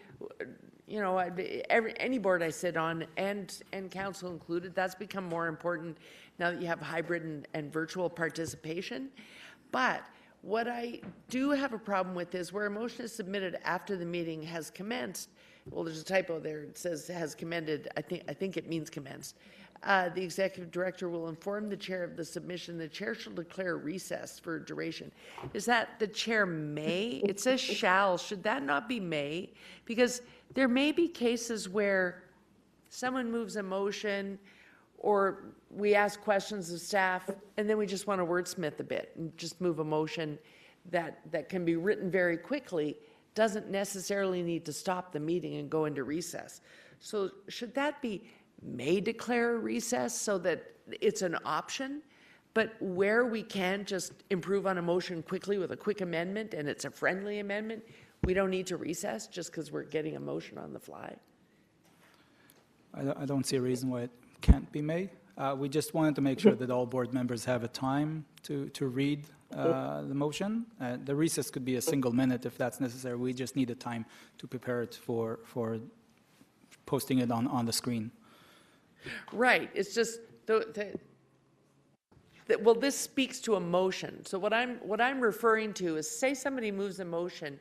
you know, any board I sit on, and council included, that's become more important now that you have hybrid and virtual participation. But what I do have a problem with is where a motion is submitted after the meeting has commenced. Well, there's a typo there. It says has commended. I think it means commenced. The executive director will inform the chair of the submission. The chair shall declare recess for duration. Is that the chair may? It says shall. Should that not be may? Because there may be cases where someone moves a motion, or we ask questions of staff, and then we just want to wordsmith a bit and just move a motion that can be written very quickly, doesn't necessarily need to stop the meeting and go into recess. So should that be may declare a recess so that it's an option, but where we can just improve on a motion quickly with a quick amendment and it's a friendly amendment, we don't need to recess just because we're getting a motion on the fly? I don't see a reason why it can't be may. We just wanted to make sure that all board members have a time to read the motion. The recess could be a single minute if that's necessary. We just need a time to prepare it for posting it on the screen. Right. It's just well, this speaks to a motion. So what I'm referring to is, say somebody moves a motion,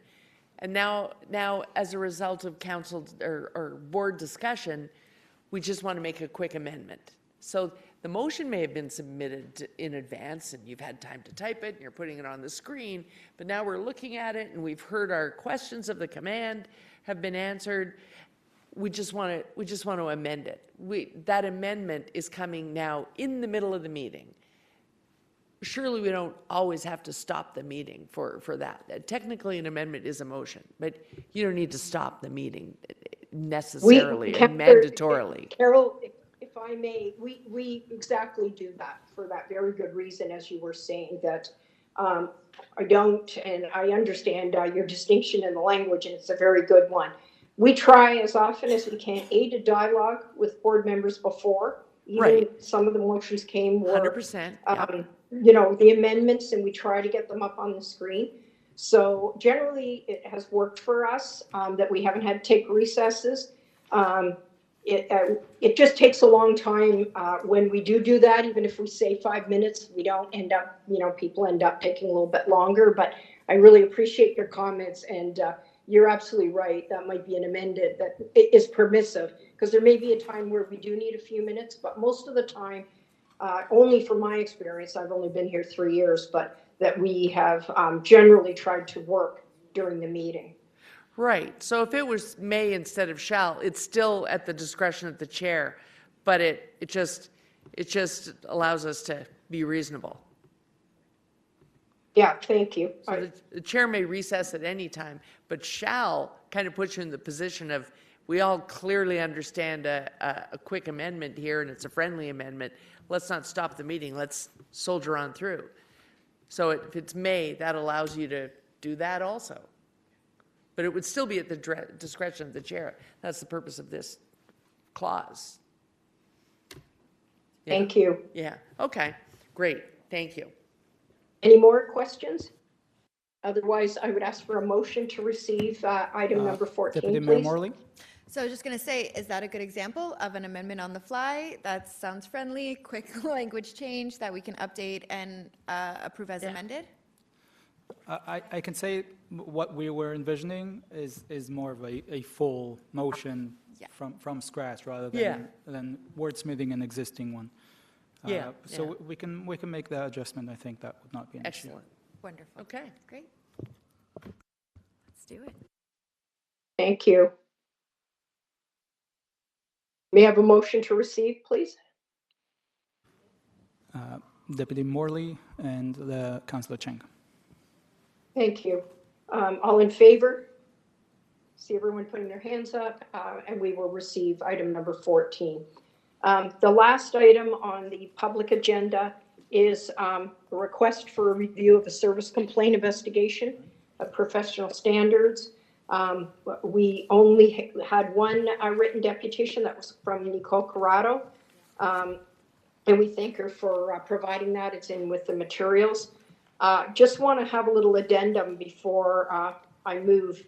and now as a result of council or board discussion, we just want to make a quick amendment. So the motion may have been submitted in advance and you've had time to type it and you're putting it on the screen, but now we're looking at it and we've heard our questions of the command have been answered. We just want to amend it. That amendment is coming now in the middle of the meeting. Surely we don't always have to stop the meeting for that. Technically an amendment is a motion, but you don't need to stop the meeting necessarily and mandatorily. Carol, if I may, we exactly do that for that very good reason, as you were saying, that I don't, and I understand your distinction in the language, and it's a very good one. We try as often as we can aid a dialogue with board members before. Even right. Some of the motions came were 100%. You know, the amendments, and we try to get them up on the screen. So generally, it has worked for us that we haven't had to take recesses. It just takes a long time when we do that. Even if we say 5 minutes, we don't end up, you know, people end up taking a little bit longer. But I really appreciate your comments, and you're absolutely right. That might be an amendment that is permissive, because there may be a time where we do need a few minutes, but most of the time, only from my experience, I've only been here 3 years, but that we have generally tried to work during the meeting. Right. So if it was may instead of shall, it's still at the discretion of the chair, but it just allows us to be reasonable. Yeah, thank you. So the chair may recess at any time, but shall kind of puts you in the position of, we all clearly understand a quick amendment here, and it's a friendly amendment. Let's not stop the meeting. Let's soldier on through. So if it's may, that allows you to do that also. But it would still be at the discretion of the chair. That's the purpose of this clause. Yeah. Thank you. Yeah. Okay. Great. Thank you. Any more questions? Otherwise, I would ask for a motion to receive item number 14, Deputy please. Mayor Morley? So I was just going to say, is that a good example of an amendment on the fly? That sounds friendly, quick language change that we can update and approve as amended? I can say what we were envisioning is more of a full motion from scratch rather than wordsmithing an existing one. So we can make that adjustment. I think that would not be an issue. Excellent. Wonderful. Okay. Great. Let's do it. Thank you. May I have a motion to receive, please? Deputy Morley and the Councillor Cheng. Thank you. All in favor? See everyone putting their hands up, and we will receive item number 14. The last item on the public agenda is a request for a review of a service complaint investigation of professional standards. We only had one written deputation that was from Nicole Corrado. and we thank her for providing that. It's in with the materials. Just want to have a little addendum before I move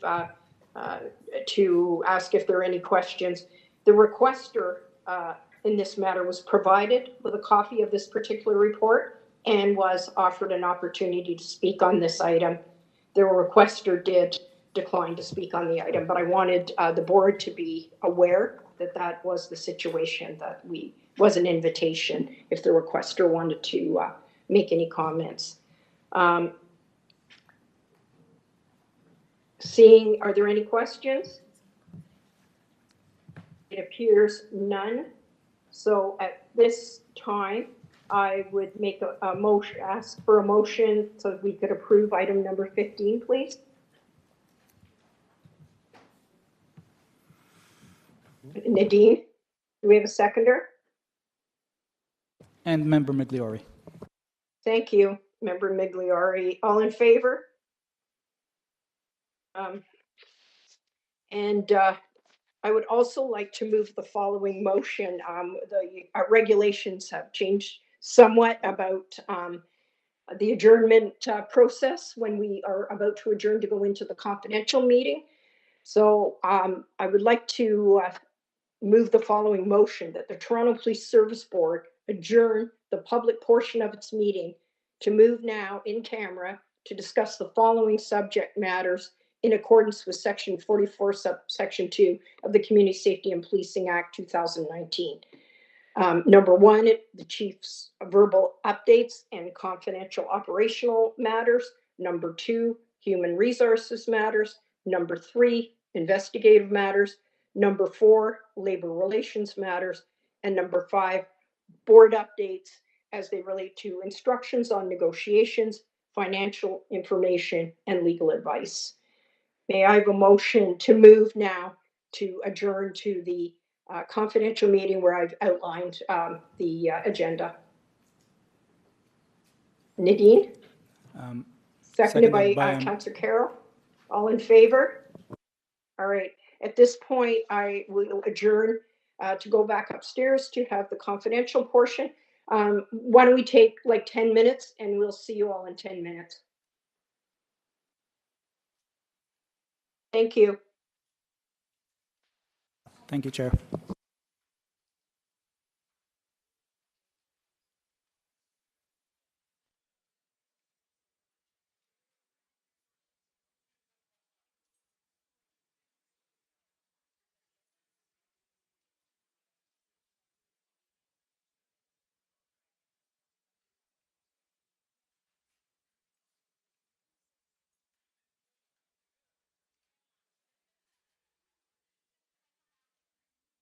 to ask if there are any questions. The requester in this matter was provided with a copy of this particular report and was offered an opportunity to speak on this item. The requester did decline to speak on the item, but I wanted the board to be aware that that was the situation, that was an invitation if the requester wanted to make any comments. Are there any questions? It appears none. So at this time, I would make a motion, ask for a motion so that we could approve item number 15, please. Nadine, do we have a seconder? And Member Migliori. Thank you, Member Migliori. All in favor? I would also like to move the following motion. The regulations have changed somewhat about the adjournment process when we are about to adjourn to go into the confidential meeting. So I would like to move the following motion, that the Toronto Police Service Board adjourn the public portion of its meeting to move now in camera to discuss the following subject matters in accordance with Section 44, Subsection 2 of the Community Safety and Policing Act 2019. Number one, the chief's verbal updates and confidential operational matters. Number two, human resources matters. Number three, investigative matters. Number four, labor relations matters. And number five, board updates as they relate to instructions on negotiations, financial information, and legal advice. May I have a motion to move now to adjourn to the confidential meeting where I've outlined the agenda? Nadine? Seconded by Councillor Carroll. All in favor? All right. At this point, I will adjourn to go back upstairs to have the confidential portion. Why don't we take like 10 minutes and we'll see you all in 10 minutes. Thank you. Thank you, Chair.